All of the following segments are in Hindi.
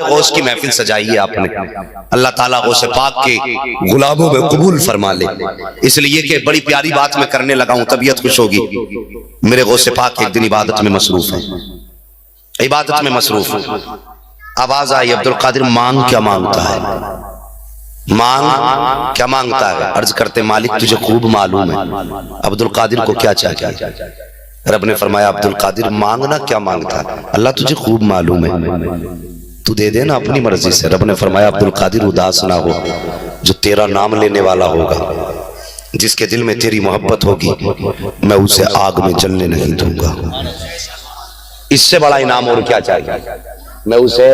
गौस की महफिल सजाई है आपने, अल्लाह ताला गौसे पाक के गुलामों में कबूल फरमा ले। इसलिए कि बड़ी प्यारी बात मैं करने लगा हूं, तबीयत खुश होगी। मेरे गौसे पाक एक दिन इबादत में मसरूफ है, इबादत में मसरूफ है। आवाज आई, अब्दुल कादिर मांग क्या मांगता है, मांग क्या मांगता है। अर्ज करते मालिक तुझे खूब मालूम है अब्दुल कादिर को क्या चाहिए। रब ने फरमाया अब्दुल कादिर मांगना क्या मांगता है, अल्लाह तुझे खूब मालूम है, तू दे देना अपनी मर्जी से। रब ने फरमाया अब्दुल कादिर उदास ना हो, जो तेरा नाम लेने वाला होगा, जिसके दिल में तेरी मोहब्बत होगी, मैं उसे आग में जलने नहीं दूंगा। इससे बड़ा इनाम और क्या चाहिए, मैं उसे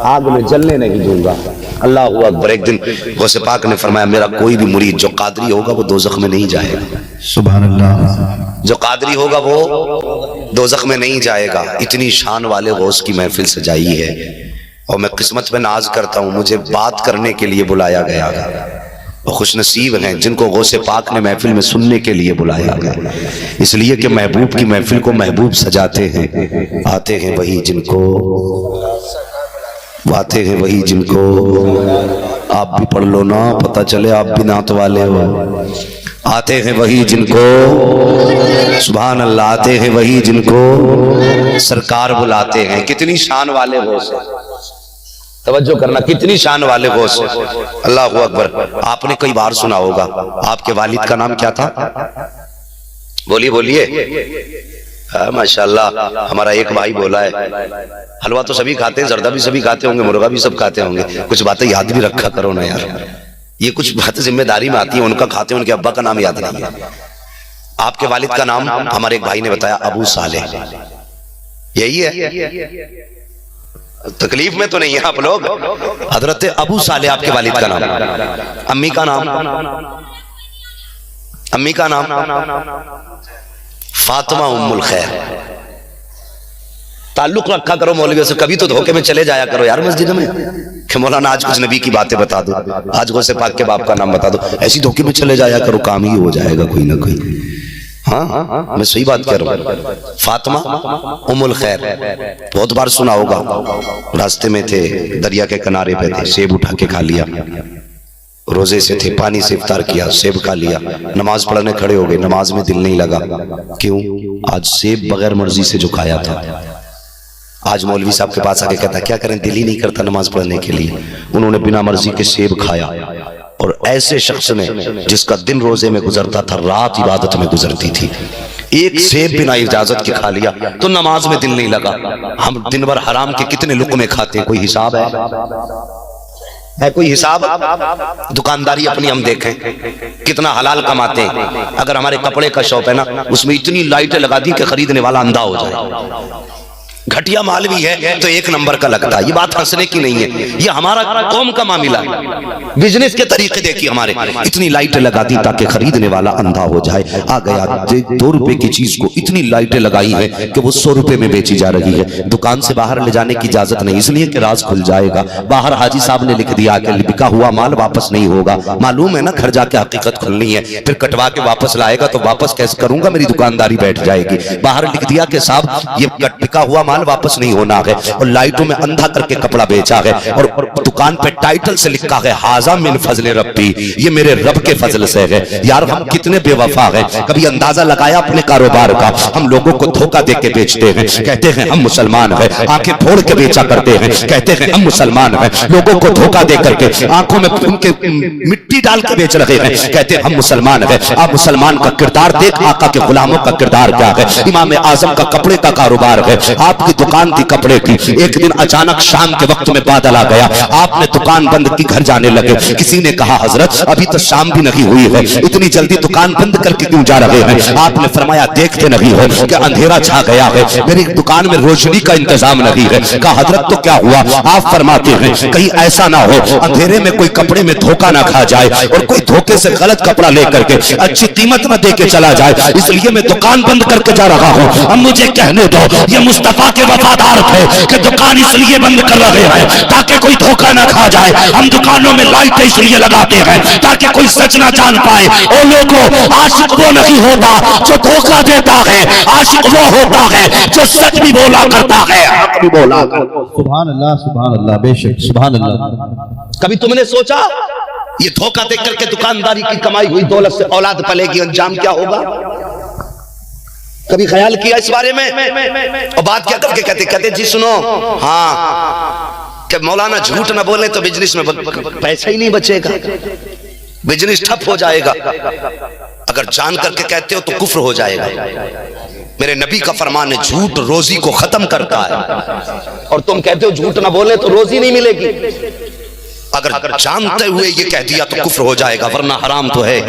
आग में जलने नहीं दूंगा। अल्लाह अकबर। एक दिन गौसे पाक ने फरमाया मेरा कोई भी मुरीद जो कादरी होगा वो दोज़ख में नहीं जाएगा। सुभान अल्लाह। जो कादरी होगा वो दोज़ख में नहीं जाएगा। इतनी शान वाले गौस की महफिल सजाई है और मैं किस्मत पे नाज करता हूँ, मुझे बात करने के लिए बुलाया गया और खुशनसीब हैं जिनको गौसे पाक ने महफिल में सुनने के लिए बुलाया गया। इसलिए कि महबूब की महफिल को महबूब सजाते हैं, आते हैं वही जिनको, आते हैं वही जिनको। आप भी पढ़ लो ना, पता चले आप भी नात वाले हो। आते हैं वही जिनको, सुभान अल्लाह, आते हैं वही जिनको सरकार बुलाते हैं। कितनी शान वाले गौस, तवज्जो करना, कितनी शान वाले गौस। अल्लाह अकबर। आपने कई बार सुना होगा, आपके वालिद का नाम क्या था, बोलिए बोलिए। माशाल्लाह। हमारा एक भाई बोला है, हलवा तो सभी खाते हैं, जर्दा भी सभी खाते होंगे, मुर्गा भी सब खाते होंगे, कुछ बातें याद भी रखा करो ना यार। ये कुछ बातें जिम्मेदारी में आती है, उनका खाते हैं, उनके अब्बा का नाम याद नहीं है। आपके वालिद का नाम हमारे एक भाई ने बताया अबू सालेह, यही है। तकलीफ में तो नहीं है आप लोग। हजरत अबू सालेह आपके वालिद का नाम। अम्मी का नाम, अम्मी का नाम फातिमा उम्मुल खैर। ताल्लुक रखा करो मौलवियों से, कभी तो धोखे में चले जाया करो यार मस्जिद में कि मौलाना आज कुछ नबी की बातें बता दो, आज गौसे पाक के बाप का नाम बता दो। ऐसी धोखे में चले जाया करो, काम ही हो जाएगा कोई ना कोई। हाँ, मैं सही बात कह रहा हूँ। फातिमा उम्मुल खैर बहुत बार सुना होगा। रास्ते में थे, दरिया के किनारे पे थे, सेब उठा के खा लिया। रोजे से थे, पानी से इफ्तार किया, सेब खा लिया। नमाज पढ़ने खड़े हो गए, नमाज में दिल नहीं लगा। क्यों? आज सेब बगैर मर्जी से जो खाया था। आज मौलवी साहब के पास आके कहता क्या करें, दिल ही नहीं करता नमाज पढ़ने के लिए। उन्होंने बिना मर्जी के सेब खाया। और ऐसे शख्स ने जिसका दिन रोजे में गुजरता था, रात इबादत में गुजरती थी, एक सेब बिना इजाजत के खा लिया तो नमाज में दिल नहीं लगा। हम दिन भर हराम के कितने लुक़मे खाते हैं, कोई हिसाब है कोई हिसाब? दुकानदारी अपनी हम देखें, कितना हलाल कमाते हैं। अगर हमारे कपड़े का शॉप है ना, उसमें इतनी लाइटें लगा दी कि खरीदने वाला अंधा हो जाए। घटिया माल भी है तो एक नंबर का लगता है। ये बात हंसने की नहीं है, ये हमारा कौम का मामला है। बिजनेस के तरीके देखिए हमारे, इतनी लाइटें लगा दी ताकि खरीदने वाला अंधा हो जाए। आ गया 2 रुपए की चीज को इतनी लाइटें लगाई है कि वो 100 रुपए में बेची जा रही है। दुकान से बाहर ले जाने की इजाजत नहीं, इसलिए कि राज खुल जाएगा। बाहर हाजी साहब ने लिख दिया कि बिका हुआ माल वापस नहीं होगा। मालूम है ना, घर जाके हकीकत खुलनी है, फिर कटवा के वापस लाएगा तो वापस कैसे करूंगा, मेरी दुकानदारी बैठ जाएगी। बाहर लिख दिया कि साहब ये बिका हुआ माल वापस नहीं होना है, और लाइटों में अंधा करके कपड़ा बेचा है, और दुकान पे टाइटल से लिखा है हाजा मिन फजल रब्बी, ये मेरे रब के फजल से है। यार हम कितने बेवफा है, कभी अंदाजा लगाया अपने कारोबार का? हम लोगों को धोखा दे के बेचते हैं, कहते हैं हम मुसलमान हैं, आंखें फोड़ के बेचा करते हैं, कहते हैं हम मुसलमान हैं। लोगों को धोखा दे करके आंखों में उनके मिट्टी डाल के बेच रहे हैं, कहते हैं हम मुसलमान हैं। आप मुसलमान का किरदार देख, आका के गुलामों का किरदार क्या है। इमाम आजम का कपड़े का कारोबार है, आपकी दुकान थी कपड़े की। एक दिन अचानक शाम के वक्त में बादल आ गया, आपने दुकान बंद की, घर जाने लगे। किसी ने कहा हजरत अभी तो शाम भी नहीं हुई है, इतनी जल्दी दुकान बंद करके क्यों जा रहे हैं? आपने फरमाया देखते नहीं हो कि अंधेरा छा गया है, मेरी दुकान में रोशनी का इंतजाम नहीं है। कहा हजरत तो क्या हुआ? आप फरमाते हैं कहीं ऐसा ना हो अंधेरे में कोई कपड़े में धोखा ना खा जाए, और कोई धोखे से गलत कपड़ा लेकर के अच्छी कीमत न दे के चला जाए, इसलिए मैं दुकान बंद करके जा रहा हूँ। अब मुझे कहने दो, ये मुस्तफा के के वफादार थे कि दुकान इसलिए बंद कर रहे हैं ताकि कोई धोखा ना खा जाए। हम दुकानों में लाइटें इसलिए लगाते हैं ताकि कोई सच ना जान पाए। ओ लोगों, आशिक वो नहीं होता जो धोखा देता है, आशिक वो होता है जो सच भी बोला करता है, हक भी बोला करता है। सुभान अल्लाह, बेशक सुभान अल्लाह। कभी तुमने सोचा ये धोखा देख करके दुकानदारी की कमाई हुई दौलत से औलाद पलेगी, अंजाम क्या होगा? कभी ख्याल किया इस बारे में? और बात क्या करके कहते जी सुनो, हाँ कि मौलाना झूठ ना बोले तो बिजनेस में पैसा ही नहीं बचेगा, बिजनेस ठप हो जाएगा। अगर जान करके कहते हो तो कुफ्र हो जाएगा। मेरे नबी का फरमान है झूठ रोजी को खत्म करता है, और तुम कहते हो झूठ ना बोले तो रोजी नहीं मिलेगी। अगर जानते हुए ये कह दिया तो कुफ्र हो जाएगा, वरना हराम तो है।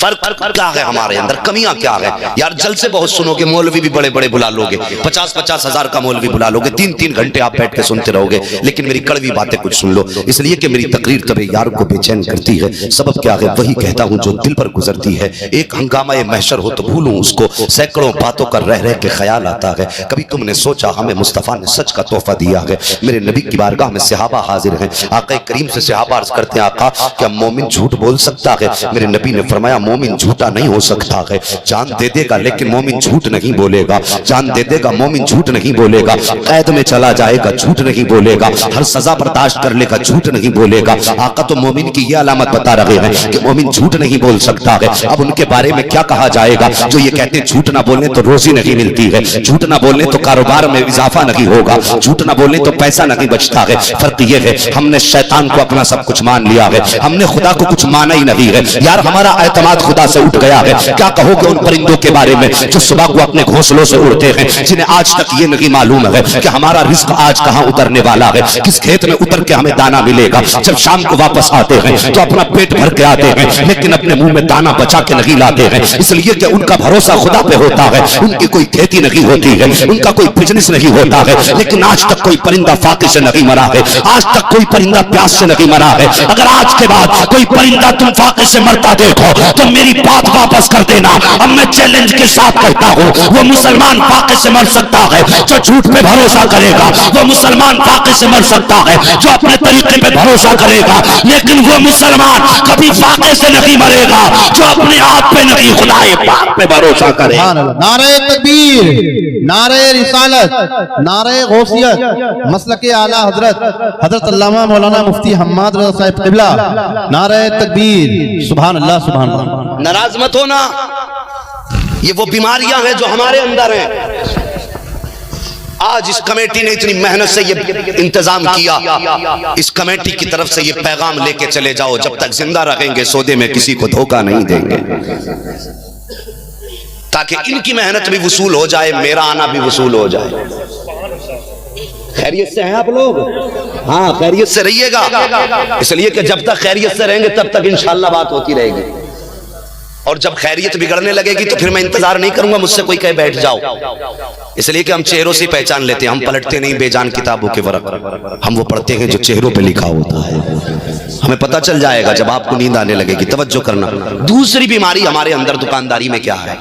फर्क क्या है हमारे अंदर, कमियां क्या है यार? जलसे बहुत सुनोगे, मौलवी भी बड़े बड़े बुला लोगे, 50-50 हजार का मौलवी बुला लोगे, 3-3 घंटे आप बैठ के सुनते रहोगे, लेकिन मेरी कड़वी बातें कुछ सुन लो। इसलिए कि मेरी तकरीर तबे यार को बेचैन करती है। सबब क्या है? वही कहता हूं जो दिल पर गुजरती है। एक हंगामा महशर हो तो भूलूं उसको, सैकड़ों बातों का रह रह के ख्याल आता है। कभी तुमने सोचा हमें मुस्तफा ने सच का तोहफा दिया है? मेरे नबी की बारगाह में सहाबा हाजिर हैं। आका करीम से सहाबा अर्ज करते हैं, आका क्या मोमिन झूठ बोल सकता है? मेरे नबी ने फरमाया मोमिन झूठा नहीं हो सकता है। जान दे देगा लेकिन मोमिन झूठ नहीं बोलेगा। जान दे देगा मोमिन झूठ नहीं बोलेगा। कैद में चला जाएगा, झूठ नहीं बोलेगा। हर सजा बर्दाश्त कर लेगा, झूठ नहीं बोलेगा। आका तो मोमिन की यह अलामत बता रहे हैं कि मोमिन झूठ नहीं बोल सकता है। अब उनके बारे में क्या कहा जाएगा जो ये कहते हैं झूठ ना बोलने तो रोजी नहीं मिलती है, झूठ ना बोलने तो कारोबार में इजाफा नहीं होगा, झूठ ना बोलने तो पैसा नहीं बचता है। फर्क ये है हमने शैतान को अपना सब कुछ मान लिया है, हमने खुदा को कुछ माना ही नहीं है। यार हमारा एतमाद खुदा से उठ गया है। क्या कहोगे उन परिंदों के बारे में जो सुबह को अपने घोंसलों से उड़ते हैं, जिन्हें आज तक ये नहीं मालूम है कि हमारा रिस्क आज कहां उतरने वाला है, किस खेत में उतर के हमें दाना मिलेगा। जब शाम को वापस आते हैं तो अपना पेट भर के आते हैं, लेकिन अपने मुंह में दाना बचा के नहीं लाते हैं, इसलिए कि उनका भरोसा खुदा पे होता है। उनकी कोई खेती नहीं होती है, उनका कोई बिजनेस नहीं होता है, लेकिन आज तक कोई परिंदा फाके से नहीं मरा है, आज तक कोई परिंदा प्यास से नहीं मरा है। अगर आज के बाद कोई परिंदा तुम फाके से मरता देखो तो मेरी बात वापस कर देना। अब मैं चैलेंज के साथ कहता हूं, वो मुसलमान फाके से मर सकता है जो झूठ पे भरोसा करेगा, वो मुसलमान फाके से मर सकता है जो अपने तरीके पे भरोसा करेगा, लेकिन वो मुसलमान कभी फाके से नहीं मरेगा जो अपने आप पे नहीं खुदाए पाक पे भरोसा करे। नारे तकबीर, नारे रिसालत, नारे गौसियत, मसलके आला हजरत अल्लामा मौलाना मुफ्ती हम्माद रज़ा साहिब क़िबला, नारे तकबीर। सुभान अल्लाह, सुभान अल्लाह। नाराज मत होना, ये वो बीमारियां हैं जो हमारे अंदर हैं। आज इस कमेटी ने इतनी मेहनत से ये इंतजाम किया, इस कमेटी की तरफ से ये पैगाम लेके चले जाओ, जब तक जिंदा रहेंगे सौदे में किसी को धोखा नहीं देंगे, ताकि इनकी मेहनत भी वसूल हो जाए, मेरा आना भी वसूल हो जाए। खैरियत से हैं आप लोग? हाँ, खैरियत से रहिएगा, इसलिए कि जब तक खैरियत से रहेंगे तब तक इंशाअल्लाह बात होती रहेगी। और जब खैरियत बिगड़ने लगेगी तो फिर मैं इंतजार नहीं करूंगा मुझसे कोई कहे बैठ जाओ, इसलिए कि हम चेहरों से पहचान लेते हैं। हम पलटते नहीं बेजान किताबों के वरक, हम वो पढ़ते हैं जो चेहरों पे लिखा होता है। हमें पता चल जाएगा जब आपको नींद आने लगेगी। तवज्जो करना। दूसरी बीमारी हमारे अंदर दुकानदारी में क्या है?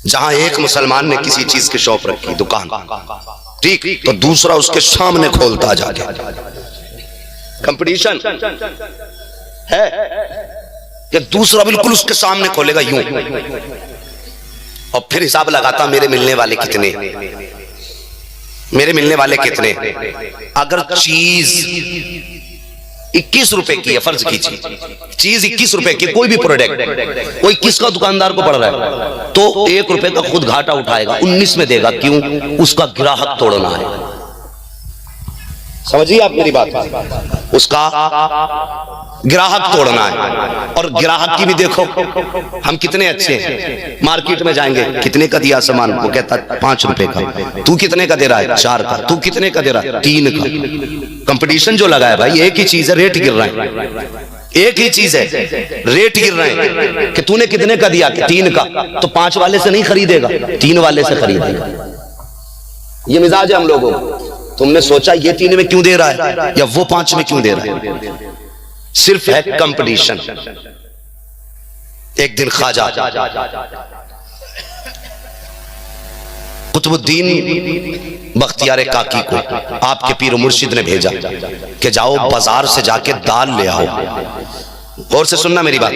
जहां एक मुसलमान ने किसी चीज की शॉप रखी, दुकान, ठीक, तो दूसरा उसके सामने खोलता जाके। कंपटीशन है कि दूसरा बिल्कुल उसके सामने खोलेगा यूं, और फिर हिसाब लगाता मेरे मिलने वाले कितने, मेरे मिलने वाले कितने। अगर चीज 21 रुपए की है, फर्ज कीजिए चीज 21 रुपए की, कोई भी प्रोडक्ट, कोई किसका दुकानदार को पड़ रहा है, तो 1 रुपए का खुद घाटा उठाएगा, 19 में देगा। क्यों? उसका ग्राहक तोड़ना है। समझिए आप मेरी बात, उसका ग्राहक तोड़ना है। और ग्राहक की भी देखो, हम कितने अच्छे हैं, मार्केट में जाएंगे, कितने का दिया सामान, वो कहता 5 रुपए का, तू कितने का दे रहा है, 4 का, तू कितने का दे रहा है, 3 का। कंपटीशन जो लगा है भाई, एक ही चीज है, रेट गिर रहा है, एक ही चीज है, रेट गिर रहे हैं कि तूने कितने का दिया, 3 का, तो 5 वाले से नहीं खरीदेगा, 3 वाले से खरीदेगा। ये मिजाज है हम लोगों को। तुमने सोचा ये 3 में क्यों दे रहा है या वो 5 में क्यों दे रहा है? सिर्फ है कंपटीशन। एक दिन ख्वाजा कुतुबुद्दीन बख्तियार काकी को आपके पीर मुर्शिद ने भेजा कि जाओ बाजार से जाके दाल ले आओ। गौर से सुनना मेरी बात।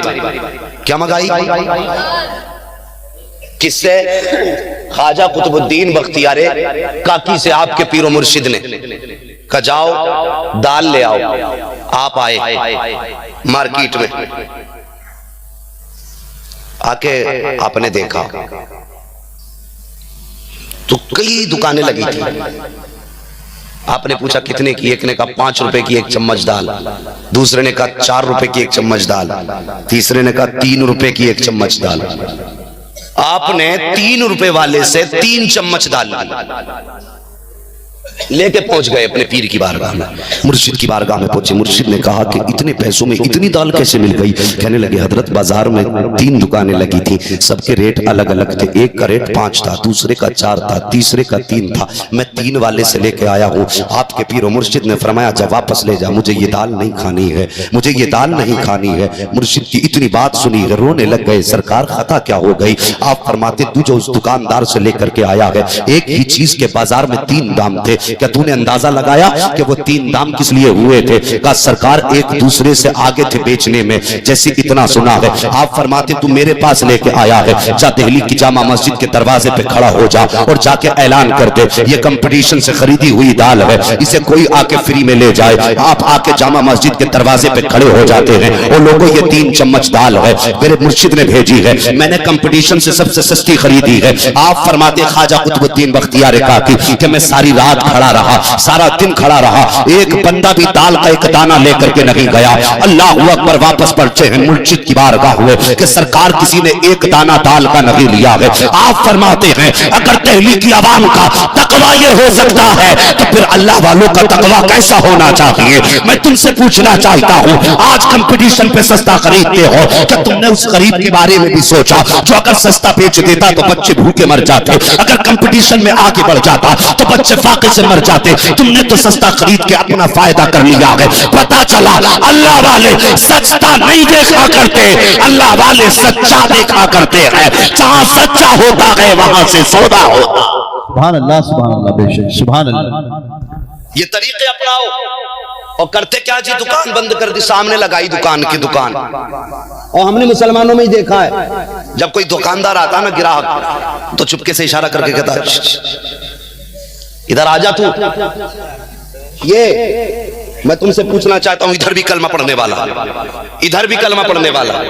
क्या मंगाई? किससे? ख्वाजा कुतुबुद्दीन बख्तियार काकी से आपके पीर मुर्शिद ने कहा जाओ दाल ले आओ। आप आए मार्केट में, आके आपने देखा तो कई दुकानें लगी थी। आपने पूछा कितने की? एक ने कहा 5 रुपए की 1 चम्मच दाल, दूसरे ने कहा 4 रुपए की 1 चम्मच दाल, तीसरे ने कहा 3 रुपए की 1 चम्मच दाल। आपने 3 रुपए वाले से 3 चम्मच दाल लेके पहुंच गए अपने पीर की बारगाह में, मुर्शिद की बारगाह में पहुंचे। मुर्शिद ने कहा कि इतने पैसों में इतनी दाल कैसे मिल गई? कहने लगे हजरत बाजार में 3 दुकानें लगी थी, सबके रेट अलग अलग थे। एक का रेट 5 था, दूसरे का 4 था, तीसरे का 3 था। मैं 3 वाले से लेके आया हूँ। आपके पीर मुर्शिद ने फरमाया जा वापस ले जा, मुझे ये दाल नहीं खानी है, मुझे ये दाल नहीं खानी है। मुर्शिद की इतनी बात सुनी है, रोने लग गए। सरकार खता क्या हो गई? आप फरमाते तू जो उस दुकानदार से लेकर के आया है, एक ही चीज के बाजार में 3 दाम थे, क्या तूने अंदाजा लगाया कि वो 3 दाम किस लिए हुए थे? कहा सरकार एक दूसरे से आगे थे बेचने में। जैसे इतना सुना है, आप फरमाते तू मेरे पास लेके आया है, जा दिल्ली की जामा मस्जिद के दरवाजे पे खड़ा हो जा और जाके ऐलान कर दे ये कंपटीशन से खरीदी हुई दाल है, इसे कोई आके फ्री में ले जाए। आप आके जामा मस्जिद के दरवाजे पे खड़े हो जाते हैं और लोगों ये 3 चम्मच दाल है, मेरे मुर्शिद ने भेजी है, मैंने कंपटीशन से सबसे सस्ती खरीदी है। आप फरमाते ख्वाजा कुतुबुद्दीन बख्तियार काकी कि मैं सारी रात खड़ा रहा, सारा दिन खड़ा रहा, एक बंदा भी दाल का एक दाना लेकर के नहीं गया। अल्लाह अकबर। वापस पहुंचे हैं मुर्शिद की बारगाह हुए कि सरकार किसी ने एक दाना दाल का नहीं लिया है। आप फरमाते हैं अगर दिल्ली की आवाम का तकवा ये हो सकता है तो फिर अल्लाह वालों का तकवा कैसा होना चाहिए? मैं तुमसे पूछना चाहता हूं, आज कंपटीशन पे सस्ता खरीदते हो, क्या तुमने उस गरीब के बारे में भी सोचा जो अगर सस्ता बेच देता तो बच्चे भूखे मर जाते, अगर कंपटीशन में आगे बढ़ जाता तो बच्चे फाके से मर जाते? तुमने तो सस्ता खरीद के अपना फायदा कर लिया है। पता चला अल्लाह वाले सस्ता नहीं देखा करते, अल्लाह वाले सच्चा देखा करते हैं। जहां सच्चा होता है वहां से सौदा होता। सुभान अल्लाह बेशक सुभान अल्लाह। ये तरीके अपनाओ। और करते क्या जी? दुकान बंद कर दी, सामने लगाई दुकान की दुकान। और हमने मुसलमानों में ही देखा है, जब कोई दुकानदार आता ना ग्राहक तो चुपके से इशारा करके कहता है इधर आजा तू, ये मैं तुमसे पूछना चाहता हूं, इधर भी कलमा पढ़ने वाला, इधर भी कलमा पढ़ने वाला,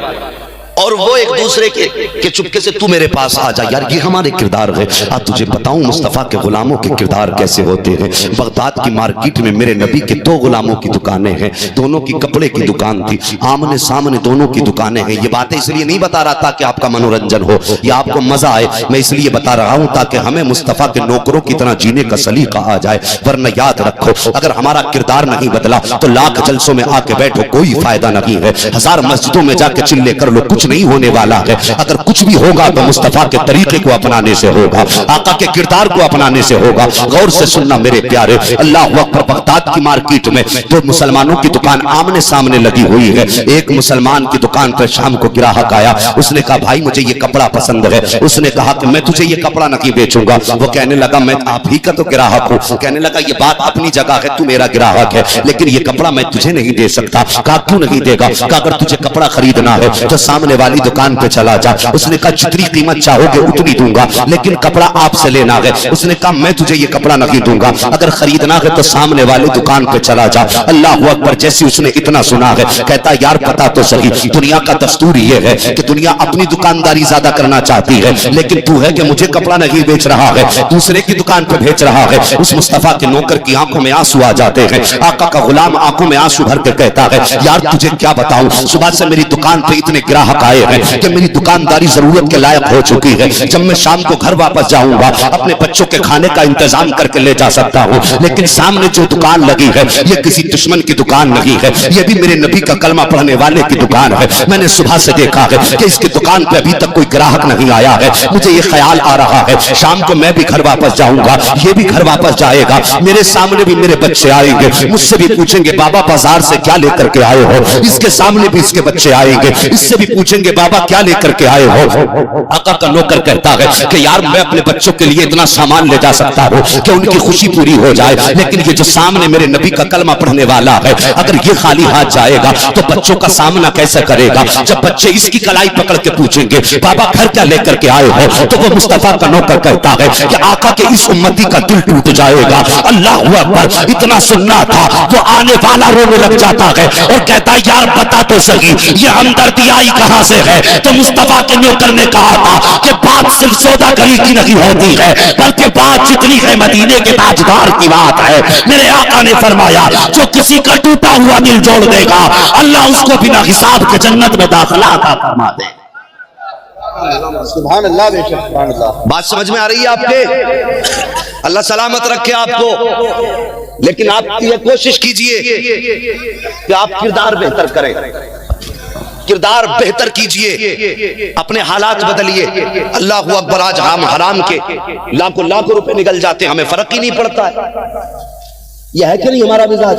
और वो एक दूसरे के चुपके से तू मेरे पास आ जा। यार ये हमारे किरदार है। अब तुझे बताऊं मुस्तफा के गुलामों के किरदार कैसे होते हैं। बगदाद की मार्केट में मेरे नबी के 2 गुलामों की दुकानें हैं, दोनों की कपड़े की दुकान थी, आमने सामने दोनों की दुकानें हैं। ये बातें इसलिए नहीं बता रहा था कि आपका मनोरंजन हो या आपको मजा आए, मैं इसलिए बता रहा हूं ताकि हमें मुस्तफा के नौकरों की तरह जीने का सलीका आ जाए। वरना याद रखो, अगर हमारा किरदार नहीं बदला तो लाख जलसों में आके बैठो, कोई फायदा नहीं है। 1000 मस्जिदों में जाके चिल्ले कर लो, कुछ नहीं होने वाला है। अगर कुछ भी होगा तो मुस्तफा के तरीके को अपनाने से होगा, आका के किरदार को अपनाने से होगा। गौर से सुनना मेरे प्यारे। अल्लाह अकबर। बगदाद की मार्केट में 2 मुसलमानों की दुकान आमने सामने लगी हुई है। एक मुसलमान की दुकान पर शाम को ग्राहक आया, उसने कहा भाई मुझे ये कपड़ा पसंद है। उसने कहा कि मैं तुझे ये कपड़ा नहीं बेचूंगा। वो कहने लगा मैं आप ही का तो ग्राहक हूं। कहने लगा ये बात अपनी जगह है, तू मेरा ग्राहक है, लेकिन ये कपड़ा मैं तुझे नहीं दे सकता। कहा क्यों नहीं देगा? कहा अगर तुझे कपड़ा खरीदना है तो सामने वाली दुकान पे चला जा। उसने कहा जितनी कीमत चाहोगे उतनी दूंगा, लेकिन कपड़ा आपसे लेना है। उसने कहा मैं तुझे ये कपड़ा नहीं दूंगा, अगर खरीदना है तो सामने वाली दुकान पे चला जा। अल्लाह अकबर। जैसे उसने इतना सुना है, कहता यार पता तो सही, दुनिया का दस्तूर ये है कि दुनिया अपनी दुकानदारी ज्यादा करना चाहती है, लेकिन तू है कि मुझे कपड़ा नहीं बेच रहा है, दूसरे की दुकान पे बेच रहा है। उस मुस्तफा के नौकर की आंखों में आंसू आ जाते हैं। आका का गुलाम आंखों में आंसू भर के कहता है यार तुझे क्या बताऊं, सुबह से मेरी दुकान पे इतने ग्राहक आए हैं कि मेरी दुकानदारी जरूरत के लायक हो चुकी है। जब मैं शाम को घर वापस जाऊंगा अपने बच्चों के खाने का इंतजाम करके ले जा सकता हूं, लेकिन सामने जो दुकान दुकान लगी है, ये किसी दुश्मन की दुकान नहीं है, ये भी मेरे नबी का कलमा पढ़ने वाले की दुकान है। मैंने सुबह से देखा है कि इसकी दुकान पे अभी तक कोई ग्राहक नहीं आया है। मुझे ये ख्याल आ रहा है शाम को मैं भी घर वापस जाऊंगा, ये भी घर वापस जाएगा, मेरे सामने भी मेरे बच्चे आएंगे, मुझसे भी पूछेंगे बाबा बाजार से क्या लेकर के आए हो, इसके सामने भी इसके बच्चे आएंगे, इससे भी पूछेंगे बाबा क्या लेकर के आए हो। आका का नौकर कहता है कि यार मैं अपने बच्चों के लिए इतना सामान ले जा सकता हूं कि उनकी खुशी पूरी हो जाए, लेकिन ये जो सामने मेरे नबी का कलमा पढ़ने वाला है, अगर ये खाली हाथ जाएगा तो बच्चों का सामना कैसे करेगा। जब बच्चे इसकी कलाई पकड़ के पूछेंगे बाबा घर क्या लेकर के आए हो, तो वो मुस्तफा का नौकर कहता है कि आका के इस उम्मती का दिल टूट जाएगा। अल्लाह अकबर, इतना सुनना था वो आने वाला रोने लग जाता है और कहता है यार बता तो सही ये हमदर्दी आई कहां से है। तो मुस्तफा के नौकर ने कहा था कि बात सिर्फ सौदागरी की नहीं होती है, बल्कि बात जितनी है मदीने के ताजदार की बात है। मेरे आका ने फरमाया जो किसी का टूटा हुआ दिल जोड़ देगा अल्लाह उसको बिना हिसाब के जन्नत में दाखिला अता फरमा दे। सुभान अल्लाह, बेशक सुभान अल्लाह। बात समझ में आ रही है आपके? अल्लाह सलामत रखे आपको। लेकिन आप ये कोशिश कीजिए कि आप किरदार बेहतर करें, किरदार बेहतर कीजिए, अपने हालात बदलिए। अल्लाह अकबर, आज हम हराम के लाखों लाखों रुपए निकल जाते हैं, हमें फर्क ही नहीं पड़ता है। यह है कि नहीं हमारा मिजाज?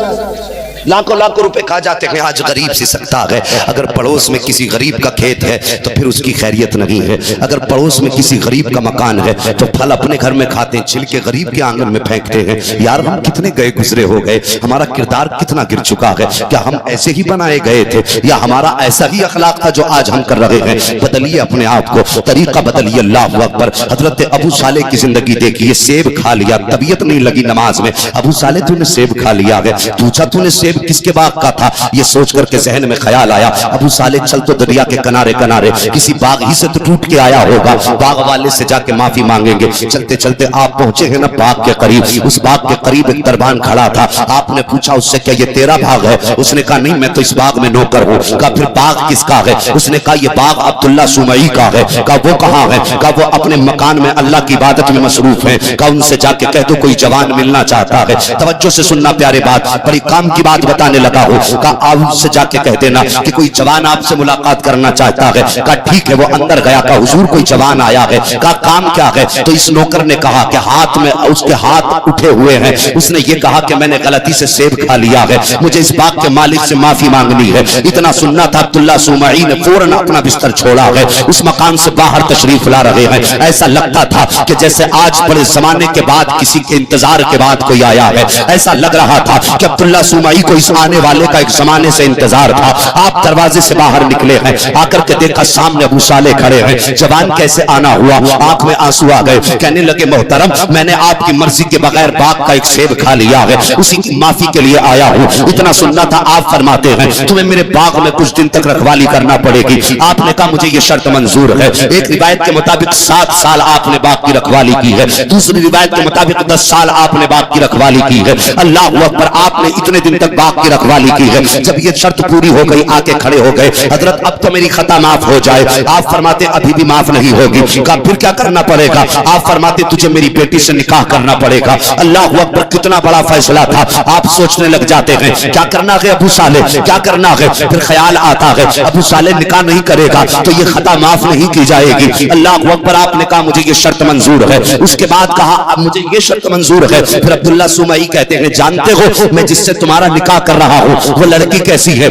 लाखों लाखों रुपए खा जाते हैं। आज गरीब सी सकता है, अगर पड़ोस में किसी गरीब का खेत है तो फिर उसकी खैरियत नहीं है। अगर पड़ोस में किसी गरीब का मकान है तो फल अपने घर में खाते हैं, छिलके गरीब के आंगन में फेंकते हैं। यार हम कितने गए गुजरे हो गए, हमारा किरदार कितना गिर चुका है। क्या हम ऐसे ही बनाए गए थे या हमारा ऐसा ही अखलाक था जो आज हम कर रहे हैं? बदलिए अपने आप को, तरीका बदलिए। अल्लाह अकबर। हजरत अबू साले की जिंदगी देखिए, सेब खा लिया, तबीयत नहीं लगी नमाज में। अबू साले तूने सेब खा लिया है, पूछा तूने सेब किसके बाग का था? ये सोच करके जहन में ख्याल आया अबू साले चल तो दरिया के किनारे किनारे किसी बाग ही से तो टूट के आया होगा, बाग वाले से जाके माफी मांगेंगे। चलते चलते आप पहुंचे हैं ना बाग के करीब। उस बाग के करीब एक दरबान खड़ा था। आपने पूछा उससे क्या ये तेरा बाग है? उसने कहा नहीं, मैं तो इस बाग में नौकर हूँ। कहा फिर बाग किसका है? उसने कहा ये बाग अब्दुल्ला सुमई का है। कहा वो कहाँ है? कहा वो अपने मकान में अल्लाह की इबादत में मसरूफ है। कहा उनसे जाके कह दो कोई जवान मिलना चाहता है। तवज्जो से सुनना प्यारे बात, बड़ी काम की बात बताने लगा हो। कहा आप उससे जाके कह देना कि कोई जवान आपसे मुलाकात करना चाहता है। कहा ठीक है। वो अंदर गया, कहा हुजूर कोई जवान आया है। कहा काम क्या है? तो इस नौकर ने कहा कि हाथ में उसके हाथ उठे हुए हैं। उसने ये कहा कि मैंने गलती से सेब खा लिया है, मुझे इस बाग के मालिक से माफी मांगनी है। इतना सुनना था, अब्दुल्ला सुमई ने फौरन अपना बिस्तर छोड़ा है, उस मकान से बाहर तशरीफ ला रहे हैं। ऐसा लगता था कि जैसे आज बड़े जमाने के बाद किसी के इंतजार के बाद कोई आया है। ऐसा लग रहा था कि अब्दुल्ला सुमई को इस आने वाले का एक जमाने से इंतजार था। आप दरवाजे से बाहर निकले हैं, आकर के देखा सामने अबू साले खड़े हैं। जवान कैसे आना हुआ? आंख में आंसू आ गए। कहने लगे मोहतरम, मैंने आपकी मर्जी के बगैर बाग का एक सेब खा लिया है, उसी की माफी के लिए आया हूँ। इतना सुनना था, आप फरमाते हैं तुम्हें मेरे बाग में कुछ दिन तक रखवाली करना पड़ेगी। आपने कहा मुझे ये शर्त मंजूर है। एक रिवायत के मुताबिक 7 साल आपने बाग की रखवाली की है, दूसरी रिवायत के मुताबिक 10 साल आपने बाग की रखवाली की है। अल्लाह अकबर, आपने इतने दिन तक बाग की रखवाली की है। जब ये शर्त पूरी हो गई, आके खड़े हो गए। हजरत अब तो मेरी खता माफ हो जाए। आप फरमाते अभी भी माफ नहीं होगी। कहा फिर क्या करना पड़ेगा? आप फरमाते तुझे मेरी बेटी से निकाह करना पड़ेगा। अल्लाह अकबर, कितना बड़ा फैसला था। आप सोचने लग जाते हैं क्या करना है अबू साले, क्या करना है? फिर ख्याल आता है अबू साले निकाह नहीं करेगा तो ये खता माफ नहीं की जाएगी। अल्लाह अकबर, आपने कहा मुझे ये शर्त मंजूर है। उसके बाद कहा अब मुझे ये शर्त मंजूर है। फिर अब्दुल्ला सुमई कहते हैं जानते हो मैं जिससे तुम्हारा निकाह कर रहा हूँ वो लड़की कैसी है?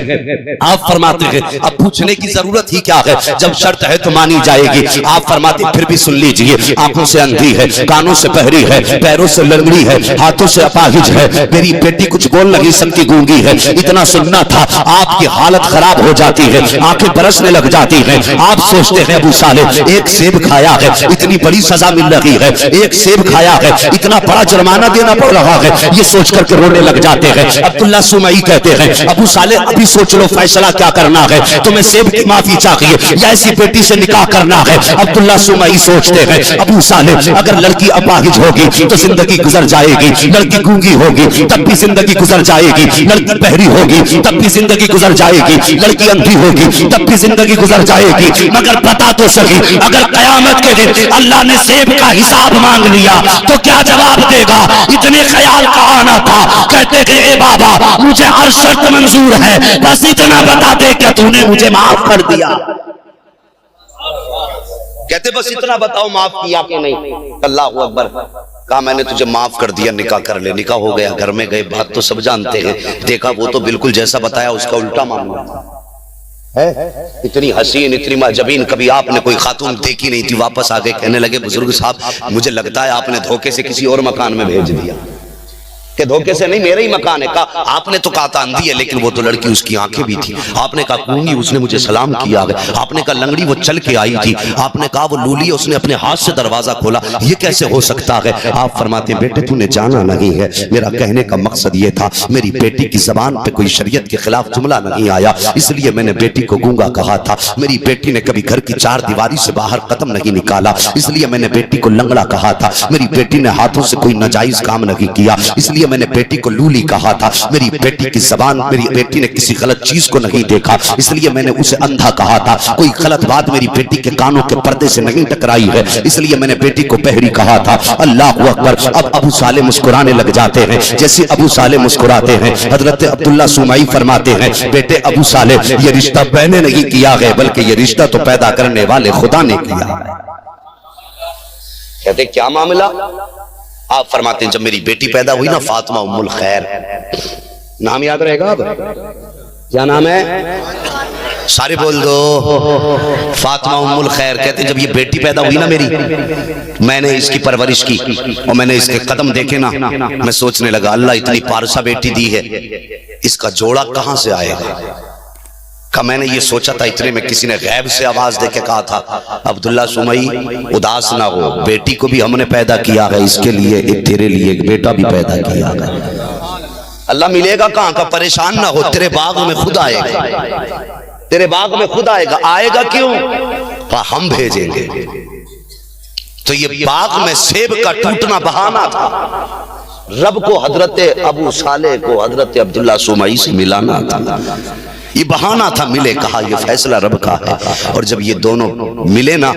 आप फरमाते हैं अब पूछने की जरूरत ही क्या है, जब शर्त है तो मानी जाएगी। आप फरमाते फिर भी सुन लीजिए, आंखों से अंधी है, कानों से बहरी है, पैरों से लंगड़ी है, हाथों से अपाहिज है, मेरी बेटी कुछ बोल नहीं सकती, गूंगी है। इतना सुनना था, आपकी हालत खराब हो जाती है, आंखें बरसने लग जाती हैं। आप सोचते हैं अबू साले एक सेब खाया है, इतनी बड़ी सजा मिल रही है, एक सेब खाया है, इतना बड़ा जुर्माना देना पड़ रहा है, ये सोच करके रोने लग जाते हैं। अब्दुल्ला सुमई कहते हैं अबू साले अभी सोच लो फैसला क्या करना है, तुम्हें सेब की माफी चाहिए या ऐसी बेटी से निकाह करना है? अब्दुल्ला सुमई सोचते हैं अबू साले अगर लड़की अपाहिज होगी तो जिंदगी गुजर जाएगी, लड़की गूंगी होगी तब भी जिंदगी गुजर जाएगी, लड़की बहरी होगी तब भी जिंदगी गुजर जाएगी, लड़की अंधी होगी तब भी जिंदगी गुजर जाएगी। मगर पता तो सही अगर कयामत के दिन अल्लाह ने सेब का हिसाब मांग लिया तो क्या जवाब देगा? इतने ख्याल का आना था। कहते कहते थे ए बाबा मुझे हर शर्त मंजूर है, बस इतना बता दे क्या तूने मुझे माफ कर दिया। कहते बस इतना बताओ माफ किया कि नहीं। अल्लाह अकबर। कहा मैंने तुझे माफ कर दिया, निकाह कर ले। निकाह हो गया, घर में गए, बात तो सब जानते हैं। देखा वो तो बिल्कुल जैसा बताया उसका उल्टा मामला है। इतनी हसीन इतनी माजबीन कभी आपने कोई खातून देखी नहीं थी। वापस आके कहने लगे बुजुर्ग साहब मुझे लगता है आपने धोखे से किसी और मकान में भेज दिया। कि धोखे से नहीं, मेरा ही मकान है। कहा आपने तो कहा था अंधी है, लेकिन वो तो लड़की उसकी आंखें भी थी। आपने कहा कूंगी, उसने मुझे सलाम किया। आपने कहा लंगड़ी, वो चल के आई थी। आपने कहा वो लूली, उसने अपने हाथ से दरवाजा खोला। ये कैसे हो सकता है? आप फरमाते हैं बेटे तूने जाना नहीं है, मेरा कहने का मकसद ये था मेरी बेटी की जबान पे कोई शरीयत के खिलाफ जुमला नहीं आया, इसलिए मैंने बेटी को गूंगा कहा था। मेरी बेटी ने कभी घर की चार दीवारी से बाहर कदम नहीं निकाला, इसलिए मैंने बेटी को लंगड़ा कहा था। मेरी बेटी ने हाथों से कोई नाजायज काम नहीं किया, इसलिए मैंने बेटी को लूली कहा था। मेरी बेटी की जबान, मेरी बेटी ने किसी गलत चीज को नहीं देखा, इसलिए मैंने उसे अंधा कहा था। कोई गलत बात मेरी बेटी के कानों के पर्दे से नहीं टकराई है, इसलिए मैंने बेटी को बहरी कहा था। अल्लाह अकबर। अब अबू साले मुस्कुराने लग जाते हैं। जैसे अबू साले मुस्कुराते हैं, हजरत अब्दुल्ला सुमाई फरमाते हैं बेटे अबू साले ये रिश्ता मैंने नहीं किया है, बल्कि ये रिश्ता तो पैदा करने वाले खुदा ने किया है। कहते क्या मामला? आप फरमाते हैं जब मेरी बेटी पैदा हुई ना, फातिमा उम्मुल खैर, नाम याद रहेगा अब? क्या नाम है? सारे बोल दो। फातिमा उम्मुल खैर। कहते जब ये बेटी पैदा हुई ना मेरी, मैंने इसकी परवरिश की और मैंने इसके कदम देखे ना, मैं सोचने लगा अल्लाह इतनी पारसा बेटी दी है, इसका जोड़ा कहां से आएगा? का मैंने ये सोचा था, इतने में किसी ने गैब से आवाज देके कहा था अब्दुल्ला सुमई उदास ना हो, बेटी को भी हमने पैदा किया है, इसके लिए एक तेरे लिए एक बेटा भी पैदा किया है। अल्लाह मिलेगा कहां का? परेशान ना हो, तेरे बाग में खुद आएगा, तेरे बाग में खुद आएगा। आएगा क्यों? हम भेजेंगे। तो ये बाग में सेब का टूटना बहाना था, रब को हजरत अबू साले को हजरत अब्दुल्ला सुमई से मिलाना था। ये बहाना था, मिले। कहा ये फैसला रब का है। और जब ये दोनों मिले ना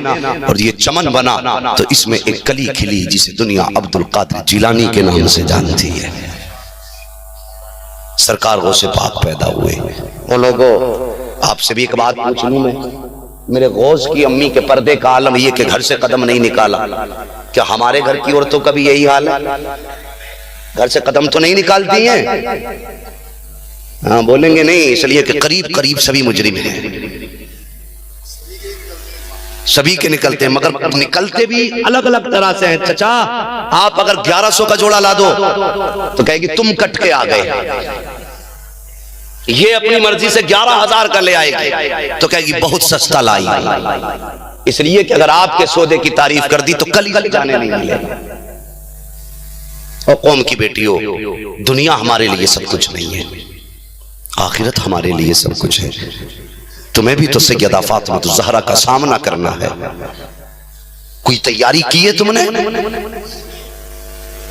और ये चमन बना, तो इसमें एक कली खिली जिसे दुनिया अब्दुल कादिर जिलानी के नाम से जानती है। सरकार गौसे पाक पैदा हुए। वो लोगों आपसे भी एक बात पूछ लूं मैं, मेरे गौस की अम्मी के पर्दे का आलम ये कि घर से कदम नहीं निकाला, क्या हमारे घर की औरतों का भी यही हाल है? घर से कदम तो नहीं निकालती हैं? हाँ बोलेंगे नहीं, इसलिए कि करीब करीब सभी मुजरिम हैं, सभी के निकलते हैं, मगर निकलते भी अलग अलग तरह से हैं। चचा आप अगर 1100 का जोड़ा ला दो तो कहेगी तुम कट के आ गए। ये अपनी मर्जी से 11,000 का ले आएगी तो कहेगी बहुत सस्ता लाई। इसलिए कि अगर आपके सौदे की तारीफ कर दी तो कल जाने नहीं मिलेगा। और कौम की बेटियों, दुनिया हमारे लिए सब कुछ नहीं है, आखिरत हमारे लिए सब कुछ है। तुम्हें भी तो सैयदा फातिमा तो ज़हरा का सामना करना है। कोई तैयारी की है तुमने?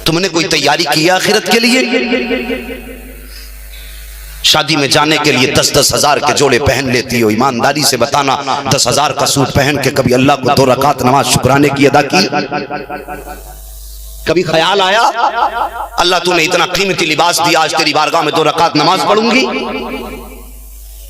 तुमने कोई तैयारी की है आखिरत के लिए? शादी में जाने के लिए 10-10 हजार के जोड़े पहन लेती हो। ईमानदारी से बताना, 10,000 का सूट पहन के कभी अल्लाह को 2 रकात नमाज शुक्राने की अदा की? कभी ख्याल आया अल्लाह तूने इतना कीमती लिबास दिया, आज तेरी बारगाह में 2 रकात नमाज पढ़ूंगी?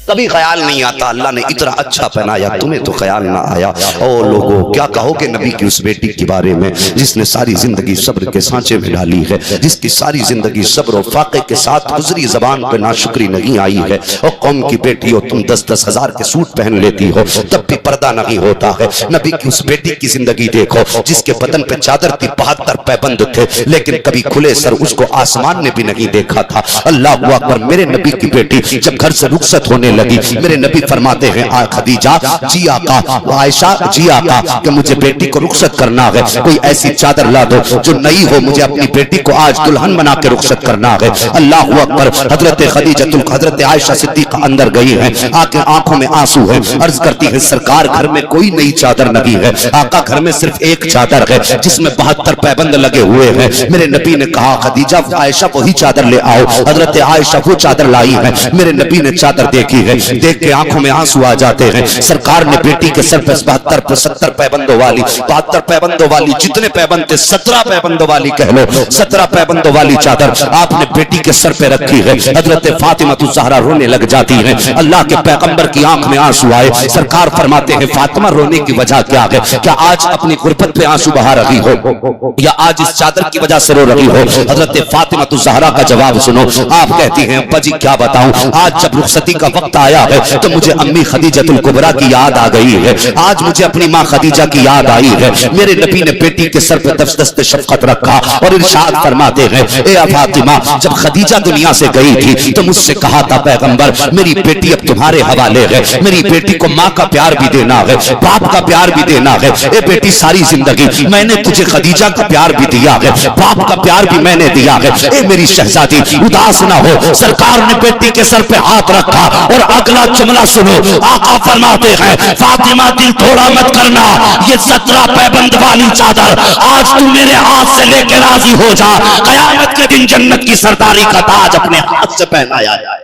कभी ख्याल नहीं आता। अल्लाह ने इतना अच्छा पहनाया, तुम्हें तो ख्याल ना आया। ओ लोगों क्या कहोगे नबी की उस बेटी के बारे में जिसने सारी जिंदगी सब्र के सांचे में डाली है, जिसकी सारी जिंदगी सब्र और फाके के साथ गुजरी, जबान पे नाशुक्री नहीं आई है। और कौम की बेटी हो तुम, 10-10 हजार के सूट पहन लेती हो तब भी पर्दा नहीं होता है। नबी की उस बेटी की जिंदगी देखो जिसके बदन पे चादर थी, 72 पैबंद थे, लेकिन कभी खुले सर उसको आसमान ने भी नहीं देखा था। अल्लाह अकबर। मेरे नबी की बेटी जब घर से रुखसत होने लगी, मेरे नबी फरमाते हैं आ खदीजा जी आका, आयशा जी आका कि मुझे बेटी को रुखसत करना है, कोई ऐसी चादर ला दो जो नई हो, मुझे अपनी बेटी को आज दुल्हन बना के रुखसत करना है। अल्लाह अकबर। हजरत खदीजतुल हजरत आयशा सिद्दीका अंदर गई हैं, आके आंखों में आंसू है, अर्ज करती है सरकार घर में कोई नई चादर नहीं है, आका घर में सिर्फ एक चादर है जिसमें 72 पैबंद लगे हुए हैं। मेरे नबी ने कहा खदीजा आयशा वही चादर ले आओ। हजरत आयशा वो चादर लाई है। मेरे नबी ने चादर देखी है, देख के आंखों में आंसू आ जाते हैं। सरकार ने बेटी के सर पे 72-70 पैबंदों वाली, 72 पैबंदों वाली, जितने पैबंद थे 17 पैबंदों वाली कह लो, 17 पैबंदों वाली चादर आपने बेटी के सर पे रखी है। हजरत फातिमा तो ज़हरा रोने लग जाती है। अल्लाह के पैगंबर की आंख में आंसू आए। सरकार फरमाते हैं फातिमा रोने की वजह क्या है? क्या आज अपनी गुर्बत पे आंसू बहा रही हो या आज इस चादर की वजह से रो रही हो? हजरत फातिमा तो ज़हरा का जवाब सुनो। आप कहती हैं अब्बा जी क्या बताऊं, आज जब रुखसती का वक्त आया है तो मुझे अम्मी खदीजतुल कुबरा की याद आ गई है। आज मुझे अपनी माँ खदीजा की याद आई है। मेरे नबी ने बेटी के सर पे दस्त शफकत रखा और इरशाद फरमाते हैं, ए फातिमा, जब खदीजा दुनिया से गई थी तो मुझसे कहा था पैगंबर मेरी बेटी अब तुम्हारे हवाले है, मेरी बेटी को माँ का प्यार भी देना है, बाप का प्यार भी देना है। ए बेटी सारी जिंदगी मैंने तुझे खदीजा का प्यार भी दिया है, बाप का प्यार भी मैंने दिया है। ए मेरी शहजादी उदास ना हो। सरकार ने बेटी के सर पे हाथ रखा और अगला जुमला सुनो। आका फरमाते हैं फातिमा दिल थोड़ा मत करना, ये 17 पैबंद वाली चादर आज तू मेरे हाथ से लेके राजी हो जा, कयामत के दिन जन्नत की सरदारी का ताज अपने हाथ से पहनाया जाए।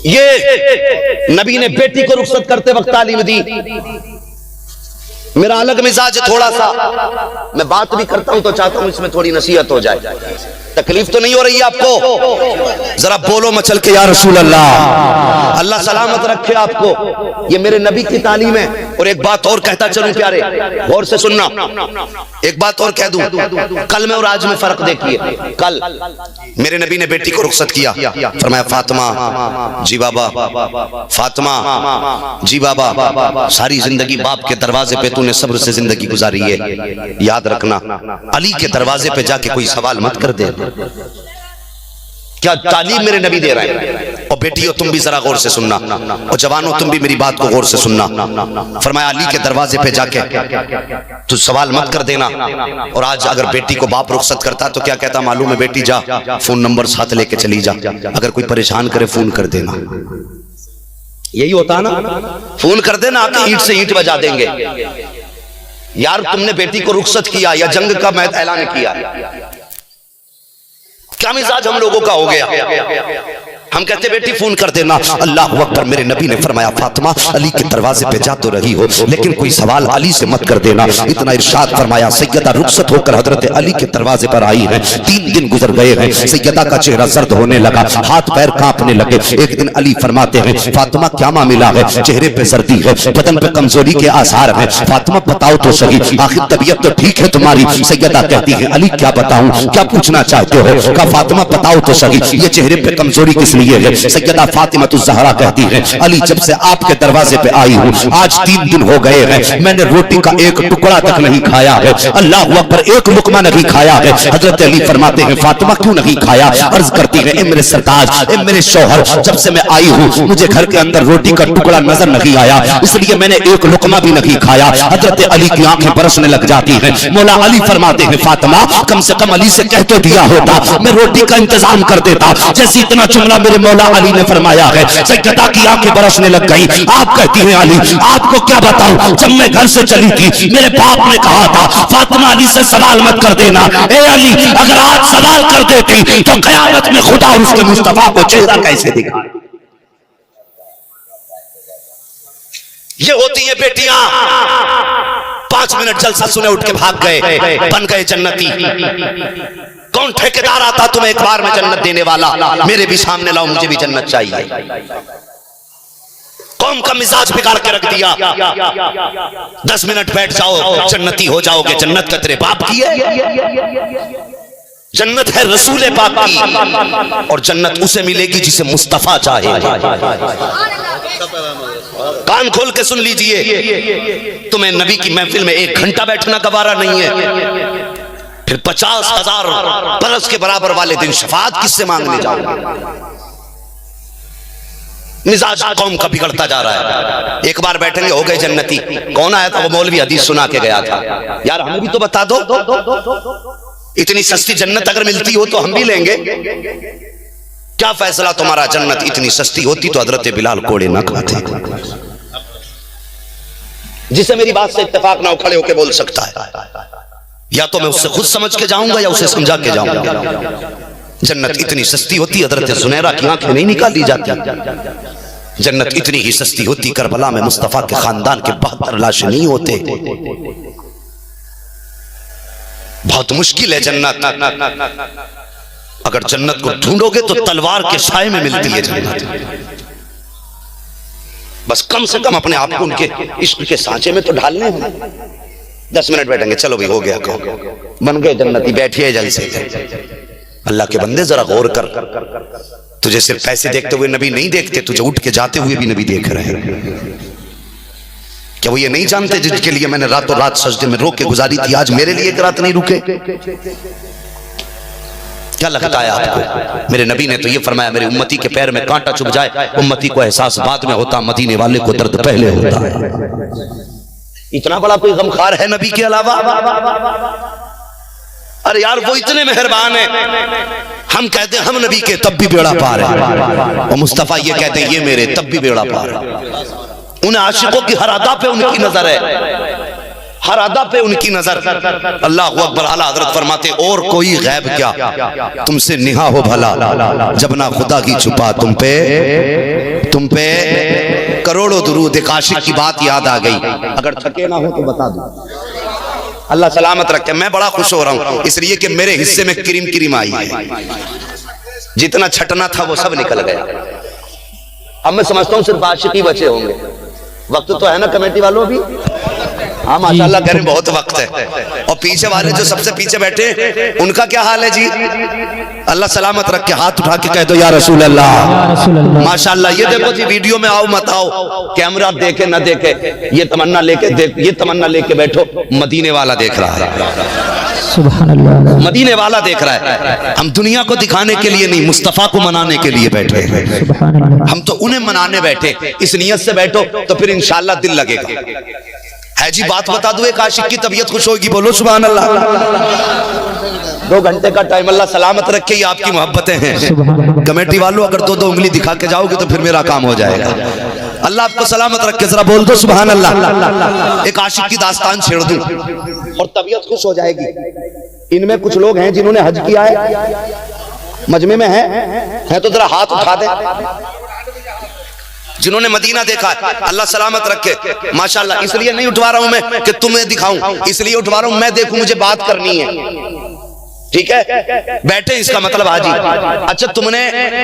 ये नबी ने बेटी को रुखसत करते वक्त तालीम दी। मेरा अलग मिजाज है थोड़ा सा, मैं बात भी करता हूं तो चाहता हूं इसमें थोड़ी नसीहत हो जाए। तकलीफ तो नहीं हो रही है आपको? जरा बोलो मचल के या रसूल अल्लाह, अल्लाह सलामत रखे आपको। ये मेरे नबी की तालीम है। और एक बात और कहता चलूं प्यारे, गौर से सुनना, एक बात और कह दूं, कल में और आज में फर्क देखिए। कल मेरे नबी ने बेटी को रुखसत किया, फरमाया फातिमा जी बाबा, फातिमा जी बाबा, सारी जिंदगी बाप के दरवाजे पे तूने सब्र से जिंदगी गुजारी है, याद रखना अली के दरवाजे पे जाके कोई सवाल मत कर दे। क्या तालीम मेरे नबी दे रहे हैं। और बेटियों तुम भी जरा गौर से सुनना, और जवानों तुम भी मेरी बात को गौर से सुनना। फरमाया अली के दरवाजे पे जाके तू सवाल मत कर देना। और आज अगर बेटी को बाप रुखसत करता तो क्या कहता मालूम है? बेटी जा, फोन नंबर साथ लेके चली जा, अगर कोई परेशान करे फोन कर देना। यही होता है ना, फोन कर देना, आके ईंट से ईंट बजा देंगे। यार तुमने बेटी को रुखसत किया या जंग का मैं ऐलान किया, क्या मिजाज हम लोगों का हो गया? हम कहते बेटी फोन कर देना। अल्लाह अकबर, मेरे नबी ने फरमाया फातिमा अली के दरवाजे पे जा तो रही हो लेकिन कोई सवाल अली से मत कर देना। इतना इरशाद फरमाया। सैयदा रुखसत होकर हजरत अली के दरवाजे पर आई है। 3 दिन गुजर गए हैं। सैयदा का चेहरा सर्द होने लगा, हाथ पैर कांपने लगे। एक दिन अली फरमाते हैं फातिमा क्या मामला है? चेहरे पे सर्दी है, बदन पे कमजोरी के आसार है। फातिमा बताओ तो सही, आखिर तबीयत तो ठीक है तुम्हारी? सैयदा कहती है अली क्या बताऊं, क्या पूछना चाहते हो? कहा फातिमा बताओ तो सही, ये चेहरे पे कमजोरी किस लिए है? सैयदा फातिमा तो ज़हरा कहती है अली जब से आपके दरवाजे पे आई हूँ आज 3 दिन हो गए हैं, मैंने रोटी का एक टुकड़ा तक नहीं खाया है। अल्लाह अकबर, एक लुकमा नहीं खाया है। हजरत अली फरमाते हैं फातिमा क्यों नहीं खाया? अर्ज करती है ए मेरे सरताज, ए मेरे शौहर, जब से मैं आई हूँ मुझे घर के अंदर रोटी का टुकड़ा नजर नहीं आया, इसलिए मैंने एक लुकमा भी नहीं खाया। हजरत अली की आंखें बरसने लग जाती हैं। मौला अली फरमाते हैं फातिमा कम से कम अली से कह तो दिया होता, मैं रोटी का इंतजाम कर देता। जैसे इतना जुमला मेरे मौला अली ने फरमाया है, सैयदा की आंखें बरसने लग गई। आप कहती हैं अली आपको क्या बताऊं, जब मैं घर से चली थी मेरे बाप ने कहा था फातिमा अली से सवाल मत कर देना। ए अली अगर आज सवाल कर देती तो क़यामत में खुदा और उसके मुस्तफा को चेहरा कैसे दिखा? ये होती है बेटियां, 5 मिनट जलसा सुने उठ के भाग गए, बन गए जन्नती। कौन ठेकेदार आता तुम्हें एक बार में जन्नत देने वाला? मेरे भी सामने लाओ, मुझे भी जन्नत चाहिए। कौम का मिजाज बिगाड़ के रख दिया। 10 मिनट बैठ जाओ जन्नती हो जाओगे। जन्नत का तेरे बाप की है, जन्नत है रसूल पाक की, और जन्नत उसे मिलेगी जिसे मुस्तफा चाहे। कान खोल के सुन लीजिए, तुम्हें नबी की महफिल में 1 घंटा बैठना गवारा नहीं है, फिर 50,000 बरस के बराबर वाले दिन शफाअत किससे मांगने जाओगे? मिजाज कौम का बिगड़ता जा रहा है। एक बार बैठेंगे हो गए जन्नती। कौन आया था? वो मौलवी हदीस सुना के गया था। यार हमें भी तो बता दो, इतनी सस्ती जन्नत अगर मिलती हो तो हम भी लेंगे। क्या फैसला तुम्हारा? जन्नत इतनी सस्ती होती तो हजरत बिलाल कोड़े न खाते। जिसे मेरी बात से इत्तेफाक ना हो खड़े होके बोल सकता है, या तो मैं उससे खुद समझ के जाऊंगा या उसे समझा के जाऊंगा। जन्नत इतनी सस्ती होती हजरत सुनैरा की आंखें नहीं निकाली जाती। जन्नत इतनी ही सस्ती होती करबला में मुस्तफा के खानदान के 72 लाशें नहीं होते। बहुत मुश्किल है जन्नत। अगर जन्नत को ढूंढोगे तो तलवार के साए में मिलती है जन्नत। बस कम से कम अपने आप को उनके इश्क के सांचे में तो ढालने हैं। 10 मिनट बैठेंगे, चलो भाई हो गया, बन गए जन्नती, बैठिए जलसे। अल्लाह के बंदे जरा गौर कर, तुझे सिर्फ पैसे देखते हुए नबी नहीं देखते, तुझे उठ के जाते हुए भी नबी देख रहे हैं। क्या वो ये नहीं जानते जिनके लिए मैंने रातों रात सजदे में रो के गुजारी थी, आज मेरे लिए एक रात नहीं रुके? क्या लगता है आपको? मेरे नबी ने तो ये फरमाया, मेरे उम्मती के पैर में कांटा चुभ जाए, उम्मती को एहसास बाद में होता, मदीने वाले को दर्द पहले होता है। इतना बड़ा कोई गमखार है नबी के अलावा? अरे यार वो इतने मेहरबान है, हम कहते हैं हम नबी के तब भी बेड़ा पार है, और मुस्तफा ये कहते हैं ये मेरे तब भी बेड़ा पार है। उन आशिकों की हर अदा पे उनकी नजर है, हर अदा पे उनकी नजर। अल्लाह अकबर। आला हजरत फरमाते और कोई गैब क्या तुमसे निहा हो भला, जब ना खुदा की छुपा तुम पे करोड़ों दुरूद। एक आशिक की बात याद आ गई, अगर थके ना हो तो बता दो। अल्लाह सलामत रखे। मैं बड़ा खुश हो रहा हूं इसलिए कि मेरे हिस्से में क्रीम आई है। जितना छटना था वो सब निकल गया। अब मैं समझता हूं सिर्फ आशिक ही बचे होंगे। वक्त तो है ना कमेटी वालों भी? हाँ माशाल्लाह कह रहे बहुत वक्त है। और पीछे वाले जो सबसे पीछे बैठे उनका क्या हाल है जी? अल्लाह सलामत रख के हाथ उठा के कह दो या रसूल अल्लाह। माशाल्लाह। ये देखो जी वीडियो में आओ मत आओ, कैमरा देखे ना देखे, ये तमन्ना लेके बैठो, मदीने वाला देख रहा है। सुभान अल्लाह। मदीने वाला देख रहा है। हम दुनिया को दिखाने के लिए नहीं, मुस्तफा को मनाने के लिए बैठे हैं। हम तो उन्हें मनाने बैठे। इस नियत से बैठो तो फिर इंशाल्लाह दिल लगेगा। है जी बात बता दो, एक आशिक की तबीयत खुश होगी, बोलो सुभान अल्लाह। 2 घंटे का टाइम, अल्लाह सलामत रखे, ये आपकी मोहब्बतें हैं। कमेटी वालों अगर 2 उंगली दिखा के जाओगे तो फिर मेरा काम हो जाएगा। अल्लाह आपको सलामत रखे, जरा बोल दो सुभान अल्लाह। एक आशिक की दास्तान छेड़ दूं और तबीयत खुश हो जाएगी। इनमें कुछ लोग हैं जिन्होंने हज किया है, मजमे में है तो जरा हाथ उठा दे। जिन्होंने मदीना देखा है, अल्लाह सलामत रखे माशाल्लाह। इसलिए नहीं उठवा रहा हूं मैं कि तुम्हें दिखाऊं, इसलिए उठवा रहा हूं मैं देखूं, मुझे बात करनी है। ठीक है, बैठे इसका मतलब हाजी। अच्छा तुमने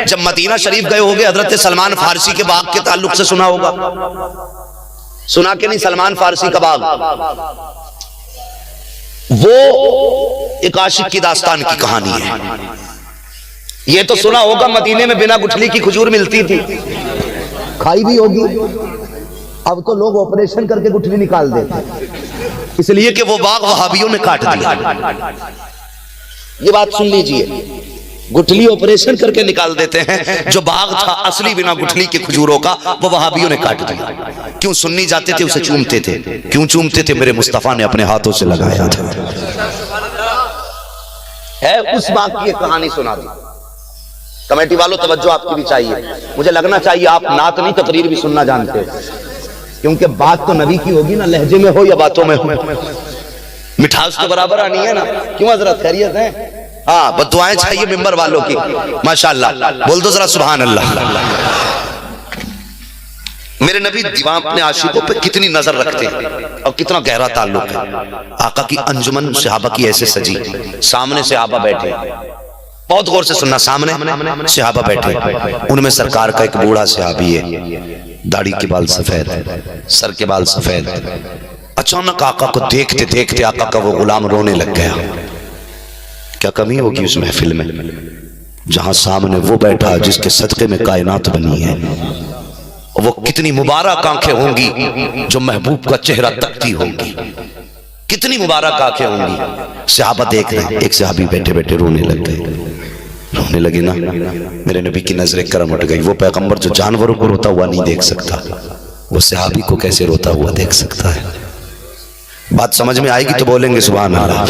जब मदीना शरीफ गए होगे, हजरत सलमान फारसी के बाग के ताल्लुक से सुना होगा, सुना के नहीं? सलमान फारसी का बाग, वो एक आशिक की दास्तान की कहानी है। ये तो सुना होगा मदीने में बिना गुठली की खजूर मिलती थी, खाई भी होगी। अब तो लोग ऑपरेशन करके गुठली निकाल देते, इसलिए कि वो बाग वहाबियों ने काट दिया। ये बात सुन लीजिए, गुठली ऑपरेशन करके निकाल देते हैं। जो बाग था असली बिना गुठली के खजूरों का, वो वहाबियों ने काट दिया। क्यों? सुन्नी जाते थे उसे चूमते थे। क्यों चूमते थे? मेरे मुस्तफा ने अपने हाथों से लगाया था। है उस बाग की कहानी सुना दी। कमेटी वालों तवज्जो आपकी भी चाहिए। मुझे लगना चाहिए आप नात नहीं तकरीर भी सुनना जानते हो, क्योंकि बात तो नबी की होगी ना, लहजे में हो या बातों में हो, मिठास तो बराबर आनी है ना। क्यों हजरत, खैरियत है? हाँ, बद्दुआएं चाहिए मिंबर वालों की माशाल्लाह। बोल दो जरा सुभान अल्लाह। मेरे नबी दीवान अपने आशिकों पे कितनी नजर रखते हैं और कितना गहरा ताल्लुक है। आका की अंजुमन सहाबा की ऐसे सजी, सामने सहाबा बैठे, बहुत गौर से सुनना, सामने सहाबा बैठे, उनमें सरकार का एक बूढ़ा सहाबी है, दाढ़ी के बाल सफेद, सर के बाल सफेद। अचानक आका को देखते देखते आका का वो गुलाम रोने लग गया। क्या कमी होगी उस महफिल में जहां सामने वो बैठा जिसके सदके में कायनात बनी है। वो कितनी मुबारक आंखें होंगी जो महबूब का चेहरा तकती होंगी, कितनी मुबारक आंखें होंगी। सहाबा देख रहे हैं, एक सहाबी बैठे बैठे रोने लग गए। रोने लगे ना, मेरे नबी की नजरें करम उठ गई। वो पैगंबर जो जानवरों को रोता हुआ नहीं देख सकता, वो सहाबी को कैसे रोता हुआ देख सकता है? बात समझ में आएगी तो बोलेंगे सुभान अल्लाह।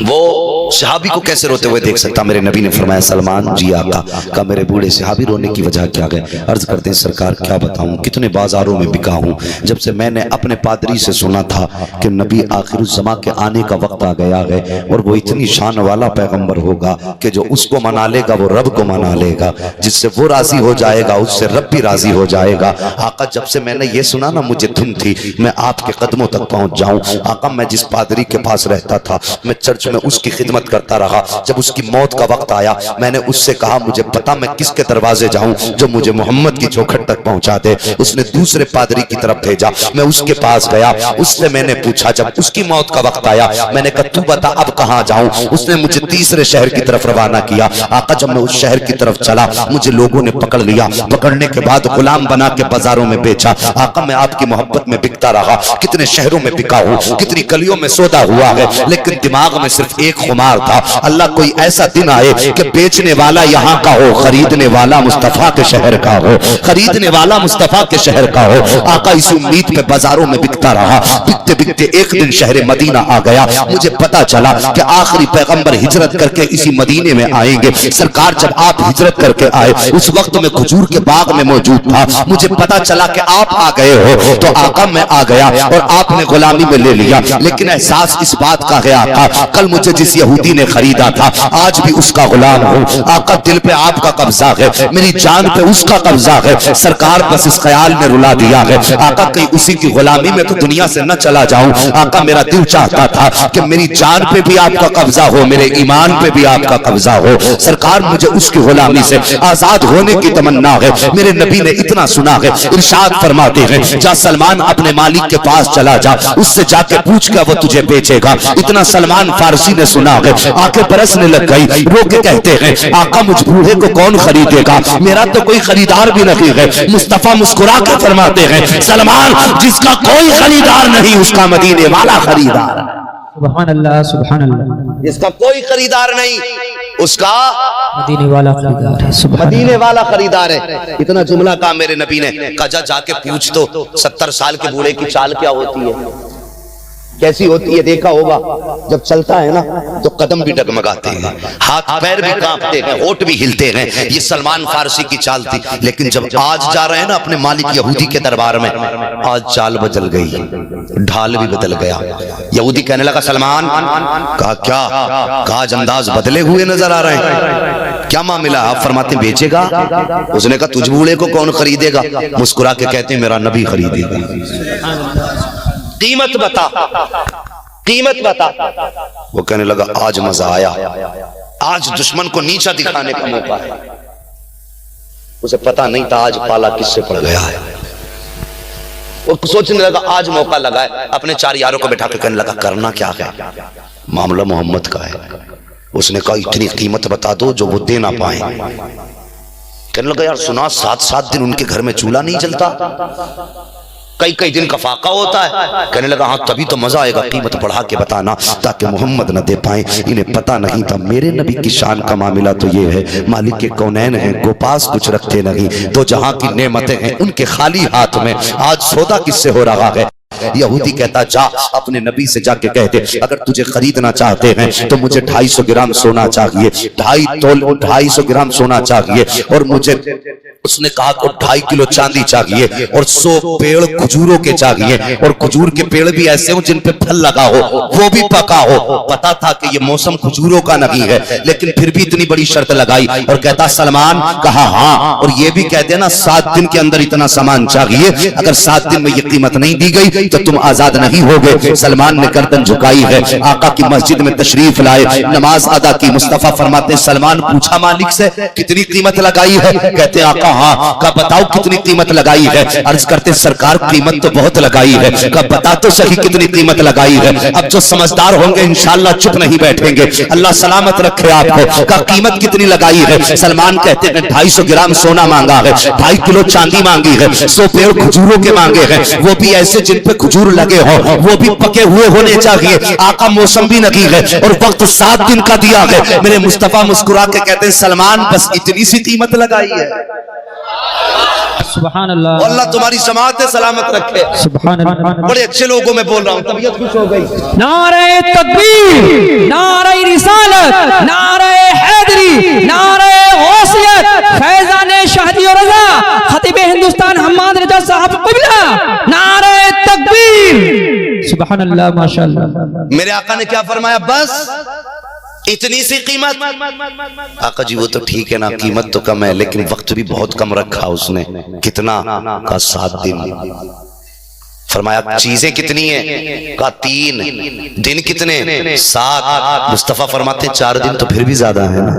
वो सहाबी को कैसे रोते हुए देख सकता? मेरे नबी ने फरमाया सलमान जी आका का मेरे बूढ़े सहाबी रोने की वजह क्या है? अर्ज करते हैं सरकार क्या बताऊं कितने बाजारों में बिका हूं। जब से मैंने अपने पादरी से सुना था कि नबी आखिरुज़्ज़मा के आने का वक्त आ गया है और वो इतनी शान वाला पैगंबर होगा कि जो उसको मना लेगा वो रब को मना लेगा, जिससे वो राजी हो जाएगा उससे रब भी राजी हो जाएगा। आका जब से मैंने ये सुना ना मुझे धुन थी मैं आपके कदमों तक पहुंच जाऊं। आका मैं जिस पादरी के पास रहता था मैं चर्च में उसकी खिदमत करता रहा। जब उसकी मौत का वक्त आया मैंने उससे कहा मुझे पता मैं किसके दरवाजे जाऊं जो मुझे मोहम्मद की चौखट तक पहुंचा दे। उसने दूसरे पादरी की तरफ भेजा, मैं उसके पास गया, उससे मैंने पूछा। जब उसकी मौत का वक्त आया मैंने कहा तू बता अब कहां जाऊं। उसने मुझे तीसरे शहर की तरफ रवाना किया। आका जब मैं उस शहर की तरफ चला मुझे लोगों ने पकड़ लिया, पकड़ने के बाद गुलाम बना के बाजारों में बेचा। आका मैं आपकी मोहब्बत में बिकता रहा, कितने शहरों में बिका हूं, कितनी गलियों में सौदा हुआ है, लेकिन दिमाग में सिर्फ एक खुमार था अल्लाह कोई ऐसा दिन आए कि बेचने वाला यहाँ का हो, खरीदने वाला मुस्तफा के शहर का हो, खरीदने वाला मुस्तफा के शहर का हो। आका इस उम्मीद पे बाजारों में बिकता रहा। बिकते बिकते एक दिन शहर मदीना आ गया। मुझे पता चला कि आखिरी पैगंबर हिजरत करके इसी मदीने में आएंगे। सरकार जब आप हिजरत करके आए उस वक्त में खजूर के बाग में मौजूद था। मुझे पता चला कि आप आ गए हो तो आका मैं आ गया और आपने गुलामी में ले लिया। लेकिन एहसास इस बात का गया था कल मुझे जिस यहूदी ने खरीदा था आज भी उसका गुलाम हूँ। आका दिल पे आपका कब्जा है, मेरी जान पे उसका कब्जा है। सरकार बस इस ख्याल में रुला दिया है आका कहीं उसी की गुलामी में तो दुनिया से न चला जाऊं। आका मेरा दिल चाहता था कि मेरी जान पे भी आपका कब्जा हो, मेरे ईमान पे भी आपका कब्जा हो। सरकार मुझे उसकी गुलामी से आजाद होने की तमन्ना है। मेरे नबी ने इतना सुना है, इरशाद फरमाते हैं जा सलमान अपने मालिक के पास चला जा, उससे जाके पूछ कर वो तुझे बेचेगा। इतना सलमान फारसी ने सुना है, आंखें बरसने लग गई, रो के कहते हैं आका मुझ बूढ़े को कौन खरीदेगा, मेरा तो कोई खरीदार भी नहीं है। मुस्तफा मुस्कुरा के फरमाते हैं सलमान जिसका कोई खरीदार नहीं उसका मदीने वाला खरीदार। सुभान अल्लाह सुभान अल्लाह। जिसका कोई खरीदार नहीं उसका मदीने वाला खरीदार है, सुभान मदीने वाला खरीदार है। इतना जुमला कहा मेरे नबी ने, कहा जाके पूछ तो 70 साल के बूढ़े की चाल क्या होती है, कैसी होती है देखा होगा। जब चलता है ना तो कदम भी डगमगाते हैं, हाथ पैर भी कांपते हैं, होठ भी हिलते हैं। ये सलमान फारसी की चाल थी। लेकिन जब आज जा रहे हैं ना अपने मालिक यहूदी के दरबार में, आज चाल बदल गई, ढाल भी बदल गया। यहूदी कहने लगा सलमान, कहा क्या, कहा अंदाज बदले हुए नजर आ रहे हैं, क्या मामला? आप फरमाते बेचेगा? उसने कहा तुझ बूढ़े को कौन खरीदेगा? मुस्कुरा के कहते हैं मेरा नबी खरीदेगा। कीमत बता, कीमत बता। वो कहने लगा आज मजा आया, आज दुश्मन को नीचा दिखाने का मौका है। उसे पता नहीं था आज पाला किससे पड़ गया है। वो सोचने लगा आज मौका लगा है। अपने 4 यारों को बैठा कर कहने लगा करना क्या है, मामला मोहम्मद का है। उसने कहा इतनी कीमत बता दो जो वो दे ना पाए। कहने लगा यार सुना 7-7 दिन उनके घर में चूल्हा नहीं जलता, कई दिन का फाका होता है। कहने लगा हाँ तभी तो मजा आएगा, कीमत बढ़ा के बताना ताकि मोहम्मद न दे पाए। इन्हें पता नहीं था मेरे नबी की शान का मामला तो ये है मालिक के कौनैन हैं, गोपास कुछ रखते नहीं, तो जहां की नेमतें हैं उनके खाली हाथ में आज सौदा किससे हो रहा है। यहूदी कहता जा अपने नबी से जाके कहते अगर तुझे खरीदना चाहते हैं तो मुझे 250 ग्राम सोना चाहिए, 250 ग्राम सोना चाहिए, और मुझे उसने कहा को 2.5 किलो चांदी चाहिए, और 100 पेड़ खजूरों के चाहिए, और खजूर के पेड़ भी ऐसे हो जिन पे फल लगा हो, वो भी पका हो। पता था कि ये मौसम खजूरों का नहीं है, लेकिन फिर भी इतनी बड़ी शर्त लगाई। और कहता सलमान, कहा हाँ, और ये भी कह देना 7 दिन के अंदर इतना सामान चाहिए, अगर 7 दिन में ये कीमत नहीं दी गई तो तुम आजाद नहीं होगे। सलमान ने गर्दन झुकाई है, आका की मस्जिद में तशरीफ लाए, नमाज अदा की। मुस्तफा फरमाते सलमान पूछा मालिक से कितनी कीमत लगाई है? कहते आका हाँ। का बताओ कितनी कीमत लगाई है? अर्ज करते सरकार कीमत तो बहुत लगाई है। का बता तो सही कितनी कीमत लगाई है। अब जो समझदार होंगे इंशाल्लाह चुप नहीं बैठेंगे, अल्लाह सलामत रखे आपको। का कीमत कितनी लगाई है? सलमान कहते हैं 250 ग्राम सोना मांगा है, 2.5 किलो चांदी मांगी है, 100 पेड़ खजूरों के मांगे हैं, वो भी ऐसे जिन पे खजूर लगे हो, वो भी पके हुए होने चाहिए। आका मौसम भी नहीं है और वक्त 7 दिन का दिया है। मेरे मुस्तफा मुस्कुरा के कहते हैं सलमान बस इतनी सी कीमत लगाई है। सुभान अल्लाह। और अल्लाह तुम्हारी समाअत सलामत रखे। सुभान अल्लाह। बड़े अच्छे लोगों में बोल रहा हूँ, तबीयत खुश हो गई। नारे तकबीर, नारे रिसालत, नारे हैदरी, नारे गौसियत, फैजाने शहदी और रजा, खतीब हिंदुस्तान हम्माद रजा साहब क़िबला, नारे तकबीर। सुभान अल्लाह, माशाअल्लाह। मेरे आका ने क्या फरमाया? बस इतनी सी कीमत? आका जी वो तो ठीक है ना, कीमत तो कम है, लेकिन वक्त भी बहुत कम रखा उसने। कितना? का 7 दिन। फरमाया चीजें कितनी है? का 3 दिन। कितने? 7। मुस्तफा फरमाते 4 दिन तो फिर भी ज्यादा है ना,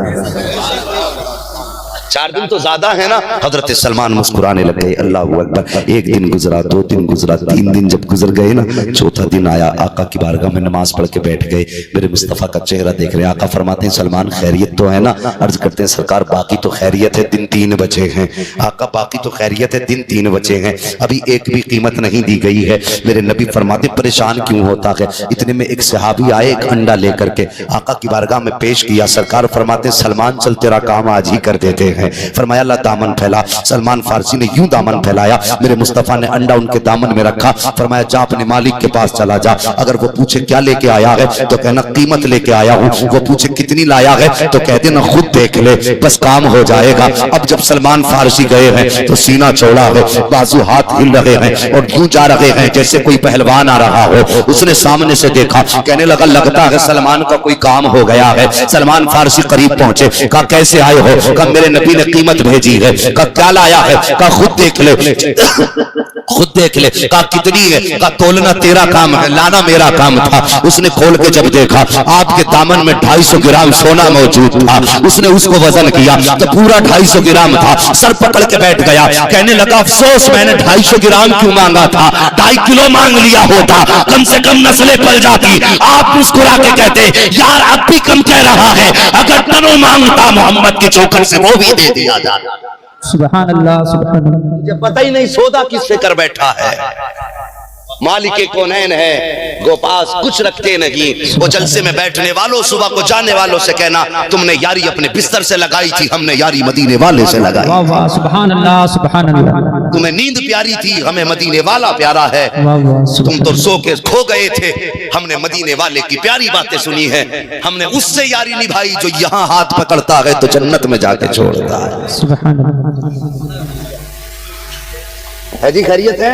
4 दिन तो ज्यादा है ना। हजरत सलमान मुस्कुराने लगे, अल्लाह अकबर। 1 दिन गुजरा, 2 दिन गुजरा, 3 दिन जब गुजर गए ना, 4था दिन आया। आका की बारगाह में नमाज पढ़ के बैठ गए। मेरे मुस्तफा का चेहरा देख रहे हैं। आका फरमाते हैं सलमान खैरियत तो है ना? अर्ज करते हैं सरकार बाकी तो खैरियत है, दिन 3 बचे हैं। आका बाकी तो खैरियत है, दिन 3 बचे हैं, अभी एक भी कीमत नहीं दी गई है। मेरे नबी फरमाते परेशान क्यों होता है? इतने में एक सहाबी आए, एक अंडा लेकर के आका की बारगाह में पेश किया। सरकार फरमाते सलमान चल तेरा काम आज ही कर देते हैं। फरमाया अल्लाह दामन फैला। सलमान फारसी ने यूं दामन फैलाया, मेरे मुस्तफा ने अंडा उनके दामन में रखा। फरमाया जा अपने मालिक के पास चला जा, अगर वो पूछे क्या लेके आया है तो कहना कीमत लेके आया हूँ। वो पूछे कितनी लाया है तो कह देना खुद देख ले, बस काम हो जाएगा। अब जब सलमान फारसी गए हैं तो सीना चौड़ा है, बाजू हाथ हिल रहे हैं और यूं जा रहे हैं जैसे कोई पहलवान आ रहा हो। उसने सामने से देखा, कहने लगा लगता है सलमान का कोई काम हो गया है। सलमान फारसी करीब पहुंचे, कहा कैसे आए हो? कहा मेरे नबी ने कीमत भेजी है। कहा क्या लाया है? कहा खुद देख ले, खुद देख ले। कहा कितनी है? कहा तोलना तेरा काम है, लाना मेरा काम था। उसने खोल के जब देखा आपके दामन में 250 ग्राम सोना मौजूद था। उसने उसको वजन किया तो पूरा 250 ग्राम था। सर पकड़ के बैठ गया, कहने लगा अफसोस मैंने 250 ग्राम क्यों मांगा था, 2.5 किलो मांग लिया होता, कम से कम नस्लें पल जाती। आप मुस्कुरा के कहते यार अब भी कम कह रहा है, अगर तनो मांगता मोहम्मद की चौखट से वो भी दे दिया जाता। सुभान अल्लाह, सुभान अल्लाह। मुझे पता ही नहीं सौदा किससे कर बैठा है। मालिक कौनैन है, गोपास कुछ रखते नहीं। वो जलसे में बैठने वालों, सुबह को जाने वालों से कहना तुमने यारी अपने बिस्तर से लगाई थी, हमने यारी मदीने वाले से लगाई। वाह वाह, सुभान अल्लाह, सुभान अल्लाह। तुम्हें नींद प्यारी थी, हमें मदीने वाला प्यारा है। तुम तो सो के खो गए थे, हमने मदीने वाले की प्यारी बातें सुनी है। हमने उससे यारी निभाई जो यहाँ हाथ पकड़ता है तो जन्नत में जाके छोड़ता है। सुभान अल्लाह। है जी खैरियत है?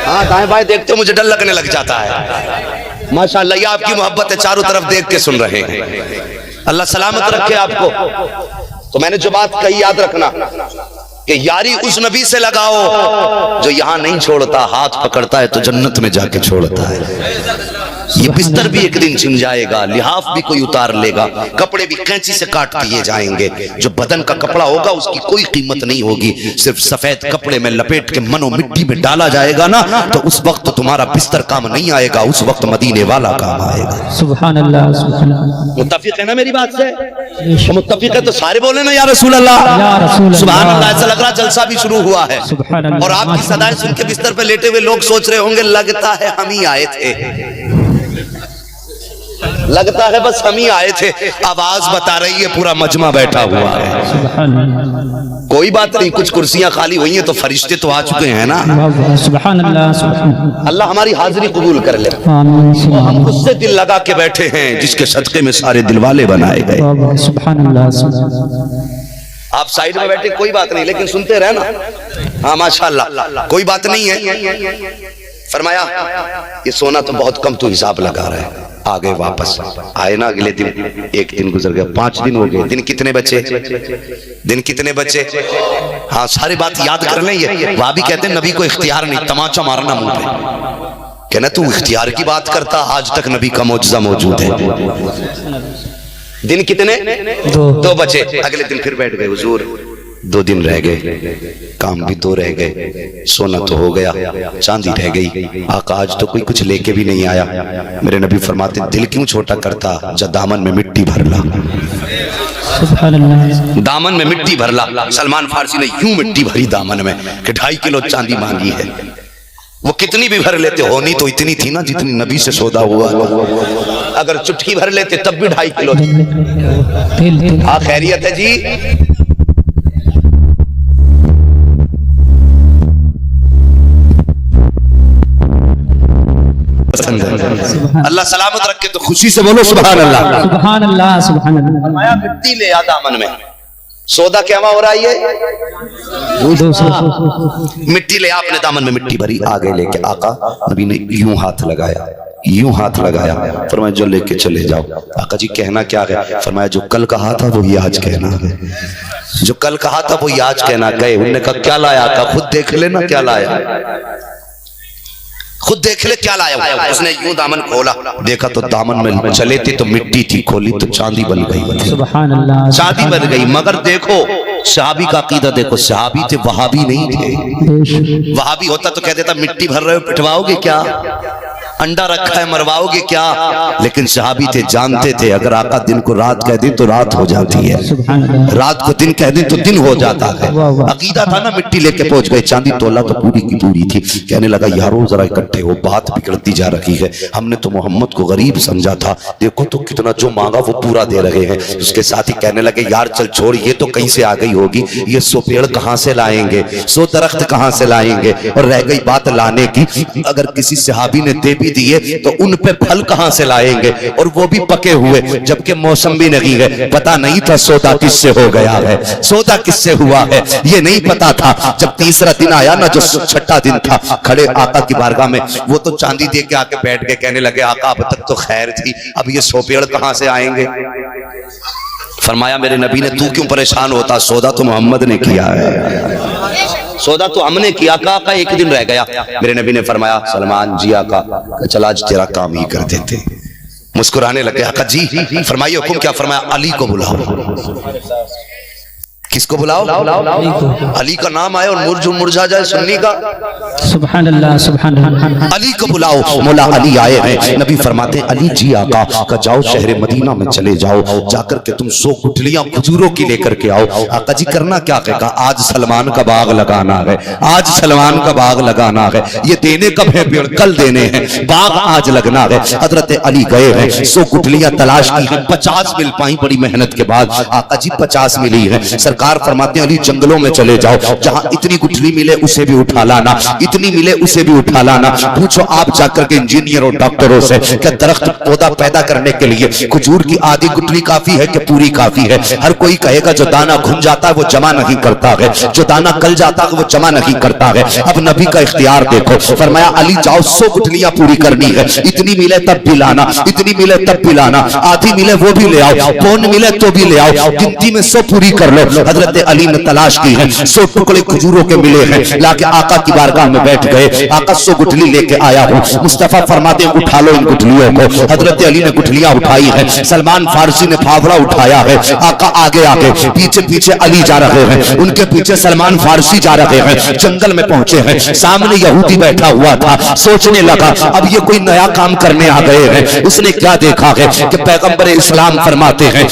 हाँ दाएं बाएं देखते मुझे डर लगने लग जाता है। माशाअल्लाह ये आपकी मोहब्बत है, चारों तरफ देख के सुन रहे हैं। अल्लाह सलामत रखे आपको। तो मैंने जो बात कही याद रखना कि यारी उस नबी से लगाओ जो यहाँ नहीं छोड़ता, हाथ पकड़ता है तो जन्नत में जाके छोड़ता है। ये बिस्तर भी एक दिन छिन जाएगा, लिहाफ भी कोई उतार लेगा, कपड़े भी कैंची से काट दिए जाएंगे। जो बदन का कपड़ा होगा उसकी कोई कीमत नहीं होगी, सिर्फ सफेद कपड़े में लपेट के मनो मिट्टी में डाला जाएगा ना, तो उस वक्त तुम्हारा बिस्तर काम नहीं आएगा, उस वक्त मदीने वाला काम आएगा। सुभान अल्लाह, सुभान अल्लाह। मुत्तफिक है ना मेरी बात से? मुत्तफिक है तो सारे बोले ना या रसूल अल्लाह, सुभान अल्लाह। ऐसा लग रहा जलसा भी शुरू हुआ है और आपकी सदाएं सुन के बिस्तर पे लेटे हुए लोग सोच रहे होंगे लगता है हम ही आए थे, लगता है बस हम ही आए थे। आवाज बता रही है पूरा मजमा बैठा हुआ है। कोई बात नहीं, कुछ कुर्सियां खाली हुई हैं तो फरिश्ते तो आ चुके हैं ना। सुभान अल्लाह, सुभान अल्लाह। अल्लाह हमारी हाजिरी कबूल कर ले। हम उससे दिल लगा के बैठे हैं जिसके सदके में सारे दिलवाले बनाए गए। सुभान अल्लाह। आप साइड में बैठे कोई बात नहीं, लेकिन सुनते रहना। हाँ माशाअल्लाह कोई बात नहीं है। फरमाया ये सोना तो बहुत कम तू हिसाब लगा रहा है। आ गए वापस, आए ना अगले दिन, एक दिन गुजर गया, 5 दिन हो गए। दिन कितने बचे? दिन कितने बचे? हाँ सारी बात याद कर लें। ये वहां भी कहते हैं नबी को इख्तियार नहीं, तमाचा मारना मुंह पे। कहना तू इख्तियार की बात करता, आज तक नबी का मौजज़ा मौजूद है। दिन कितने? 2 बचे। अगले दिन फिर बैठ गए हुजूर 2 दिन रह गए, काम भी 2 रह गए, सोना तो हो गया, चांदी रह गई। आका आज तो कोई कुछ लेके भी नहीं आया। मेरे नबी फरमाते दिल क्यों छोटा करता, जब दामन में मिट्टी भर ला। दामन में मिट्टी भर ला। सलमान फारसी ने यूं मिट्टी भरी दामन में कि 2.5 किलो चांदी मांगी है। वो कितनी भी भर लेते, होनी तो इतनी थी ना जितनी नबी से सौदा हुआ। अगर चुटकी भर लेते तब भी 2.5 किलो। हाँ खैरियत है जी। पसंद है। अल्लाह सलामत रखे तो खुशी से बोलो सुभान अल्लाह। सुभान अल्लाह सुभान अल्लाह। फरमाया मिट्टी ले आ दामन में। सौदा क्या हो रहा है ये? मिट्टी ले, आपने दामन में मिट्टी भरी, आगे लेके आका नबी ने यूं हाथ लगाया, यूं हाथ लगाया, फरमाया जो लेके चले जाओ। आका जी कहना क्या है? फरमाया जो कल कहा था वो ही आज कहना है, जो कल कहा था वो ही आज कहना। गए, उन्होंने कहा क्या लाया? आका खुद देख लेना क्या लाया, खुद देख ले क्या लाया। उसने यूं दामन खोला, देखा तो दामन में चले थे तो मिट्टी थी, खोली तो चांदी बन गई। सुभान अल्लाह। चांदी बन गई। मगर देखो सहाबी का अकीदा देखो, सहाबी थे, वहाबी नहीं थे। वहाबी होता तो कह देता मिट्टी भर रहे हो पिटवाओगे क्या, अंडा रखा है मरवाओगे क्या। लेकिन सहाबी थे, जानते थे अगर आका दिन को रात कह दें तो रात हो जाती है, रात को दिन कह दें तो दिन हो जाता है। अकीदा था ना। मिट्टी लेके पहुंच गए, चांदी तोला तो पूरी की पूरी थी। कहने लगा यारो जरा इकट्ठे हो, बात बिगड़ती जा रही है। हमने तो मोहम्मद को गरीब समझा था, देखो तो कितना जो मांगा वो पूरा दे रहे हैं। उसके साथ ही कहने लगे यार चल छोड़, ये तो कहीं से आ गई होगी, ये 100 पेड़ कहां से लाएंगे, 100 दरख्त कहां से लाएंगे। और रह गई बात लाने की, अगर किसी सहाबी ने दे दिए तो उन पे फल कहां से लाएंगे, और वो भी पके हुए, जबकि मौसम भी नहीं है। पता नहीं था सौदा किससे हो गया है, सौदा किससे हुआ है ये नहीं पता था। जब तीसरा दिन आया ना, जो छठा दिन था, खड़े आका की बारगाह में, वो तो चांदी दे के आके बैठ गए। कहने लगे आका अब तक तो खैर थी, अब ये 100 पेड़ कहां से आएंगे। फरमाया मेरे नबी ने तू क्यों परेशान होता, सौदा तो मोहम्मद ने किया है, सौदा तो हमने किया। आका एक दिन रह गया। मेरे नबी ने फरमाया सलमान जी आका चल आज तेरा काम ही कर देते। मुस्कुराने लगे। आका जी फरमाइए हुक्म क्या? फरमाया अली को बुलाओ। किसको बुलाओ? अली का नाम आए और मुरझा जाए सुन्नी का। सुभान अल्लाह सुभान अल्लाह। अली को बुलाओ। मौला अली आए हैं। नबी फरमाते हैं अली जी आका का जाओ शहर मदीना में चले जाओ, जाकर के तुम 100 गुठलियां खजूरों की लेकर के आओ। आका जी करना क्या कहेगा? आज सलमान का बाग लगाना है, आज सलमान का बाग लगाना है। ये देने कब है पेड़? कल देने हैं, बाग आज लगना है। हजरत अली गए हैं, 100 गुठलियां तलाश की हैं, 50 मिल पाई बड़ी मेहनत के बाद। आका जी 50 मिली है। सरकार फरमाते हैं अली जंगलों में चले जाओ, जहां इतनी गुठली मिले उसे भी उठा लाना, इतनी मिले उसे भी उठा लाना। पूछो आप जाकर के इंजीनियर और डॉक्टरों से कि दरख्त पौधा पैदा करने के लिए खजूर की आधी गुठली काफी है कि पूरी काफी है? हर कोई कहेगा जो दाना घुन जाता है वो जमा नहीं करता है, जो दाना गल जाता है वो जमा नहीं करता है। अब नबी का इख्तियार देखो। फरमाया अली जाओ 100 गुठलियां पूरी करनी है, इतनी मिले तब भी लाना, इतनी मिले तब भी लाना, आधी मिले वो भी ले आओ, पौन मिले तो भी ले आओ, गिनती में 100 पूरी कर लो। हजरत अली ने तलाश की है, 100 टुकड़े खजूरों के मिले हैं, लाके आका की बारगाह में बैठ गए। आका 100 गुठली लेके आया हूं। मुस्तफा फरमाते हैं उठा लो इन गुठलियों को। हजरत अली ने गुठलियां उठाई है, सलमान फारसी ने फावड़ा उठाया है। आका आगे आगे, पीछे पीछे अली जा रहे हैं, उनके पीछे सलमान फारसी जा रहे हैं। जंगल में पहुंचे हैं, सामने यहूदी बैठा हुआ था। सोचने लगा अब ये कोई नया काम करने आ गए हैं। उसने क्या देखा है कि पैगंबर इस्लाम फरमाते हैं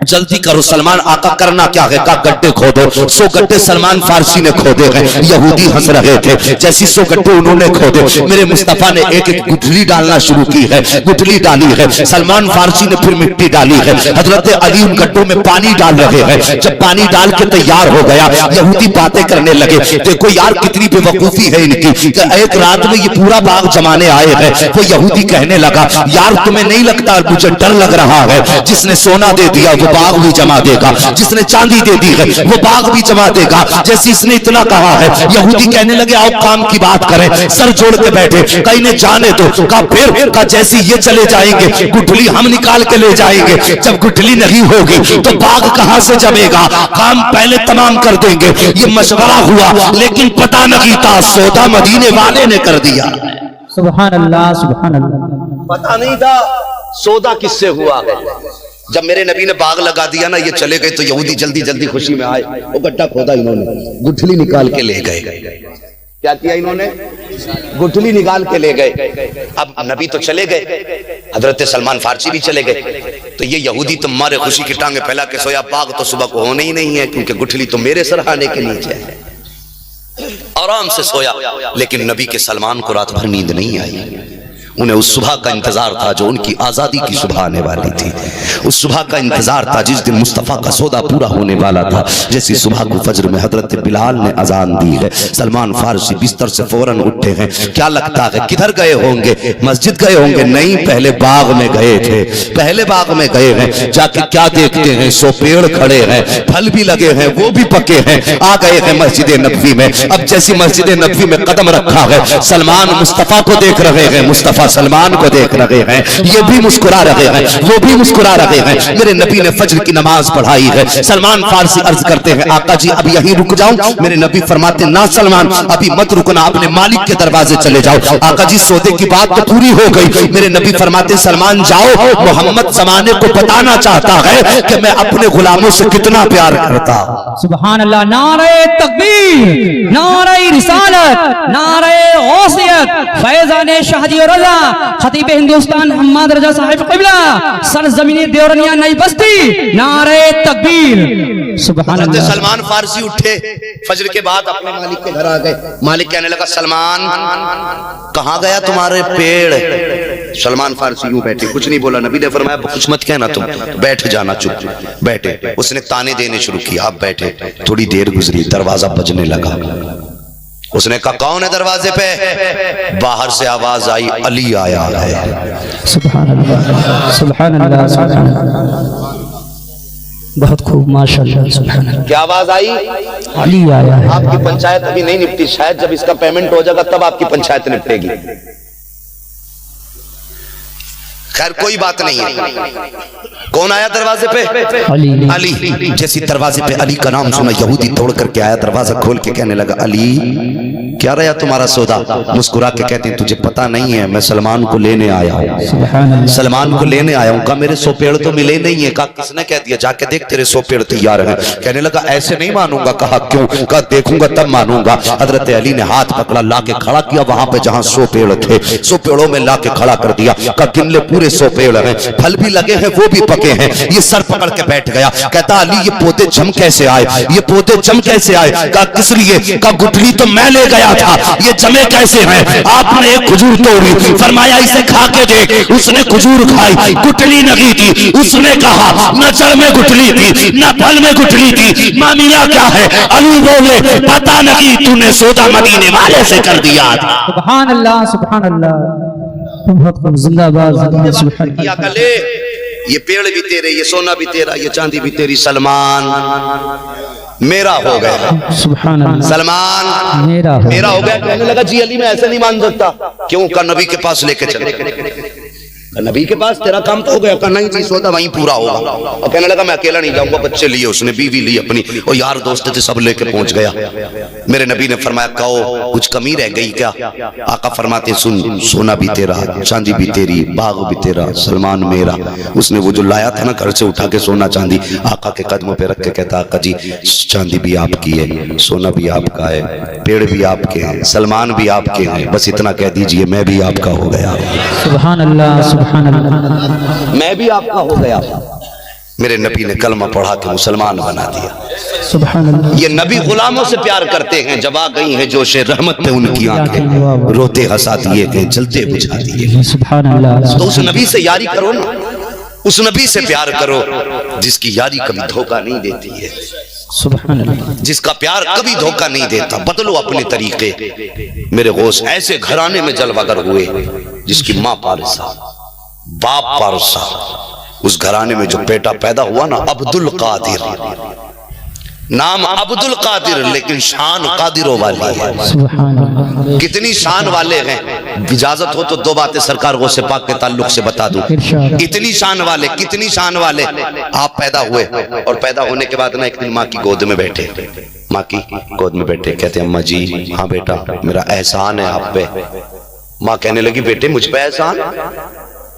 जल्दी करो सलमान। आका करना क्या है? का गड्ढे खोदो। 100 गड्ढे सलमान फारसी ने खोदे हैं। यहूदी हंस रहे थे। जैसी 100 गड्ढे उन्होंने खोदे, मेरे मुस्तफा ने एक एक गुठली डालना शुरू की है, गुठली डाली है। सलमान फारसी ने फिर मिट्टी डाली है। हजरत अली उन गड्ढों में पानी डाल रहे हैं। जब पानी डाल के तैयार हो गया, यहूदी बातें करने लगे, देखो यार कितनी बेवकूफी है इनकी, एक रात में ये पूरा बाग जमाने आए हैं। वो यहूदी कहने लगा यार तुम्हें नहीं लगता, मुझे डर लग रहा है, जिसने सोना दे दिया वो बाग भी जमा देगा, जिसने चांदी दे दी है वो बाग भी जमा देगा। जैसे इसने इतना कहा है, यहूदी कहने लगे आओ काम की बात करें। सर जोड़ के बैठे, कहीं ने जाने दो। कहा फिर? कहा जैसे ये चले जाएंगे गुठली हम निकाल के ले जाएंगे, जब गुठली नहीं होगी तो बाग कहां से जमेगा? काम पहले तमाम कर देंगे। ये मशवरा हुआ, लेकिन पता नहीं था सौदा मदीने वाले ने कर दिया। सुभान अल्लाह सुभान अल्लाह। पता नहीं था सौदा किससे हुआ है। जब मेरे नबी ने बाग लगा दिया ना, ये चले गए तो यहूदी जल्दी जल्दी खुशी में आए। वो गड्ढा खोदा इन्होंने, गुठली निकाल के ले गए। क्या किया इन्होंने? गुठली निकाल के ले गए। अब नबी तो चले गए, हजरत सलमान फारसी भी चले गए। तो ये यहूदी तो मारे खुशी की टांगे फैला के सोया, बाग तो सुबह को होने ही नहीं है, क्योंकि गुठली तो मेरे सरहाने के नीचे है। आराम से सोया। लेकिन नबी के सलमान को रात भर नींद नहीं आई। उन्हें उस सुबह का इंतजार था जो उनकी आजादी की सुबह आने वाली थी। उस सुबह का इंतजार था जिस दिन मुस्तफा का सौदा पूरा होने वाला था। जैसी सुबह को फजर में हजरत बिलाल ने अजान दी है, सलमान फारसी बिस्तर से फौरन उठे हैं। क्या लगता है किधर गए होंगे? मस्जिद गए होंगे? नहीं, पहले बाग में गए थे। पहले बाग में गए हैं, जाके क्या देखते हैं? सो पेड़ खड़े हैं, फल भी लगे हैं, वो भी पके हैं। आ गए हैं मस्जिद नबवी में। अब जैसी मस्जिद नबवी में कदम रखा है, सलमान मुस्तफा को देख रहे हैं, मुस्तफा सलमान को देख रहे हैं। ये भी मुस्कुरा रहे हैं, वो भी मुस्कुरा रहे हैं। मेरे नबी ने फजर की नमाज पढ़ाई है। सलमान फारसी अर्ज करते हैं, आका जी अब यहीं रुक जाऊं? मेरे नबी फरमाते, ना सलमान अभी मत रुकना, अपने मालिक के दरवाजे चले जाओ। आका जी सौदे की बात तो पूरी हो गई। मेरे नबी फरमाते, सलमान जाओ, मोहम्मद जमाने को बताना चाहता है कि मैं अपने गुलामों से कितना प्यार करता हूं। सुभान अल्लाह। नारे तकबीर, नारे रिसालत, नारे गौसियत, फैजान शाहजी और रजा, खतीब हिंदुस्तान हम्माद रजा साहिब क़िबला, सरजमीन देवरनिया नई बस्ती, नारे तकबीर। सुभान अल्लाह। सलमान फारसी उठे फजर के बाद, अपने मालिक के घर आ गए। मालिक कहने लगा, सलमान कहाँ गया तुम्हारे पेड़? सलमान फारसी यूं बैठे, कुछ नहीं बोला। नबी ने फरमाया, कुछ मत कहना, तुम बैठ जाना, चुप बैठे। उसने ताने देने शुरू किया, आप बैठे। थोड़ी देर गुजरी, दरवाजा बजने लगा। उसने कहा, कौन है दरवाजे पे? बाहर से आवाज आई, अली आया है। सुभान अल्लाह, सुभान अल्लाह, सुभान अल्लाह। बहुत खूब, माशाअल्लाह, सुभान अल्लाह। क्या आवाज आई? अली आया है। आपकी पंचायत अभी नहीं निपटी, शायद जब इसका पेमेंट हो जाएगा तब आपकी पंचायत निपटेगी। खैर कोई बात नहीं है। कौन आया दरवाजे पे? अली। अली। जैसे दरवाजे पे अली का नाम सुना, यहूदी तोड़ करके आया, दरवाजा खोल के कहने लगा, अली क्या रहा तुम्हारा सौदा? मुस्कुरा के कहते हैं, तुझे पता नहीं है मैं सलमान को लेने आया हूँ, सलमान को लेने आया हूँ। कहा मेरे 100 पेड़ तो मिले नहीं है। कहा किसने कह दिया? जाके देख तेरे 100 पेड़ तैयार हैं। कहने लगा ऐसे नहीं मानूंगा। कहा क्यों? कहा देखूंगा तब मानूंगा। हजरत अली ने हाथ पकड़ा, ला के खड़ा किया वहां पे जहां 100 पेड़ थे। 100 पेड़ों में ला के खड़ा कर दिया। कहा गिन ले, पूरे 100 पेड़ हैं, फल भी लगे हैं, वो भी पके हैं। ये सर पकड़ के बैठ गया। कहता अली ये पौधे जम कैसे आए? ये पौधे जम कैसे आए? कहा किस लिए? कहा गुठली तो मैं ले गया था, ये जमे कैसे हैं? आपने एक खजूर तोड़ी, फरमाया इसे खा के देख। उसने खजूर खाई, गुठली नहीं थी। उसने कहा न जड़ में गुठली थी न फल में गुठली थी, मामला क्या है? अली बोले पता नहीं, तूने सौदा मदीने वाले से कर दिया था। सुभान अल्लाह, सुभान अल्लाह। बहुत खूब, जिंदाबाद, सुभान अल्लाह। ये पेड़ भी तेरे, ये सोना भी तेरा, ये चांदी भी तेरी, सलमान मेरा हो गया। सुभान अल्लाह। सलमान मेरा हो गया। कहने लगा जी अली मैं ऐसे नहीं मान सकता। क्यों? का नबी के पास लेके चले। नबी के पास तेरा काम तो हो गया। नहीं जी सौदा वहीं पूरा होगा। और कहने लगा मैं अकेला नहीं जाऊंगा, बच्चे लिए उसने, बीवी ली अपनी, और यार दोस्त थे, सब लेके पहुंच गया। मेरे नबी ने फरमाया कहो कुछ कमी रह गई क्या? आका फरमाते सुन, सोना भी तेरा, चांदी भी तेरी, बाग भी तेरा, सलमान मेरा। उसने वो जो लाया था ना घर से उठा के सोना चांदी, आका के कदमों पे रख के कहता, आका जी चांदी भी आपकी है, सोना भी आपका है, पेड़ भी आपके हैं, सलमान भी आपके हैं, बस इतना कह दीजिए मैं भी आपका हो गया। सुभान अल्लाह, सुभान अल्लाह। मैं भी आपका हो गया। मेरे नबी ने कलमा पढ़ा के मुसलमान बना दिया। सुभान अल्लाह। ये नबी गुलामों से प्यार करते हैं। जब आ गई हैं जोशे रहमत पे उनकी आंखें, रोते हंसा दिए गए, जलते बुझा दिए। सुभान अल्लाह। तो उस नबी से यारी करो ना, उस नबी से प्यार करो जिसकी यारी कभी धोखा नहीं देती है, सुभान अल्लाह। जिसका प्यार कभी धोखा नहीं देता। बदलो अपने तरीके। मेरे गौस ऐसे घराने में जलवागर हुए जिसकी माँ पारसा, बाप पारसा, उस घराने में जो बेटा पैदा हुआ ना अब्दुल कादिर, नाम अब्दुल कादिर लेकिन शान कादिरों वाली है। सुभान अल्लाह। कितनी शान वाले हैं। इजाजत हो तो 2 बातें सरकार गौसे पाक के ताल्लुक से बता दूं। इतनी शान वाले, कितनी शान वाले। आप पैदा हुए और पैदा होने के बाद ना एक दिन माँ की गोद में बैठे, माँ की गोद में बैठे, कहते अम्मा जी हाँ बेटा मेरा एहसान है आप पे। माँ कहने लगी बेटे मुझ पे एहसान?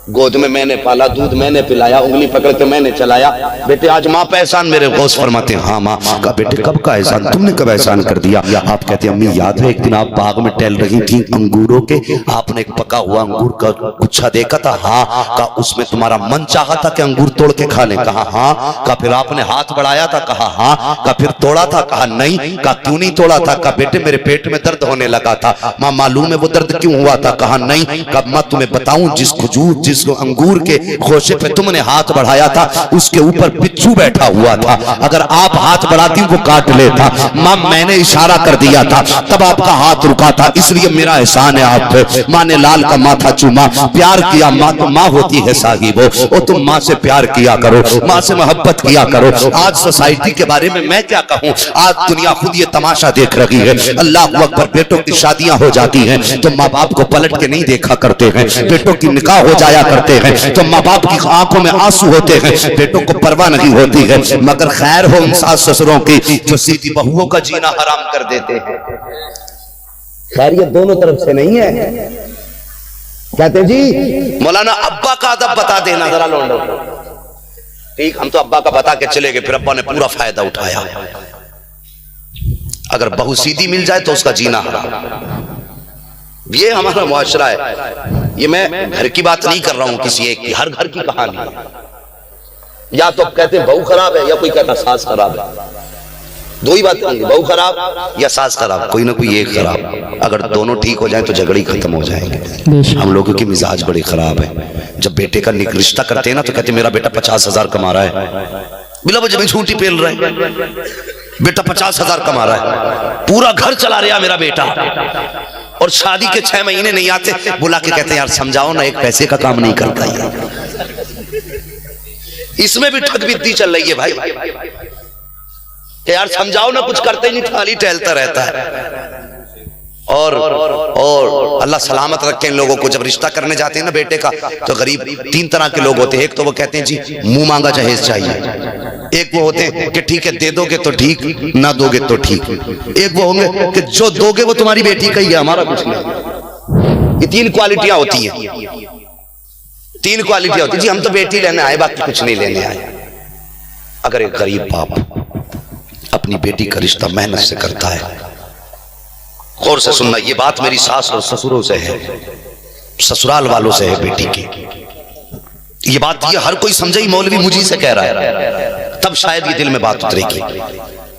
गोद में मैंने पाला, दूध मैंने पिलाया, उंगली पकड़ के मैंने चलाया। बेटे आज माँ पे एहसान मेरे गौस फरमाते हैं। हाँ माँ का। बेटे कब का एहसान, तुमने कब एहसान कर दिया? आप कहते हैं अम्मी याद है एक दिन आप बाग में टहल रही थी अंगूरों के, आपने एक पका हुआ अंगूर का गुच्छा देखा था। हाँ का। उसमें तुम्हारा मन चाहा था कि अंगूर तोड़ के खा ले? कहा हाँ का। फिर आपने हाथ बढ़ाया था? कहा हाँ का। फिर तोड़ा था? कहा नहीं का। क्यों नहीं तोड़ा था? का बेटे मेरे पेट में दर्द होने लगा था। माँ मालूम है वो दर्द क्यों हुआ था? कहा नहीं का। मैं तुम्हें बताऊं जिस खजूर जिस अंगूर के खोशे पे तुमने हाथ बढ़ाया था उसके ऊपर बिच्छू बैठा हुआ था, अगर आप हाथ बढ़ाती वो काट लेता। माँ मैंने इशारा कर दिया था तब आपका हाथ रुका था, इसलिए मेरा एहसान है आप पे। माँ ने लाल का माथा चूमा, प्यार किया। माँ तो माँ होती है साहिबो, और तुम माँ से प्यार किया करो, माँ से मोहब्बत किया करो। आज सोसाइटी के बारे में मैं क्या कहूँ, आज दुनिया खुद ये तमाशा देख रही है। अल्लाह अकबर, बेटों की शादियां हो जाती हैं तो माँ बाप को पलट के नहीं देखा करते हैं, बेटों की निकाह हो जाया करते हैं तो माँ बाप की आंखों में आंसू होते हैं, बेटों को परवाह नहीं होती है। मगर खैर हो उन सास ससुरों की जो सीधी बहुओं का जीना हराम कर देते हैं। खैर ये दोनों तरफ से नहीं है। कहते जी मौलाना अब्बा का अदब बता देना जरा लोंडो। ठीक, हम तो अब्बा का बता के चले गए, फिर अब्बा ने पूरा फायदा उठाया। अगर बहू सीधी मिल जाए तो उसका जीना हराम। ये हमारा मुआशरा है। ये मैं घर की बात नहीं कर रहा हूं, किसी एक की, हर घर की कहानी है। या तो कहते हैं बहू खराब है या कोई कहता सास खराब है। दो ही बातें होंगी, बहू खराब या सास खराब, कोई ना कोई एक खराब। अगर दोनों ठीक हो जाए तो झगड़े खत्म हो जाएंगे। हम लोगों की मिजाज बड़े खराब है। जब बेटे का रिश्ता करते हैं ना तो कहते मेरा बेटा 50,000 कमा रहा है, बिला वजह में झूठी पेल रहा है। बेटा 50,000 कमा रहा है, पूरा घर चला रहा मेरा बेटा, और शादी के 6 महीने नहीं आते बुला के कहते हैं यार समझाओ ना, एक पैसे का काम नहीं करता ये। इसमें भी ठगबिद्दी चल रही है भाई कि यार समझाओ ना, कुछ करते ही नहीं, खाली टहलता रहता है। और अल्लाह सलामत रखे इन लोगों को। जब रिश्ता करने जाते हैं ना बेटे का तो गरीब 3 तरह के लोग होते हैं। एक तो वो कहते हैं जी मुंह मांगा जहेज चाहिए, एक वो होते हैं कि ठीक है दे दोगे तो ठीक, ना दोगे तो ठीक, एक वो होंगे कि जो दोगे वो तुम्हारी बेटी का ही है, हमारा कुछ नहीं। ये 3 क्वालिटियां होती हैं। 3 क्वालिटियां होती है जी, हम तो बेटी लेने आए बाकी कुछ नहीं लेने आए। अगर एक गरीब बाप अपनी बेटी का रिश्ता मेहनत से करता है, गौर से सुनना, ये बात मेरी सास और ससुरों से है, ससुराल वालों से है बेटी की। ये बात ये हर कोई समझे, ही मौलवी मुझी से कह रहा है, तब शायद ये दिल में बात उतरेगी।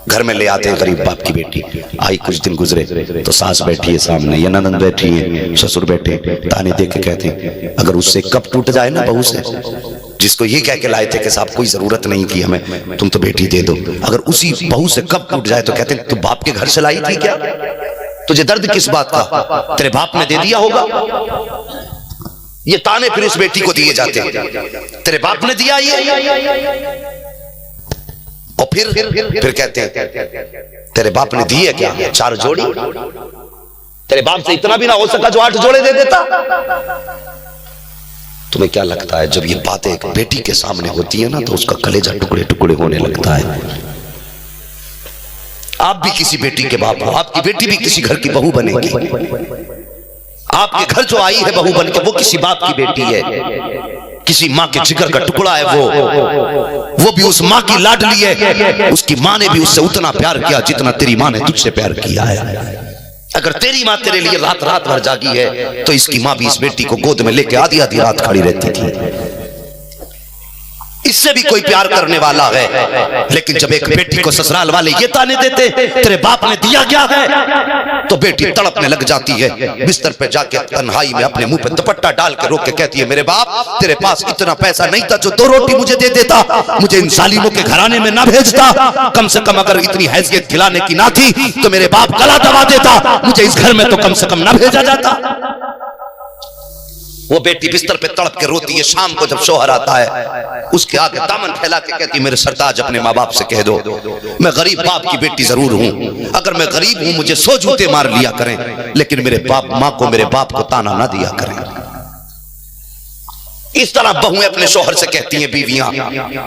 घर में ले आते हैं गरीब बाप की बेटी, आई कुछ दिन गुजरे तो सास बैठी है सामने या ननद बैठी है, ससुर बैठे, ताने दे के कहते हैं अगर उससे कब टूट जाए ना बहू से, जिसको ये कह के लाए थे कि साहब कोई जरूरत नहीं थी हमें, तुम तो बेटी दे दो, अगर उसी बहू से कब टूट जाए तो कहते हैं तू बाप के घर से लाई थी क्या, तुझे दर्द किस बात का, तेरे बाप ने दे दिया होगा। ये ताने फिर उस बेटी को दिए जाते हैं, तेरे बाप ने दिया ये, और फिर कहते हैं तेरे बाप ने दिए क्या, 4 जोड़ी, तेरे बाप से इतना भी ना हो सका जो 8 जोड़े दे देता। तुम्हें क्या लगता है जब ये बातें एक बेटी के सामने होती है ना तो उसका कलेजा टुकड़े टुकड़े होने लगता है। आप भी किसी बेटी के बाप हो, आपकी बेटी भी किसी घर की बहू बनेगी, आपके घर जो आई है बहू बनकर वो किसी बाप की बेटी है, किसी माँ के जिगर का टुकड़ा है वो भी उस माँ की लाडली है, उसकी माँ ने भी उससे उतना प्यार किया जितना तेरी माँ ने तुझसे प्यार किया है। अगर तेरी माँ तेरे लिए रात रात भर जागी है तो इसकी माँ भी इस बेटी को गोद में लेके आधी आधी रात खड़ी रहती थी। इससे भी कोई प्यार करने वाला है, लेकिन जब एक बेटी को ससुराल वाले ये ताने देते तेरे बाप ने दिया क्या है तो बेटी तड़पने लग जाती है, बिस्तर पे जाके तन्हाई में अपने मुंह पे दुपट्टा डाल के रोक के कहती है मेरे बाप तेरे पास इतना पैसा नहीं था जो 2 रोटी मुझे दे देता, मुझे इन जालिमों के घराने में ना भेजता, कम से कम अगर इतनी हैसियत खिलाने की ना थी तो मेरे बाप गला दबा देता, मुझे इस घर में तो कम से कम ना भेजा जाता। वो बेटी बिस्तर पे तड़प के रोती है। शाम को जब शौहर आता है उसके आगे दामन फैला के कहती मेरे सरताज अपने माँ बाप से कह दो मैं गरीब बाप की बेटी जरूर हूं, अगर मैं गरीब हूं मुझे 100 जूते मार लिया करें, लेकिन मेरे बाप माँ को मेरे बाप को ताना ना दिया करें। इस तरह बहुएं अपने शोहर से कहती हैं बीवियां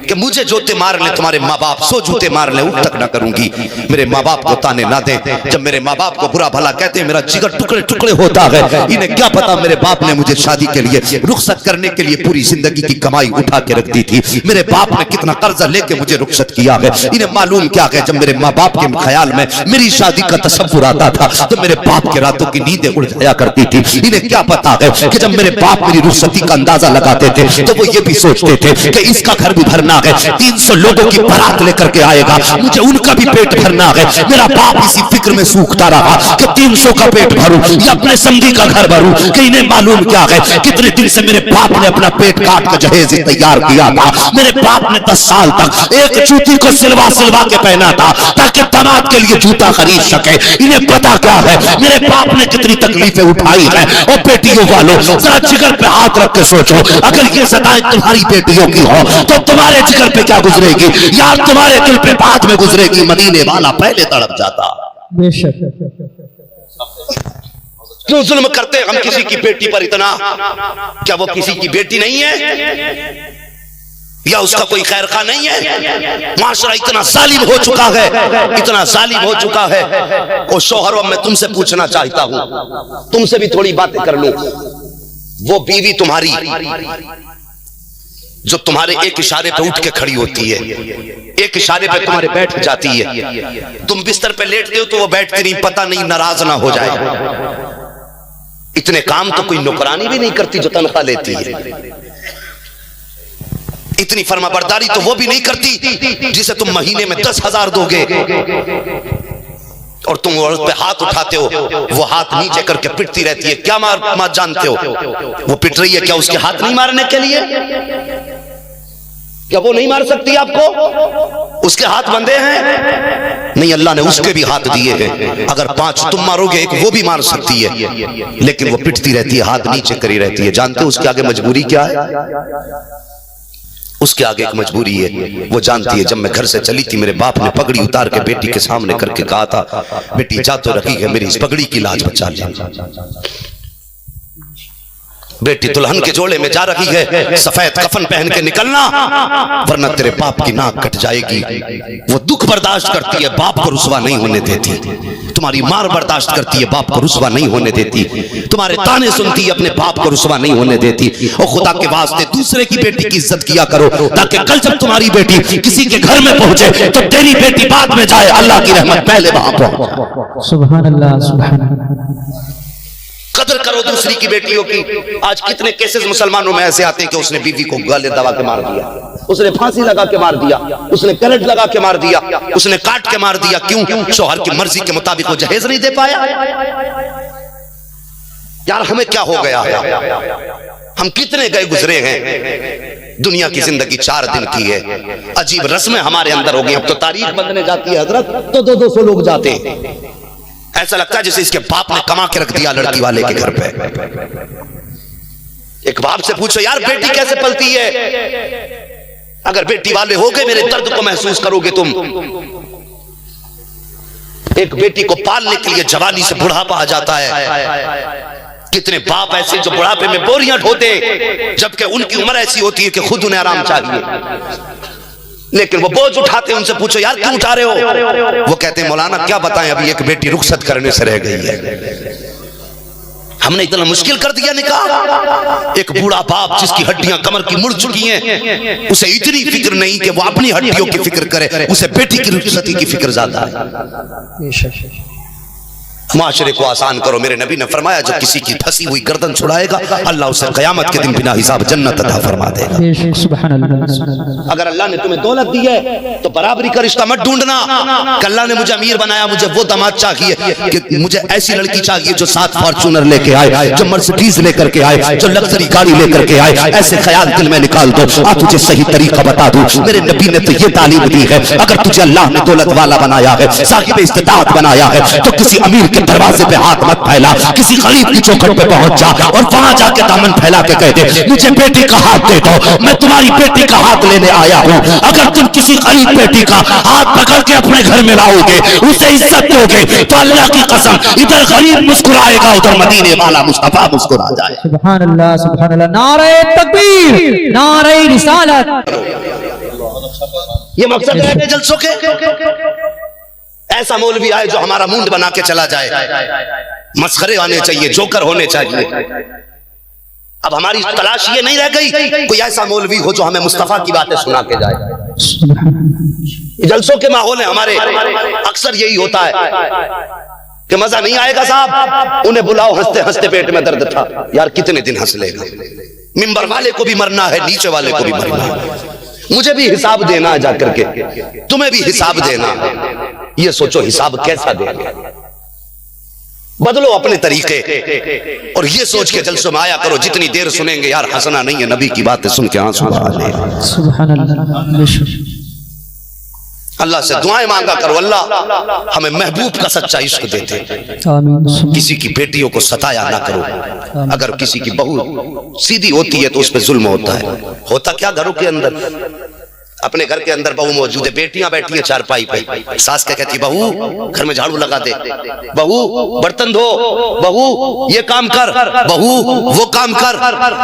कि मुझे जूते मार ले तुम्हारे माँ बाप, सो जूते मार ले, उठ तक ना करूंगी, मेरे माँ बाप को ताने ना दे। जब मेरे माँ बाप को बुरा भला कहते हैं मेरा जिगर टुकड़े टुकड़े होता है। इन्हें क्या पता मेरे बाप ने मुझे शादी के लिए रुखसत करने के लिए पूरी जिंदगी की कमाई उठा के रख दी थी, मेरे बाप ने कितना कर्जा लेके मुझे रुखसत किया है। इन्हें मालूम क्या है जब मेरे माँ बाप के ख्याल में मेरी शादी का तसव्वुर आता था तो मेरे बाप के रातों की नींदें उड़ जाया करती थी। इन्हें क्या पता है कि जब मेरे बाप मेरी रुखसती का अंदाजा लगाते थे तो वो ये भी सोचते थे कि इसका घर भी भरना है, 300 लोगों की बारात लेकर के आएगा, मुझे उनका भी पेट भरना है। मेरा बाप इसी फिक्र में सूखता रहा कि 300 का पेट भरूं या अपने समधी का घर भरूं, कि इन्हें मालूम क्या है कितने दिन से मेरे बाप ने अपना पेट काट कर जहेज तैयार किया था। मेरे बाप ने 10 साल तक एक जूती को सिलवा सिलवा के पहना था ताकि दामाद के लिए जूता खरीद सके। इन्हें पता क्या है मेरे बाप ने कितनी तकलीफें उठाई है। और बेटियों वालों जरा जिगर पे हाथ रख के सोचो, अगर ये सताएं तुम्हारी बेटियों की हो तो तुम्हारे जिगर पे क्या गुजरेगी यार, तुम्हारे दिल पे बाद में गुजरेगी। मदीने वाला पहले तड़प जाता। बेशक क्यों जुल्म करते हम किसी की बेटी पर इतना? क्या वो किसी की बेटी नहीं है या उसका कोई खैर खा नहीं है? माशरा इतना जालिम हो चुका है, इतना जालिम हो चुका है। और शौहरों मैं तुमसे पूछना चाहता हूं, तुमसे भी थोड़ी बातें कर लूं। वो बीवी तुम्हारी जो तुम्हारे एक इशारे पे उठ के खड़ी होती है, एक इशारे पे तुम्हारे बैठ जाती है, तुम बिस्तर पे लेटते हो तो वो बैठती नहीं, पता नहीं नाराज ना हो जाए। इतने काम तो कोई नौकरानी भी नहीं करती जो तनख्वाह लेती है। इतनी फर्माबरदारी तो वो भी नहीं करती जिसे तुम महीने में 10,000 दोगे। और तुम औरत पे हाथ उठाते हो, वो हाथ नीचे करके पिटती रहती है। क्या मार जानते हो वो पिट रही है? क्या उसके हाथ नहीं मारने के लिए? क्या वो नहीं मार सकती आपको? उसके हाथ बंधे हैं? नहीं, अल्लाह ने उसके भी हाथ दिए हैं। अगर 5 तुम मारोगे एक वो भी मार सकती है, लेकिन वो पिटती रहती है, हाथ नीचे करी रहती है। जानते हो उसके आगे मजबूरी क्या है? उसके आगे एक मजबूरी है, वो जानती है जब मैं घर से चली थी मेरे बाप ने पगड़ी उतार के बेटी के सामने करके कहा था, बेटी जा तो रखी है, मेरी इस पगड़ी की लाज बचा ले। बेटी दुल्हन के जोड़े में जा रही है, सफेद कफन पहन के निकलना वरना तेरे बाप की नाक कट जाएगी। वो दुख बर्दाश्त करती है, बाप को रुसवा नहीं होने देती। तुम्हारी मार बर्दाश्त करती है, बाप को रुसवा नहीं होने देती। तुम्हारे ताने सुनती है, अपने बाप को रुसवा नहीं होने देती। और खुदा के वास्ते दूसरे की बेटी की इज्जत किया करो, ताकि कल जब तुम्हारी बेटी किसी के घर में पहुंचे तो तेरी बेटी बाद में जाए, अल्लाह की रहमत पहले वहां पहुंचे। सुभान अल्लाह, सुभान अल्लाह। कदर करो दूसरी की बेटियों की। आज कितने केसेस मुसलमानों में ऐसे आते हैं कि उसने बीवी को गले दबा के मार दिया, उसने फांसी लगा के मार दिया, उसने करंट लगा के मार दिया, उसने काट के मार दिया। क्यों? शौहर की मर्जी के मुताबिक वो जहेज नहीं दे पाया। यार हमें क्या हो गया है? हम कितने गए गुजरे हैं। दुनिया की जिंदगी 4 दिन की है। अजीब रस्में हमारे अंदर हो गई। अब तो तारीख बदलने जाती है हजरत तो 200 लोग जाते हैं। ऐसा लगता है जैसे इसके बाप ने कमा के रख दिया लड़की वाले के घर पे। एक बाप से पूछो यार बेटी कैसे पलती है? अगर बेटी वाले हो गए मेरे दर्द को महसूस करोगे तुम। एक बेटी को पालने के लिए जवानी से बुढ़ापा आ जाता है। कितने बाप ऐसे जो बुढ़ापे में बोरियां ढोते जबकि उनकी उम्र ऐसी होती है कि खुद उन्हें आराम चाहिए, लेकिन वो बोझ उठाते। उनसे पूछो यार क्यों उठा रहे हो? वो कहते हैं मौलाना क्या बताएं, अभी एक बेटी रुखसत करने से रह गई है, हमने इतना मुश्किल कर दिया निकाह। एक बूढ़ा बाप जिसकी हड्डियां कमर की मुड़ चुकी हैं, उसे इतनी फिक्र नहीं कि वो अपनी हड्डियों की फिक्र करे, उसे बेटी की रुखसती की फिक्र ज्यादा है। माशरे को आसान करो। मेरे नबी ने फरमाया जो किसी की फंसी हुई गर्दन छुड़ाएगा अल्लाह उसे क़यामत के दिन बिना हिसाब जन्नत अता फरमा देगा। सुभान अल्लाह। अगर अल्लाह ने तुम्हें दौलत दी है तो बराबरी का रिश्ता मत ढूंढना। अल्लाह ने मुझे अमीर बनाया, मुझे वो दामाद चाहिए कि मुझे ऐसी लड़की चाहिए जो 7 फॉर्च्यूनर लेके आए, जो मर्सिडीज लेकर के आए, जो लग्जरी गाड़ी लेकर के आए। ऐसे ख्याल दिल में निकाल दो और तुझे सही तरीका बता दूं। मेरे नबी ने तो ये तालीम दी है, अगर तुझे अल्लाह ने दौलत वाला बनाया है, साहिब इस्तिताअत बनाया है, तो किसी अमीर के दरवाजे पे हाथ मत फैला, किसी गरीब की चौखट पे पहुंच जा और वहां जाके दामन फैला के कह दे मुझे बेटी का हाथ दे दो, मैं तुम्हारी बेटी का हाथ लेने आया हूं। अगर तुम किसी गरीब बेटी का हाथ पकड़ के अपने घर में लाओगे, उसे इज्जत दोगे, तो अल्लाह की कसम इधर गरीब मुस्कुराएगा, उधर मदीने वाला मुस्तफा मुस्कुरा जाए। सुभान अल्लाह, सुभान अल्लाह। नारे तकबीर, नारे रिसालत। ये मकसद है जलसों के। ऐसा मौलवी आए जो हमारा मुंड बना के चला जाए, मस्खरे आने चाहिए, जोकर होने चाहिए। अब हमारी तलाश ये नहीं रह गई कोई ऐसा मौलवी हो जो हमें मुस्तफा की बातें सुना के जाए। जलसों के माहौल है हमारे, अक्सर यही होता है कि मजा नहीं आएगा साहब, उन्हें बुलाओ, हंसते हंसते पेट में दर्द था। यार कितने दिन हंस लेगा, मिंबर वाले को भी मरना है, नीचे वाले को भी मरना है, मुझे भी हिसाब देना है जाकर के, तुम्हें भी हिसाब देना है। ये सोचो हिसाब कैसा देंगे, बदलो अपने तरीके और ये सोच के जलसों में आया करो। जितनी देर सुनेंगे यार हंसना नहीं है, नबी की बातें सुन के आंसू आ जाए। सुभान अल्लाह। अल्लाह से दुआएं मांगा करो, अल्लाह हमें महबूब का सच्चा इश्क दे दे। किसी की बेटियों को सताया ना करो। अगर किसी की बहू सीधी होती है तो उस पर जुल्म होता है। होता क्या, घरों के अंदर, अपने घर के अंदर बहू मौजूद है, बेटियां बैठी हैं चारपाई पे, सास क्या कहती है, बहू घर में झाड़ू लगा दे, बहू बर्तन धो, बहू ये काम कर, बहू वो काम कर।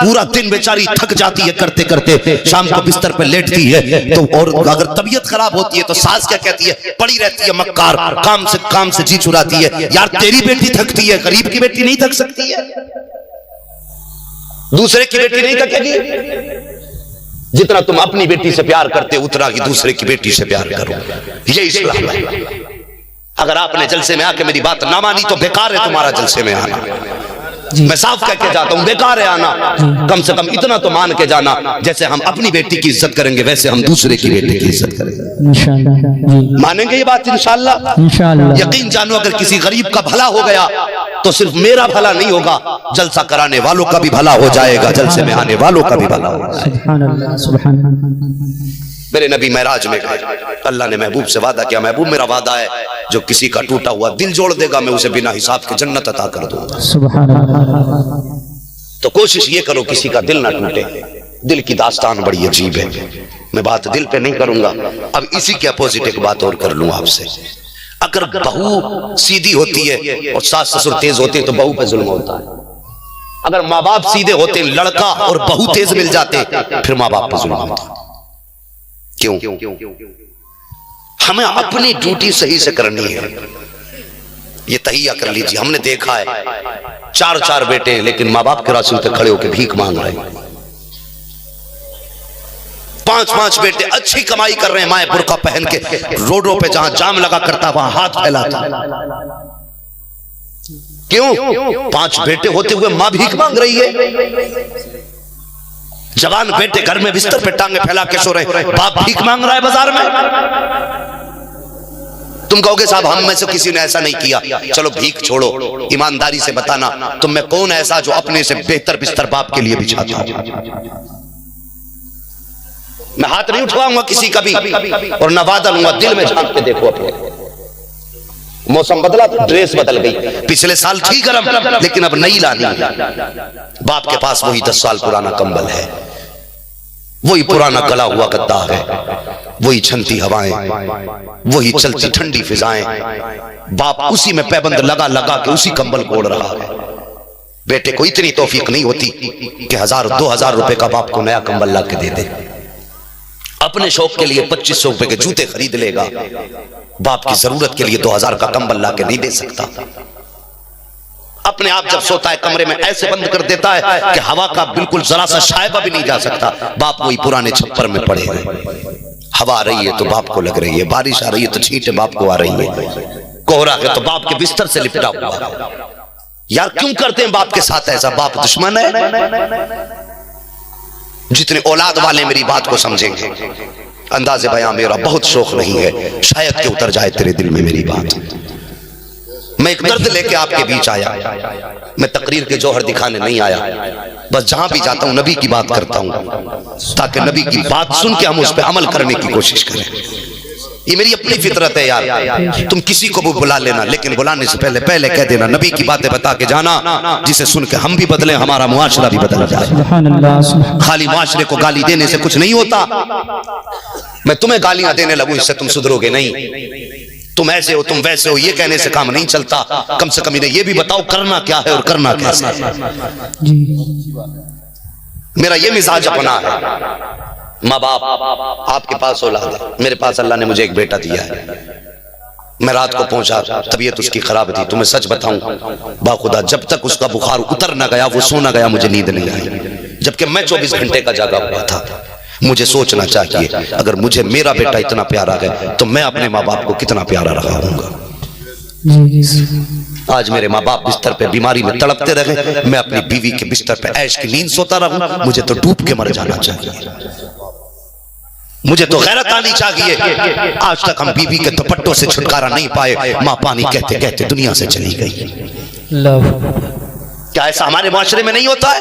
पूरा दिन बेचारी थक जाती है करते करते, शाम को बिस्तर पे लेटती है तो, और अगर तबीयत खराब होती है तो सास क्या कहती है, पड़ी रहती है मक्कार, काम से जी चुराती है। यार तेरी बेटी थकती है, गरीब की बेटी नहीं थक सकती है? दूसरे की बेटी नहीं थकेगी? जितना तुम अपनी बेटी से प्यार करते उतना ही दूसरे की बेटी से प्यार करो, ये इस्लाम है। अगर आपने जलसे में आके मेरी बात ना मानी तो बेकार है तुम्हारा जलसे में आना। मैं साफ कह के जाता हूं, बेकार है आना। कम से कम इतना तो मान के जाना, जैसे हम अपनी बेटी की इज्जत करेंगे वैसे हम दूसरे की बेटी की इज्जत करेंगे। इंशाअल्लाह मानेंगे ये बात इंशाअल्लाह। यकीन जानो अगर किसी गरीब का भला हो गया तो सिर्फ मेरा भला नहीं होगा, जलसा कराने वालों का भी भला हो जाएगा, जलसे में आने वालों का भी भला हो जाएगा। मेरे नबी महराज में गए, अल्लाह ने महबूब से वादा किया, महबूब मेरा वादा है जो किसी का टूटा हुआ दिल जोड़ देगा मैं उसे बिना हिसाब के जन्नत अता कर दूंगा। तो कोशिश ये करो किसी का दिल ना टूटे। दिल की दास्तान बड़ी अजीब है, मैं बात दिल पे नहीं करूंगा। अब इसी के अपोजिट एक बात और कर लूं आपसे। अगर बहू सीधी होती है और सास ससुर तेज होते हैं तो बहू पे जुल्म होता है। अगर माँ बाप सीधे होते, लड़का और बहू तेज मिल जाते, फिर माँ बाप पे जुल्म होता। क्यों? हमें अपनी ड्यूटी सही से करनी है, ये तहिया कर लीजिए। हमने देखा है 4 बेटे हैं लेकिन माँ बाप के रास्ते पे खड़े होकर भीख मांग रहे हैं। 5 बेटे अच्छी कमाई कर रहे हैं, माए बुर्का पहन के रोडों पे जहां जाम लगा करता वहां हाथ फैलाता। क्यों? 5 बेटे होते हुए मां भीख मांग रही है। जवान बेटे घर में बिस्तर पे टांगे फैला के सो रहे, बाप भीख मांग रहा है बाजार में। तुम कहोगे साहब हम में से किसी ने ऐसा नहीं किया, चलो भीख छोड़ो, ईमानदारी से बताना तुम में कौन ऐसा जो अपने से बेहतर बिस्तर बाप के लिए बिछाता। मैं हाथ नहीं उठवाऊंगा किसी का भी और न वादा लूंगा, दिल में झांक के देखो अपने। मौसम बदला तो ड्रेस बदल गई, पिछले साल थी गरम लेकिन अब नई लानी है। बाप के पास वही 10 साल पुराना कंबल है, वही पुराना गला हुआ गद्दा है, वही छनती हवाएं, वही चलती ठंडी फिजाएं। बाप उसी में पैबंद लगा लगा के उसी कंबल को ओढ़ रहा है। बेटे को इतनी तौफीक नहीं होती कि 1000-2000 रुपए का बाप को नया कंबल ला के दे दे। अपने शौक के लिए 2500 रुपए के जूते खरीद लेगा, बाप की जरूरत के लिए 2000 का कंबल ला के नहीं दे सकता। अपने आप जब सोता है कमरे में ऐसे बंद कर देता है कि हवा का बिल्कुल जरा सा शायबा भी नहीं जा सकता। बाप वही पुराने छप्पर में पड़े हैं, हवा आ रही है तो बाप को लग रही है, बारिश आ रही है तो छींटे बाप को आ रही है, कोहरा है तो बाप के बिस्तर से लिपटा हुआ। यार क्यों करते हैं बाप के साथ ऐसा? बाप दुश्मन है? जितने औलाद वाले मेरी बात को समझेंगे। अंदाज़े बयां मेरा बहुत शौक नहीं है, शायद कि उतर जाए तेरे दिल में मेरी बात। मैं एक दर्द लेके आपके बीच आया, मैं तकरीर के जौहर दिखाने नहीं आया। बस जहां भी जाता हूं नबी की बात करता हूं ताकि नबी की बात सुन के हम उस पर अमल करने की कोशिश करें। ये मेरी अपनी फितरत है यार। तुम किसी को भी बुला लेना, लेकिन बुलाने से पहले पहले कह देना नबी की बातें बता के जाना, जिसे सुन के हम भी बदले, हमारा मुआशरा भी बदल जाए। खाली मुआशरे को गाली देने से कुछ नहीं होता। मैं तुम्हें गालियां देने लगूं इससे तुम सुधरोगे नहीं। तुम ऐसे हो, तुम वैसे हो, ये कहने से काम नहीं चलता। कम से कम इन्हें ये भी बताओ करना क्या है और करना कैसे है। मेरा ये मिजाज अपना है। माँ बाप आपके पास औलाद है, मेरे पास अल्लाह ने मुझे एक बेटा दिया है। मैं रात को पहुंचा, तबीयत उसकी खराब थी। तुम्हें सच बताऊं बाखुदा, जब तक उसका बुखार उतर ना गया, वो सो ना गया, मुझे नींद नहीं आई, जबकि मैं 24 घंटे का जागा हुआ था। मुझे सोचना चाहिए अगर मुझे मेरा बेटा इतना प्यारा है तो मैं अपने माँ बाप को कितना प्यारा रखा हूँगा। आज मेरे माँ बाप बिस्तर पे बीमारी में तड़पते रहे, मैं अपनी बीवी के बिस्तर पे ऐश की नींद सोता रहूं। मुझे तो डूब के मर जाना चाहिए, मुझे तो गैरत आनी चाहिए। आज तक हम बीवी के दुपट्टों से छुटकारा नहीं पाए। माँ पानी कहते कहते दुनिया से चली गई। क्या ऐसा हमारे माशरे में नहीं होता है?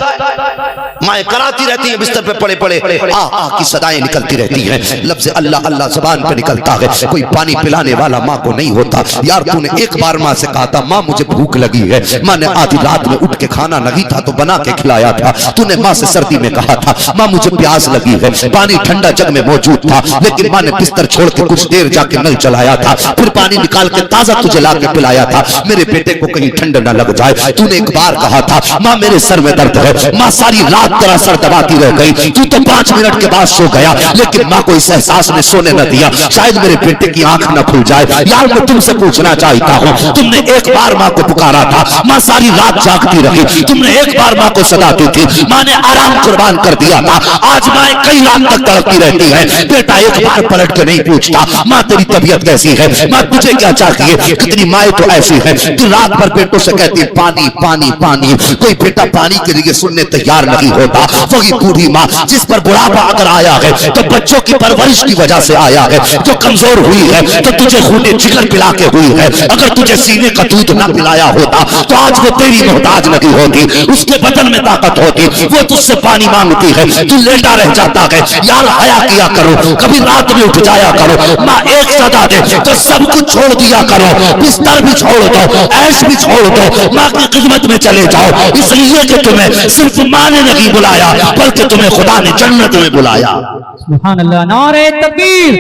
माएँ कराती रहती हैं बिस्तर पे पड़े पड़े, आ की सदाएं निकलती रहती हैं, लफ्ज़ अल्लाह अल्लाह ज़बान पे निकलता है, कोई पानी पिलाने वाला माँ को नहीं होता। यार तूने एक बार माँ से कहा था माँ मुझे भूख लगी है, माँ ने आधी रात में उठ के खाना नहीं था तो बना के खिलाया था। तूने माँ से सर्दी में कहा था माँ मुझे प्यास लगी है, पानी ठंडा जग में मौजूद था, लेकिन माँ ने बिस्तर छोड़ के कुछ देर जाके नल चलाया था, फिर पानी निकाल के ताजा तुझे ला के पिलाया था, मेरे बेटे को कहीं ठंड न लग जाए। तूने एक बार कहा था माँ मेरे सर में दर्द है, माँ सारी रात तेरा सर दबाती रह गई, तू तो 5 मिनट के बाद सो गया, लेकिन माँ को इस एहसास में सोने न दिया, शायद मेरे बेटे की आंख न खुल जाए। यार मैं तुमसे पूछना चाहता हूँ, तुमने एक बार माँ को पुकारा था, माँ सारी रात जागती रही, तुमने एक बार माँ को सताती थी, माँ ने आराम कुर्बान कर दिया था। आज माँ कई रात तक तड़पती रहती है, बेटा एक बार पलट के नहीं पूछता माँ तेरी तबीयत कैसी है, माँ तुझे क्या चाहिए। कितनी माएँ तो ऐसी है कि रात भर बेटों से कहती है पानी पानी पानी, कोई बेटा पानी के लिए सुनने तैयार नहीं होता। वही बूढ़ी माँ जिस पर बुढ़ापा अगर आया है तो बच्चों की परवरिश की वजह से आया है, जो कमजोर हुई है तो तुझे खूने जिगर पिला के हुई है। अगर तुझे सीने का दूध न पिलाया होता तो आज वो तेरी मोहताज नहीं होती, उसके बदन में ताकत होती, वो तुझसे पानी मांगती है, तू लेटा रह जाता है। यार हया किया करो, कभी रात में उठ जाया करो। माँ एक सदा दे तो सब कुछ छोड़ दिया करो, बिस्तर भी छोड़ दो, ऐश भी छोड़ दो, माँ की खिदमत में चले जाओ, इसलिए कि तुम्हें सिर्फ माँ ने नहीं बुलाया बल्कि तुम्हें खुदा ने जन्नत में बुलाया। सुभान अल्लाह। नारे तकबीर,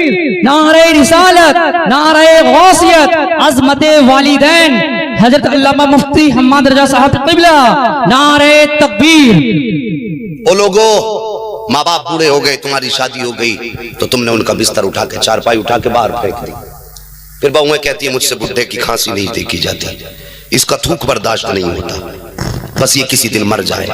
नारे रिसालत, नारे गौसियत, अज़मत वालिदैन हजरत अल्लामा मुफ्ती हम्माद रजा साहब क़िबला, नारे तकबीर। ओ लोगो, माँ बाप बूढ़े हो गए, तुम्हारी शादी हो गई तो तुमने उनका बिस्तर उठा के चारपाई उठा के बाहर फेंक दी। फिर बहुएं कहती है मुझसे बुढ़े की खांसी नहीं देखी जाती, इसका थूक बर्दाश्त नहीं होता, बस ये किसी दिन मर जाए।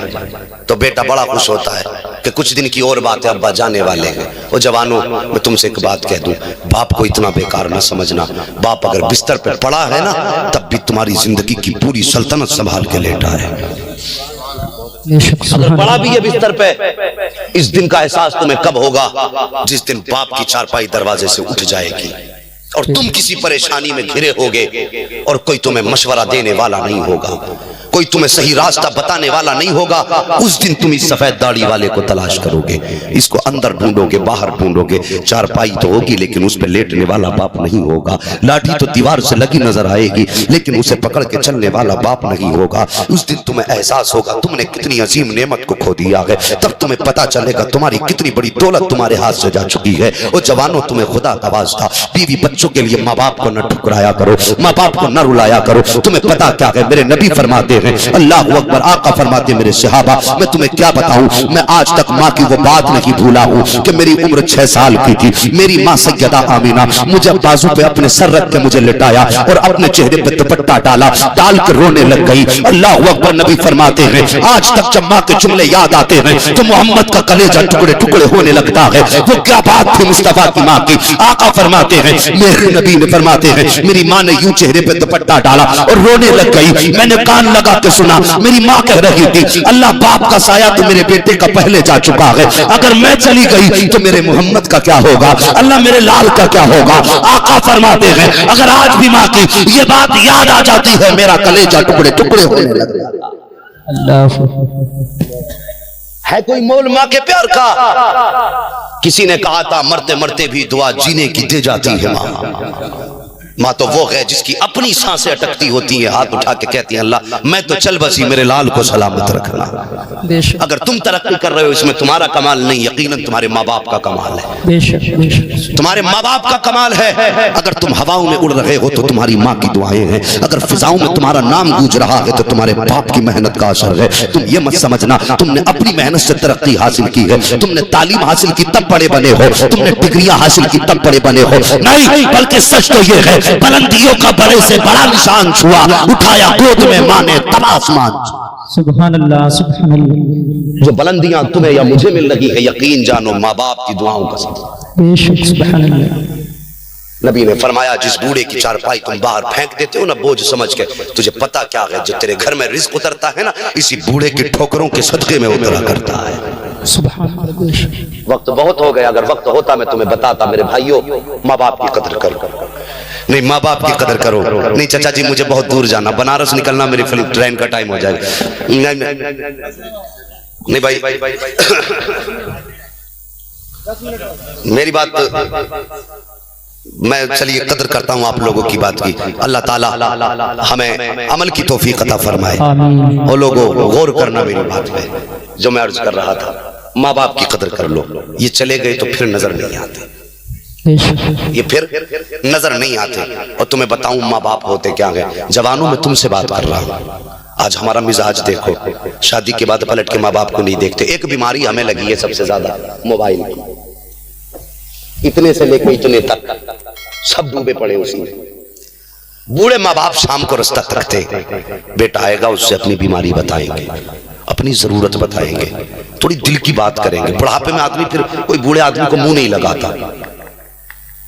तो बेटा बड़ा खुश होता है कि कुछ दिन की और बात है, अब्बा जाने वाले हैं। वो जवानों, मैं तुमसे एक बात कह दूं, बाप को इतना बेकार ना समझना। बाप अगर बिस्तर पे पड़ा है ना तब भी तुम्हारी जिंदगी की पूरी सल्तनत संभाल के लेटा है। अगर पड़ा भी है बिस्तर पे, इस दिन का एहसास तुम्हें कब होगा जिस दिन बाप की चारपाई दरवाजे से उठ जाएगी और तुम किसी परेशानी में घिरे होगे और कोई तुम्हें मशवरा देने वाला नहीं होगा, कोई तुम्हें सही रास्ता बताने वाला नहीं होगा। उस दिन तुम इस सफेद दाढ़ी वाले को तलाश करोगे, इसको अंदर ढूंढोगे, बाहर ढूंढोगे, चारपाई तो होगी लेकिन उस पर लेटने वाला बाप नहीं होगा, लाठी तो दीवार से लगी नजर आएगी लेकिन उसे पकड़ के चलने वाला बाप नहीं होगा। उस दिन तुम्हें एहसास होगा तुमने कितनी अजीम नेमत को खो दिया है, तब तुम्हें पता चलेगा तुम्हारी कितनी बड़ी दौलत तुम्हारे हाथ से जा चुकी है। वो जवानों, तुम्हें खुदा का वास्ता बीवी बच्चों के लिए माँ बाप को न ठुकराया करो, माँ बाप को न रुलाया करो। तुम्हें पता क्या है, मेरे नबी फरमाते हैं, अल्लाह अकबर, आका फरमाते मेरे सहाबा, मैं तुम्हें क्या बताऊं, मैं आज तक माँ की वो बात नहीं भूला हूं कि मेरी उम्र 6 साल की थी, मेरी माँ सैयदा आमीना मुझे बाजू पे अपने सर रख के मुझे लिटाया और अपने चेहरे पे दुपट्टा डाला, डाल कर रोने लग गई। अल्लाह अकबर, नबी फरमाते हैं आज तक जब माँ के जुमले याद आते हैं तो मोहम्मद का कलेजा टुकड़े टुकड़े होने लगता है। वो क्या बात थी मुस्तफा की माँ की। आका फरमाते हैं, मेरे नबी ने फरमाते हैं, मेरी माँ ने यूं चेहरे पे दुपट्टा डाला और रोने लग गई। मैंने कान लगा के सुना, मेरी माँ कह रही थी, अल्लाह बाप का साया तो मेरे बेटे का पहले जा चुका है, अगर मैं चली गई तो मेरे मोहम्मद का क्या होगा, अल्लाह मेरे लाल का क्या होगा। आका फरमाते हैं अगर आज भी माँ की ये बात याद आ जाती है मेरा कलेजा टुकड़े टुकड़े होने लगता है। है कोई मोल माँ के प्यार का? किसी ने कहा था मरते मरते भी दुआ जीने की दे जाती है माँ। माँ तो वो है जिसकी अपनी सांसें अटकती होती हैं, हाथ उठा के कहती है अल्लाह मैं तो चल बसी, मेरे लाल को सलामत रखना। अगर तुम तरक्की कर रहे हो इसमें तुम्हारा कमाल नहीं, यकीनन तुम्हारे माँ बाप का कमाल है। तुम्हारे माँ बाप का कमाल है। अगर तुम हवाओं में उड़ रहे हो तो तुम्हारी माँ की दुआएं हैं। अगर फिजाओं में तुम्हारा नाम गूंज रहा है तो तुम्हारे बाप की मेहनत का असर है। तुम ये मत समझना तुमने अपनी मेहनत से तरक्की हासिल की है, तुमने तालीम हासिल की तब बड़े बने हो, तुमने डिग्रियां हासिल की तब बड़े बने हो, नहीं, बल्कि सच तो ये है बुलंदियों का बड़े से बड़ा निशान छुआ, उठाया गोद में माँ ने तब आसमान। सुभान अल्लाह, सुभान अल्लाह। जो बुलंदियां तुम्हें या मुझे मिल रही है, यकीन जानो माँ बाप की दुआओं का बेशक। सुभान अल्लाह। नबी ने फरमाया जिस बूढ़े की चारपाई तुम बाहर फेंक देते हो ना बोझ समझ के, तुझे पता क्या है जो तेरे घर में रिज्क उतरता है ना, इसी बूढ़े की ठोकरों के सदके में उतरा करता है। सुभान अल्लाह। वक्त बहुत हो गया, अगर वक्त होता मैं तुम्हें बताता मेरे भाइयों, माँ बाप की कदर करो। नहीं, माँ बाप की कदर करो। नहीं चाचा जी मुझे बहुत दूर जाना, बनारस निकलना, मेरी फिल्म ट्रेन का टाइम हो जाएगा। नहीं भाई मेरी बात मैं चलिए कदर करता हूँ आप लोगों की बात की। अल्लाह ताला हमें अमल की तौफीक अता फरमाए। और लोगों गौर करना मेरी बात पे जो मैं अर्ज कर रहा था, माँ बाप की कदर कर लो। ये चले गए तो फिर नजर नहीं आते, ये फिर नजर नहीं आते। और तुम्हें बताऊं माँ बाप होते क्या है। जवानों में तुमसे बात कर रहा हूँ, आज हमारा मिजाज देखो, शादी के बाद पलट के माँ बाप को नहीं देखते। एक बीमारी हमें लगी है सबसे ज्यादा, मोबाइल। इतने से लेकर इतने तक सब डूबे पड़े उसमें। बूढ़े माँ बाप शाम को रास्ता तकते, बेटा आएगा उससे अपनी बीमारी बताएंगे, अपनी जरूरत बताएंगे, थोड़ी दिल की बात करेंगे। बुढ़ापे में आदमी फिर कोई बूढ़े आदमी को मुंह नहीं लगाता।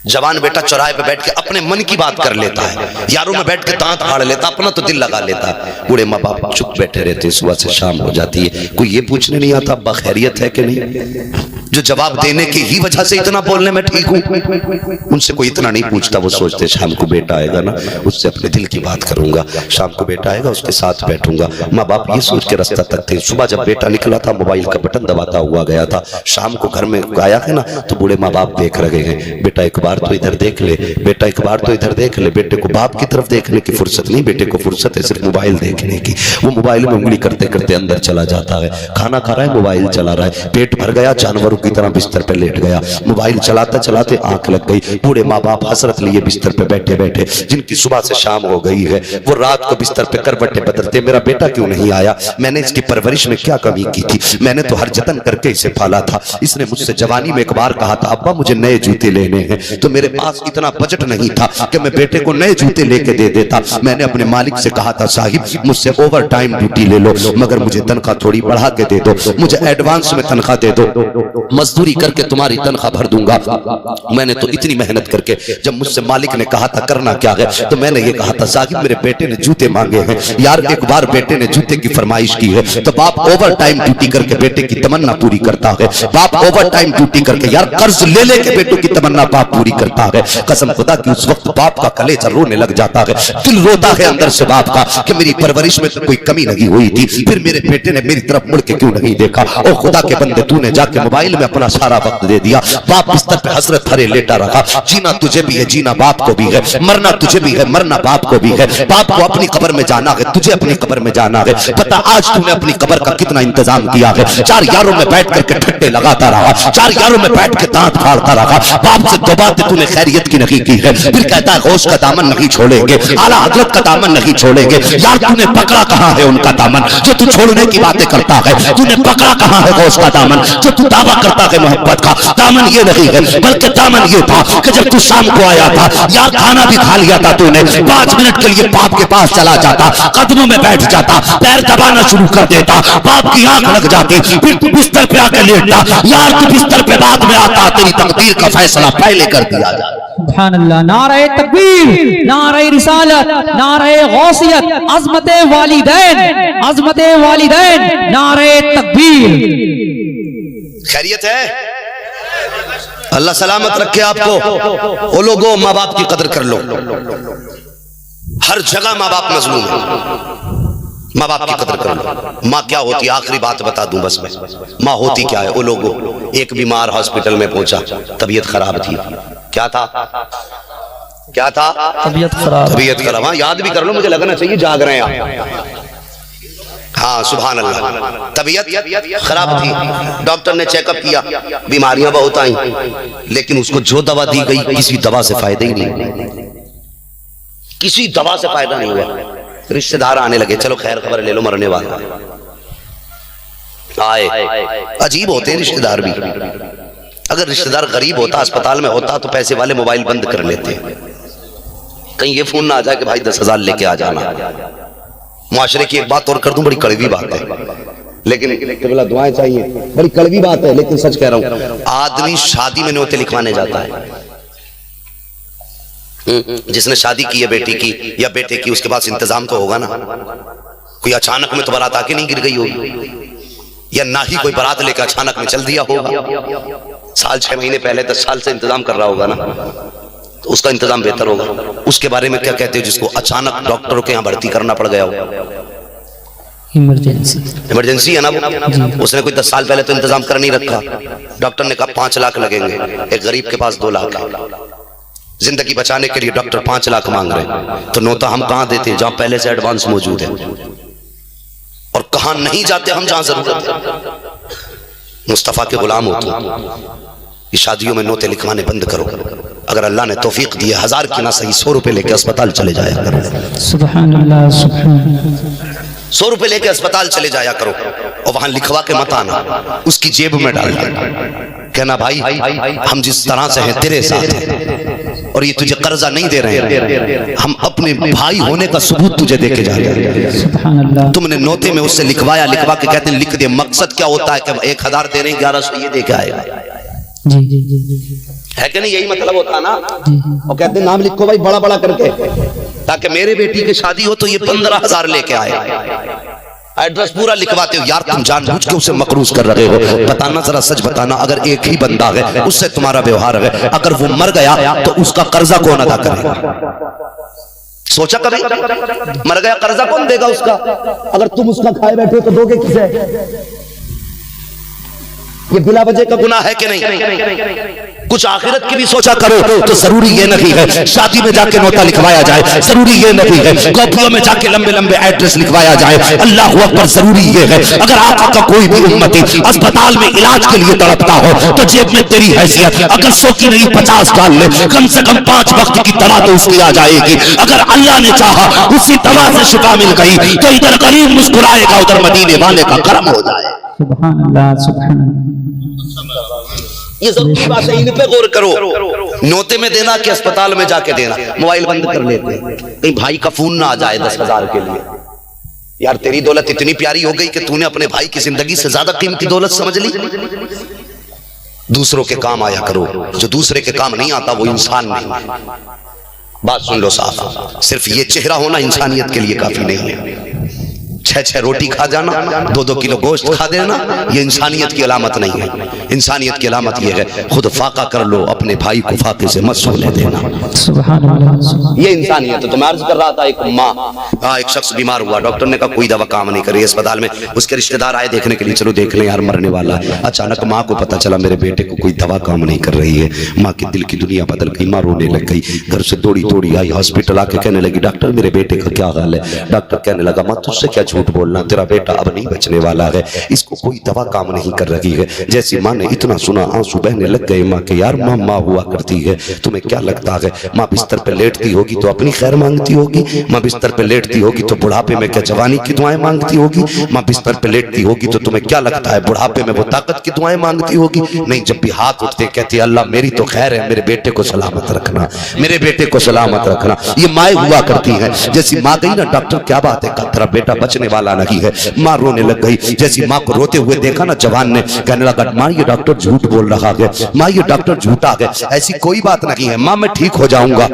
जवान बेटा चौराहे पे बैठ के अपने मन की बात कर लेता है, यारों में बैठ के दांत फाड़ लेता, अपना तो दिल लगा लेता है। बूढ़े माँ बाप चुप बैठे रहते, सुबह से शाम हो जाती है, कोई ये पूछने नहीं आता बखैरियत है कि नहीं। जो जवाब देने की ही वजह से इतना बोलने में ठीक हूं, उनसे कोई इतना नहीं पूछता। वो सोचते शाम को बेटा आएगा ना, उससे अपने दिल की बात करूंगा, शाम को बेटा आएगा उसके साथ बैठूंगा। माँ बाप ये सोच के रास्ता तक थे। सुबह जब बेटा निकला था मोबाइल का बटन दबाता हुआ गया था, शाम को घर में आया है ना तो बूढ़े माँ बाप देख रहे हैं, बेटा एक बार तो इधर देख ले, बेटा एक बार तो इधर देख ले। बेटे को बाप की तरफ देखने की फुर्सत नहीं, बेटे को फुर्सत है सिर्फ मोबाइल देखने की। वो मोबाइल में उंगली करते करते अंदर चला जाता है, खाना खा रहा है मोबाइल चला रहा है, पेट भर गया जानवरों की तरह बिस्तर पे लेट गया, मोबाइल चलाते चलाते आंख लग गई। बूढ़े माँ बाप हसरत लिए बिस्तर पे बैठे बैठे, जिनकी सुबह से शाम हो गई है, वो रात को बिस्तर पे करवटे बदलते, मेरा बेटा क्यों नहीं आया, मैंने इसकी परवरिश में क्या कमी की थी, मैंने तो हर जतन करके इसे पाला था। इसने मुझसे जवानी में एक बार कहा था अब्बा मुझे नए जूते लेने हैं, तो मेरे पास इतना बजट नहीं था कि मैं बेटे को नए जूते लेके दे देता। मैंने अपने मालिक से कहा था साहिब मुझसे ओवर टाइम ड्यूटी ले लो, मगर मुझे तनख्वाह थोड़ी बढ़ा के दे दो, मुझे एडवांस में तनख्वाह दे दो, मजदूरी करके तुम्हारी तनख्वाह भर दूंगा। मैंने तो इतनी मेहनत करके, जब मुझसे मालिक ने कहा था करना क्या है, तो मैंने ये कहा था साहिब मेरे बेटे ने जूते मांगे हैं। यार एक बार बेटे ने जूते की फरमाइश की है तो बाप ओवर टाइम ड्यूटी करके बेटे की तमन्ना पूरी करता है। बाप ओवर टाइम ड्यूटी करके यार कर्ज ले लेके बेटों की तमन्ना बाप पूरी करता है। कसम खुदा की उस वक्त बाप का कलेजा रोने लग जाता है, दिल रोता है अंदर से बाप का कि मेरी परवरिश में तो कोई कमी नहीं हुई थी, फिर मेरे बेटे ने मेरी तरफ मुड़ के क्यों नहीं देखा। ओ खुदा के बंदे तूने जाके मोबाइल में अपना सारा वक्त दे दिया। बाप बिस्तर पे हसरत भरे लेटा रहा। जीना तुझे भी है, जीना बाप को भी है, मरना तुझे भी है, मरना बाप को भी है। बाप को अपनी कब्र में जाना है, तुझे अपनी कब्र में जाना है। पता आज तूने अपनी कब्र का कितना इंतजाम किया है। चार यारों में बैठ करके ठट्टे लगाता रहा, चार यारों में बैठ के दांत फाड़ता रहा। बाप से दो बातें तूने खैरियत की नहीं की है, फिर कहता है गौस का दामन नहीं छोड़ेंगे, आला हजरत का दामन नहीं छोड़ेंगे। यार तूने पकड़ा कहां है उनका दामन जो तू छोड़ने की बातें करता है, तूने पकड़ा कहां है गौस का दामन जो तू दावा करता है मोहब्बत का। दामन ये नहीं है बल्कि दामन ये था कि जब तू शाम को आया था यार खाना भी खा लिया था तूने, 5 मिनट के लिए बाप के पास चला जाता, कदमों में बैठ जाता, पैर दबाना शुरू कर देता, बाप की आंख लग जाती, फिर तू बिस्तर पे आकर लेटता। यार तू बिस्तर पे बाद में आता, तेरी तकदीर का फैसला पहले कर दिया जाता। सुभान अल्लाह। नारे तकबीर, नारे रिसालत, नारे गौसियत, अज़मते वालिदैन, अज़मते वालिदैन, नारे तकबीर। खैरियत है, अल्लाह सलामत रखे आपको। ओ लोगों माँ बाप की कदर कर लो। हर जगह माँ बाप मजलूम है, माँ बाप की कदर कर लो। माँ क्या होती है, आखिरी बात बता दूं बस मैं, माँ होती क्या है। वो लोगों, एक बीमार हॉस्पिटल में पहुंचा, तबीयत खराब थी। क्या था, क्या था? तबीयत खराब। तबीयत खराब। हाँ याद भी कर लो, मुझे लगना चाहिए जाग रहे हैं आप। हाँ सुभान अल्लाह, तबीयत खराब थी। डॉक्टर ने चेकअप किया, बीमारियां बहुत आई, लेकिन उसको जो दवा दी गई किसी दवा से फायदा ही नहीं, किसी दवा से फायदा नहीं हुआ। रिश्तेदार आने लगे, चलो खैर खबर ले लो, मरने वाला आए। अजीब होते हैं रिश्तेदार भी। अगर रिश्तेदार गरीब होता, अस्पताल में होता, तो पैसे वाले मोबाइल बंद कर लेते, कहीं ये फोन ना आ जाए कि भाई 10,000 लेके आ जाना। मुआशरे की एक बात और कर दूं, बड़ी कड़वी बात है, लेकिन दुआएं चाहिए, बड़ी कड़वी बात है, लेकिन सच कह रहा हूं। आदमी शादी में न्योते लिखवाने जाता है, जिसने शादी की है बेटी की या बेटे की, उसके पास इंतजाम तो होगा ना। कोई अचानक में तो बारात आके नहीं गिर गई होगी, या ना ही कोई बारात लेकर अचानक में चल दिया होगा। साल 6 महीने पहले 10 साल से इंतजाम कर रहा होगा ना, तो उसका इंतजाम बेहतर होगा। उसके बारे में क्या कहते हो जिसको अचानक डॉक्टरों के यहाँ भर्ती करना पड़ गया हो? इमरजेंसी है ना वो। उसने कोई 10 साल पहले तो इंतजाम कर नहीं रखा। डॉक्टर ने कहा 5 लाख लगेंगे, एक गरीब के पास 2 लाख है। जिंदगी बचाने के लिए डॉक्टर 5 लाख मांग रहे, तो नोता हम कहां देते हैं जहां पहले से एडवांस मौजूद है, और कहां नहीं जाते हम जहां जरूरत है। मुस्तफा के गुलाम हो तुम, शादियों में नोते लिखवाने बंद करो। अगर अल्लाह ने तौफीक दी है, 1000 की ना सही 100 रुपए लेके अस्पताल चले जाया करो। सुभान अल्लाह, सुभान अल्लाह। 100 रुपए लेके अस्पताल चले जाया करो, और वहां लिखवा के मत आना, उसकी जेब में डाल देना, कहना भाई हम जिस तरह से हैं तेरे साथ हैं, और ये तुझे कर्जा नहीं दे रहे हैं, हम अपने भाई होने का सबूत तुझे दे के जा रहे हैं। तुमने नोते में उससे लिखवाया, लिखवा के कहते हैं लिख दे। मकसद क्या होता है कि 1000 दे रहे हैं, 1100 ये दे के आएगा, है कि नहीं? यही मतलब होता है ना। और कहते हैं नाम लिखो भाई बड़ा बड़ा करके, ताकि मेरे बेटी की शादी हो तो ये 15,000 लेके आए। एड्रेस पूरा लिखवाते हो यार, तुम जानबूझ के उसे मकरूज कर रहे हो। बताना, जरा सच बताना, अगर एक ही बंदा है उससे तुम्हारा व्यवहार है, अगर वो मर गया तो उसका कर्जा कौन अदा करेगा? सोचा कभी? मर गया कर्जा कौन देगा उसका? अगर तुम उसका खाए बैठे तो दोगे किसे? ये बिला वजह का गुनाह है कि नहीं? कुछ आखिरत की भी सोचा करो। तो जरूरी ये नहीं है शादी में जाके नोता लिखवाया जाए, जरूरी ये नहीं है कॉपियों में जाके लंबे लंबे एड्रेस लिखवाया जाए। अल्लाह अकबर, जरूरी ये है अगर आका का कोई भी उम्मती अस्पताल में इलाज के लिए तड़पता हो तो जेब में तेरी हैसियत अगर 100 की नहीं 50 डाल ले, कम से कम 5 वक्त की दवा तो उसकी आ जाएगी। अगर अल्लाह ने चाहा उसी दवा से शिफा मिल गई तो इधर गरीब मुस्कुराएगा, उधर मदीने वाले का कर्म हो जाए। सुभान अल्लाह, सुभान अल्लाह। ये जरूरी बात है, इन पे गौर करो। नोते में देना कि अस्पताल में जाके देना? मोबाइल बंद कर लेते हैं, कहीं भाई का फोन ना आ जाए 10,000 के लिए। यार तेरी दौलत इतनी प्यारी हो गई कि तूने अपने भाई की जिंदगी से ज्यादा कीमती दौलत समझ ली। दूसरों के काम आया करो, जो दूसरे के काम नहीं आता वो इंसान नहीं। बात सुन लो साहब, सिर्फ ये चेहरा होना इंसानियत के लिए काफी नहीं है। 6 रोटी खा जाना, 2 किलो गोश्त खा देना, ये इंसानियत की अलामत नहीं है। इंसानियत की अलामत ये है खुद फाका कर लो, अपने भाई को फाके से मत सोने देना। सुभान अल्लाह, ये इंसानियत है। तो मैं अर्ज कर रहा था, एक माँ, एक शख्स बीमार हुआ, डॉक्टर ने कहा कोई दवा काम नहीं कर रही अस्पताल में। उसके रिश्तेदार आए देखने के लिए, चलो देख लें यार मरने वाला है। अचानक माँ को पता चला मेरे बेटे को कोई दवा काम नहीं कर रही है। माँ की दिल की दुनिया बदल गई, माँ रोने लग गई। घर से दौड़ी दौड़ी आई, हॉस्पिटल आके कहने लगी डॉक्टर मेरे बेटे का क्या हाल है? डॉक्टर कहने लगा माँ तुझसे क्या झूठ बोलना, तेरा बेटा अब नहीं बचने वाला है, इसको कोई दवा काम नहीं कर रही है। जैसी माँ ने इतना सुना आंसू बहने लग गए। माँ के यार माँ माँ हुआ करती है, तुम्हें क्या लगता है माँ बिस्तर पे लेटती होगी तो अपनी खैर मांगती होगी? माँ बिस्तर पे लेटती होगी तो बुढ़ापे में क्या जवानी की दुआएं मांगती होगी? माँ बिस्तर पे लेटती होगी तो तुम्हें क्या लगता है बुढ़ापे में वो ताकत की दुआएं मांगती होगी? नहीं, जब भी हाथ उठते कहती है अल्लाह मेरी तो खैर है, मेरे बेटे को सलामत रखना, मेरे बेटे को सलामत रखना। ये माँ हुआ करती है। जैसी माँ गई ना डॉक्टर क्या बात है, तेरा बेटा बचने वाला नहीं है, माँ रोने लग गई। जैसी माँ को रोते हुए देखा ना जवान ने, कहने लगा माँ ये डॉक्टर झूठ बोल रहा है, माँ ये डॉक्टर झूठा है, ऐसी कोई बात नहीं है माँ, मैं ठीक हो जाऊंगा।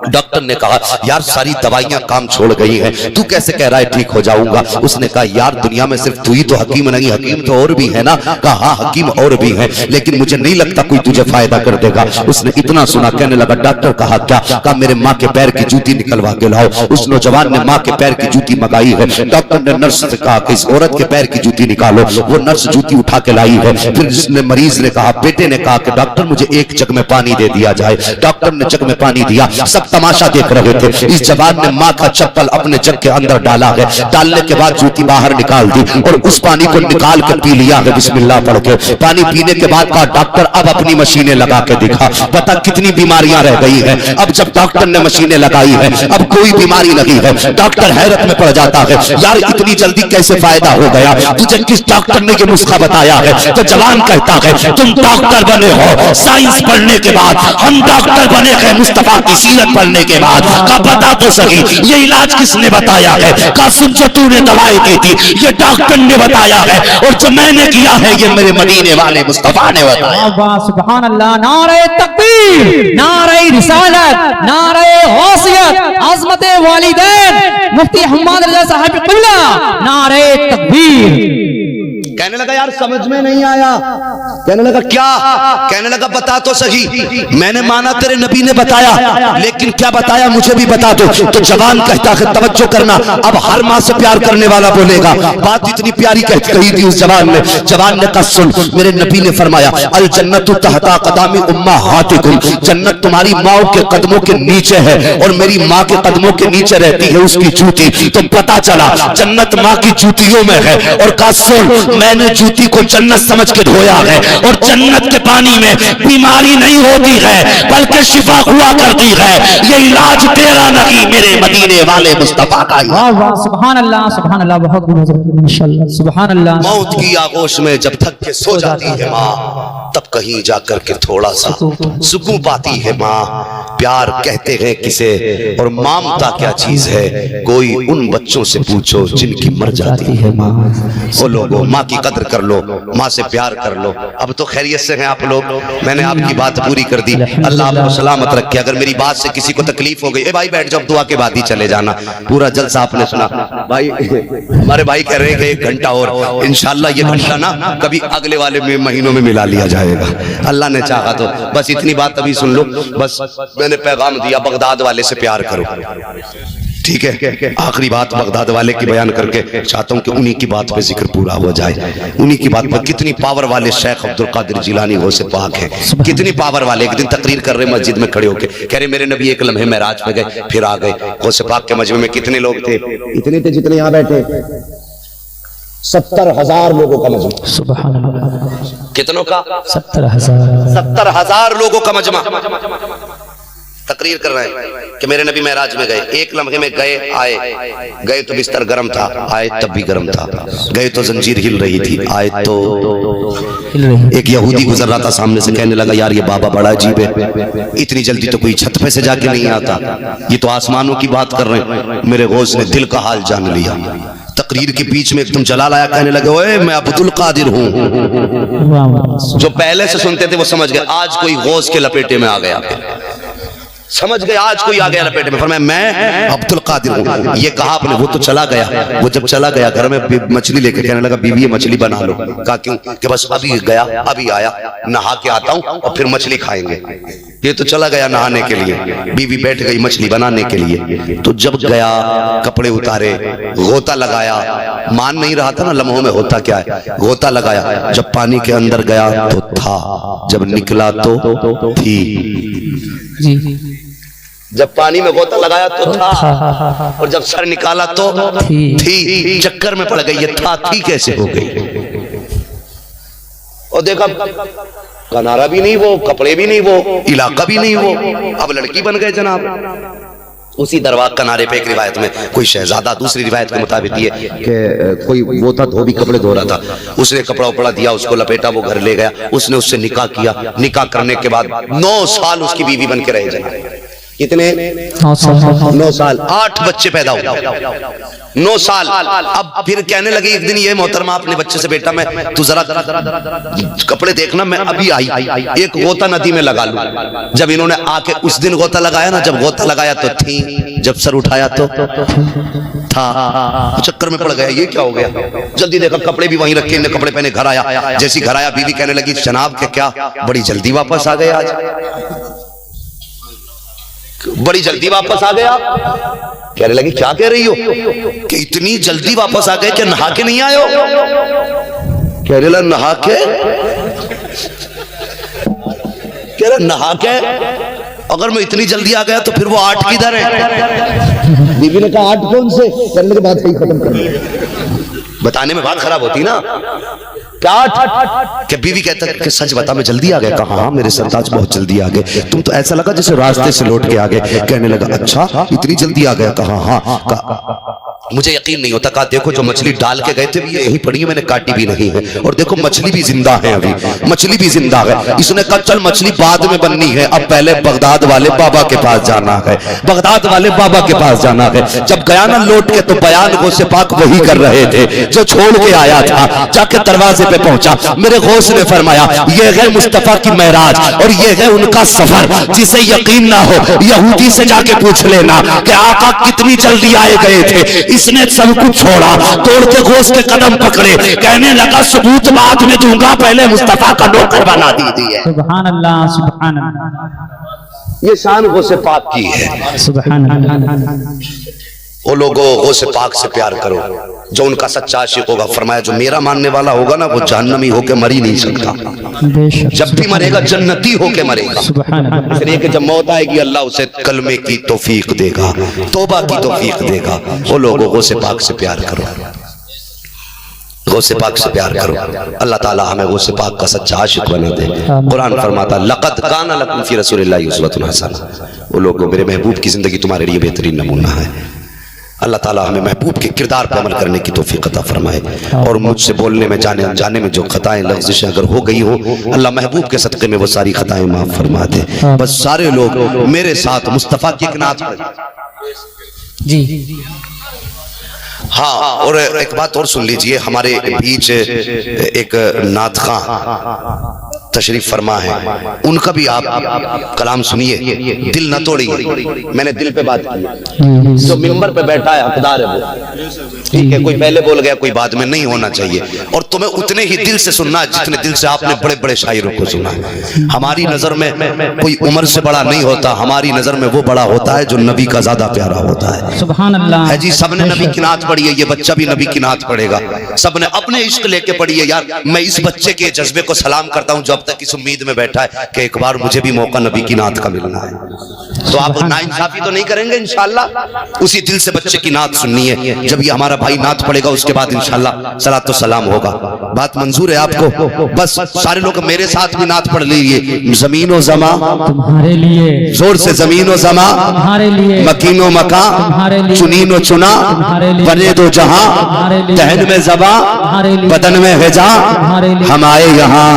डॉक्टर ने कहा यार सारी दवाइयां काम छोड़ गई हैं, तू कैसे कह रहा है ठीक हो जाऊंगा? उसने कहा यार दुनिया में सिर्फ तू ही तो हकीम नहीं, हकीम तो और भी है ना। कहा हाँ हकीम और भी है, लेकिन मुझे नहीं लगता कोई तुझे फायदा कर देगा। उसने इतना सुना, कहने लगा डॉक्टर कहा क्या? कहा मेरे माँ के पैर की जूती निकलवा के लाओ। उस नौजवान ने माँ के पैर की जूती मंगाई है। डॉक्टर ने नर्स से कहा कि इस औरत के पैर की जूती निकालो। वो नर्स जूती उठा के लाई है। फिर जिसने मरीज ने कहा, बेटे ने कहा कि डॉक्टर मुझे एक जग में पानी दे दिया जाए। डॉक्टर ने जग में पानी दिया। सब तमाशा देख रहे थे। इस जवान ने माँ का चप्पल अपने जग के अंदर डाला है। डालने के बाद जूती बाहर निकाल दी और उस पानी को निकाल कर पी लिया है बिस्मिल्लाह पढ़ के। पानी पीने के बाद कहा, डॉक्टर अब अपनी मशीनें लगा के दिखा, बता कितनी बीमारियां रह गई है। अब जब डॉक्टर ने मशीनें लगाई है, अब कोई बीमारी नहीं है। डॉक्टर हैरत में पड़ जाता है, यार इतनी जल्दी कैसे फायदा हो गया, तुझे किस डॉक्टर ने ये नुस्खा बताया है। तो जवान कहता है, तुम डॉक्टर बने हो साइंस पढ़ने के बाद, हम डॉक्टर बने हैं मुस्तफा की सीरत पढ़ने के बाद। का बता तो सही ये इलाज किसने बताया है। का सुन जो तूने दवाई दी थी ये डॉक्टर ने बताया है, और जो मैंने किया है ये मेरे मदीने वाले मुस्तफा ने बताया। सुभान अल्लाह। नारे तकबीर, नारे रिसालत, नारे गौसियत, अज़मत वालिदैन मुफ्ती हम्माद रज़ा साहब क़िबला, नारे तकबीर। कहने लगा यार समझ में नहीं आया। कहने लगा क्या? कहने लगा बता तो सही। मैंने माना तेरे नबी ने बताया, लेकिन क्या बताया मुझे भी बता दो। तो जवान कहता है, तवज्जो करना, अब हर माँ से प्यार करने वाला बोलेगा। बात इतनी प्यारी कही थी उस जवान ने। जवान ने कहा, सुन मेरे नबी ने फरमाया, अल जन्नतु तहता कदामी उम्माहातिकुम, जन्नत तुम्हारी माँ के कदमों के नीचे है और मेरी माँ के कदमों के नीचे रहती है उसकी जूती। तो पता चला जन्नत माँ की जूतियों में है। और कहा, सुन मैंने जूती को जन्नत समझ के धोया है, और जन्नत के पानी में बीमारी नहीं होती है बल्कि शिफा हुआ करती है। ये इलाज तेरा नहीं मेरे मदीने वाले मुस्तफा का। वाह वाह, सुभान अल्लाह, सुभान अल्लाह, बहुत माशाअल्लाह, सुभान अल्लाह। मौत की आगोश में जब थक के सो जाती है माँ, तब कहीं जाकर के थोड़ा सा सुकून पाती है माँ। प्यार कहते हैं किसे और ममता क्या चीज है, कोई उन बच्चों से पूछो जिनकी मर जाती है माँ। वो लोगों माँ की कदर कर लो, माँ से प्यार कर लो। अब तो खैरियत से हैं आप लोग, मैंने आपकी बात पूरी कर दी। अल्लाह आपको सलामत रखे। अगर मेरी बात से किसी को तकलीफ हो गई, ए भाई बैठ जाओ, दुआ के बाद ही चले जाना। पूरा जलसा आपने सुना। भाई हमारे भाई कह रहे हैं कि 1 घंटा और, इंशाल्लाह ये घंटा ना कभी अगले वाले महीनों में मिला लिया जाएगा, अल्लाह ने चाहा तो। बस इतनी बात अभी सुन लो। बस मैंने पैगाम दिया, बगदाद वाले से प्यार करो, ठीक है। आखिरी बात बगदाद वाले की बयान करके चाहता हूं कि उन्हीं की बात पे जिक्र पूरा हो जाए। उन्हीं की बात पर कितनी पावर वाले शेख अब्दुल कादिर जिलानी गौसे पाक है, कितनी पावर वाले। एक दिन तकरीर कर रहे मस्जिद में खड़े होके, कह रहे मेरे नबी एक लम्हे मेराज पे गए फिर आ गए। गौसे पाक के मजमे में कितने लोग थे? इतने थे जितने यहाँ बैठे, 70,000 लोगों का मजमा। सुभान अल्लाह। कितनों का? 70,000। 70,000 लोगों का मजमा तकरीर कर रहे हैं कि मेरे नबी महराज में गए, एक लम्हे में गए आए। गए तो बिस्तर गर्म था, आए तब भी गर्म था। गए तो जंजीर हिल रही थी, आए तो एक यहूदी गुजर रहा था सामने से, कहने लगा यार ये बाबा बड़ा अजीब है, इतनी जल्दी तो कोई छत पे से जाके नहीं आता, ये तो आसमानों की बात कर रहे हैं। मेरे गौस ने दिल का हाल जान लिया। तकरीर के बीच में एकदम जलाल आया, कहने लगे ओए मैं अब्दुल कादिर हूँ। जो पहले से सुनते थे वो समझ गए आज कोई गौस के लपेटे में आ गया, समझ गए आज कोई आ गया लपेटे में। फरमाया मैं अब्दुल कादिर हूँ। ये कहा आपने, वो तो चला गया। वो जब चला गया घर में मछली लेके, कहने लगा बीवी ये मछली बना लो। कहा क्यों? कि बस अभी गया अभी आया, नहा के आता हूँ और फिर मछली खाएंगे। ये तो चला गया नहाने के लिए, बीवी बैठ गई मछली बनाने के लिए। तो जब गया कपड़े उतारे, गोता लगाया, मान नहीं रहा था ना लम्हों में होता क्या है, गोता लगाया। जब पानी के अंदर गया तो था, जब निकला तो थी। जब पानी में गोता लगाया तो था, और जब सर निकाला तो थी। चक्कर में पड़ गई, ये था थी कैसे हो गई। और देखा कनारा भी नहीं वो, कपड़े भी नहीं वो, इलाका भी नहीं वो, अब लड़की बन गए जनाब। उसी दरवाज़ किनारे पे एक रिवायत में कोई शहजादा, दूसरी रिवायत के मुताबिक ये कि कोई वो था धोबी कपड़े धो रहा था, उसने कपड़ा उपड़ा दिया, उसको लपेटा, वो घर ले गया, उसने उससे निकाह किया। निकाह करने के बाद 9 साल उसकी बीवी बन के रहे जनाब। कितने? 9 साल। 8 बच्चे पैदा हो, 9 साल। अब फिर कहने लगे एक दिन, ये मोहतरमा अपने बच्चे से, बेटा मैं तू जरा कपड़े देखना, मैं अभी आई एक गोता नदी में लगा लूं। जब इन्होंने आके उस दिन गोता लगाया ना, जब गोता लगाया तो थी, जब सर उठाया तो था। चक्कर में पड़ गया, ये क्या हो गया। जल्दी देखा कपड़े भी वहीं रखे, इन्हें कपड़े पहने घर आया। जैसी घर आया बीवी कहने लगी जनाब के क्या बड़ी जल्दी वापस आ गए आज, बड़ी जल्दी वापस आ गया। कहने लगी क्या कह रही हो कि इतनी जल्दी वापस आ गए कि नहा के नहीं आए हो? कहने लगा नहा के, कह रहा नहा के, अगर मैं इतनी जल्दी आ गया तो फिर वो 8 किधर है? बीबी ने कहा 8 कौन से? करने के बाद सही खत्म कर दिया। बताने में बात खराब होती ना, क्या 8? कि बीवी कहता है कि सच बता मैं जल्दी आ गया? कहा हाँ मेरे सरताज बहुत जल्दी आ गए, तुम तो ऐसा लगा जैसे रास्ते से लौट के आ गए। कहने लगा अच्छा इतनी जल्दी आ गया? कहा हाँ। मुझे यकीन नहीं होता। कहा देखो जो मछली डाल के गए थे ये यही पड़ी है, मैंने काटी भी नहीं है, और देखो मछली भी जिंदा है, अभी मछली भी जिंदा है। इसने कहा चल मछली बाद में बननी है, अब पहले बगदाद वाले बाबा के पास जाना है, बगदाद वाले बाबा के पास जाना है। जब गया ना लौट के तो बयान गौसे पाक वही कर रहे थे जो छोड़ के आया था। जाके दरवाजे पे पहुंचा, मेरे गौस ने फरमाया ये है मुस्तफा की महराज और ये है उनका सफर। जिसे यकीन ना हो यहूदी से जाके पूछ लेना कि आका कितनी जल्दी आए गए थे। इसने सब कुछ छोड़ा, तोड़ के गोश्त के कदम पकड़े, कहने लगा सबूत बाद में दूंगा, पहले मुस्तफा का नौकर बना दीजिए। सुभान अल्लाह, सुभान अल्लाह। ये शान गौसे पाक की है। सुभान अल्लाह। वो लोगों गौसे पाक से प्यार करो जो उनका सच्चा आशिक होगा। फरमाया जो मेरा मानने वाला होगा ना वो जहन्नमी होके मर ही नहीं सकता, जब भी मरेगा जन्नती होके मरेगा। इसलिए कि जब मौत आएगी अल्लाह उसे कलमे की तौफीक देगा, तौबा की तौफीक देगा। वो लोगों गौसे पाक से प्यार करो, गौसे पाक से प्यार करो। अल्लाह ताला हमें गौसे पाक का सच्चा आशिक बना दे। कुरान फरमाता लक़द काना लकुम फ़ी रसूलिल्लाहि उस्वतुन हसना। वो लोगों मेरे महबूब की जिंदगी तुम्हारे लिए बेहतरीन नमूना है। अल्लाह ताला हमें महबूब के किरदार पर अमल करने की तौफीक अता फरमाए, और मुझसे बोलने में जाने में जो खताएं लफ्ज़िशें अगर हो गई हो अल्लाह महबूब के सदक़े में वो सारी खताएं माफ फरमा दे। बस सारे लोग मेरे साथ मुस्तफ़ा की एक नात पढ़ें। जी हाँ, और एक बात और सुन लीजिए, हमारे बीच एक नात खां तशरीफ फरमा है, उनका भी आप कलाम सुनिए, दिल न तोड़िए। मैंने दिल पे बात की, जो मिंबर पे बैठा है हकदार है वो, ठीक है, कोई पहले बोल गया कोई बाद में, नहीं होना चाहिए। और तुम्हें उतने ही दिल से सुनना जितने दिल से आपने बड़े बड़े शायरों को सुना है। हमारी नजर में कोई उम्र से बड़ा नहीं होता, हमारी नजर में वो बड़ा होता है जो नबी का ज्यादा प्यारा होता है। सुभान अल्लाह है जी, सबने नबी की नात पढ़ी है, ये बच्चा भी नबी की नात पढ़ेगा, सबने अपने इश्क लेके पढ़ी है। यार मैं इस बच्चे के जज्बे को सलाम करता हूँ जो अब तक इस उम्मीद में बैठा है कि एक बार मुझे भी मौका नबी की नात का मिलना है। तो आप नाइंसाफी तो नहीं करेंगे इंशाल्लाह। उसी दिल से बच्चे की नात सुननी है। जब ये हमारा भाई नात पढ़ेगा उसके बाद इंशाल्लाह सलात तो सलाम होगा। बात मंजूर है आपको? बस सारे लोग मेरे साथ भी नात पढ़ लीजिए। जमीन व जमा तुम्हारे लिए, जोर से जमीन व जमा तुम्हारे लिए, मकीन व मका चुनीन व चुना, बने दो जहां तहन में जबा बदन में हिजा, हम आए यहाँ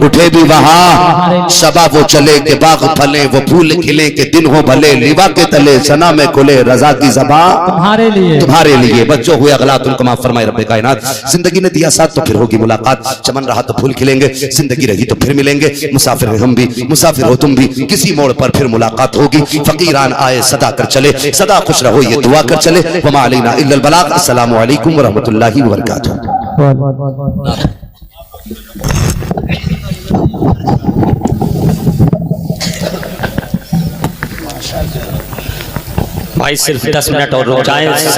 उठे भी वहाँ, सबा वो चले के बाग फले वो फूल खिले के दिन हो भले, लिवा के तले सना में खुले रजा की ज़बा तुम्हारे लिए, तुम्हारे लिए। बच्चों हुए अगलात उनको माफ फरमाए रब्बे कायनात। जिंदगी ने दिया साथ तो फिर होगी मुलाकात, चमन रहा तो फूल खिलेंगे, जिंदगी रही तो फिर मिलेंगे। मुसाफिर हैं हम भी, मुसाफिर हो तुम भी, किसी मोड़ पर फिर मुलाकात होगी। फकीरान आए सदा कर चले, सदा खुश रहो ये दुआ कर चले। वमा अलैना इल्लल बलाग। अस्सलामु अलैकुम व रहमतुल्लाहि व बरकातुहू। भाई सिर्फ 10 मिनट और रुक जाएं।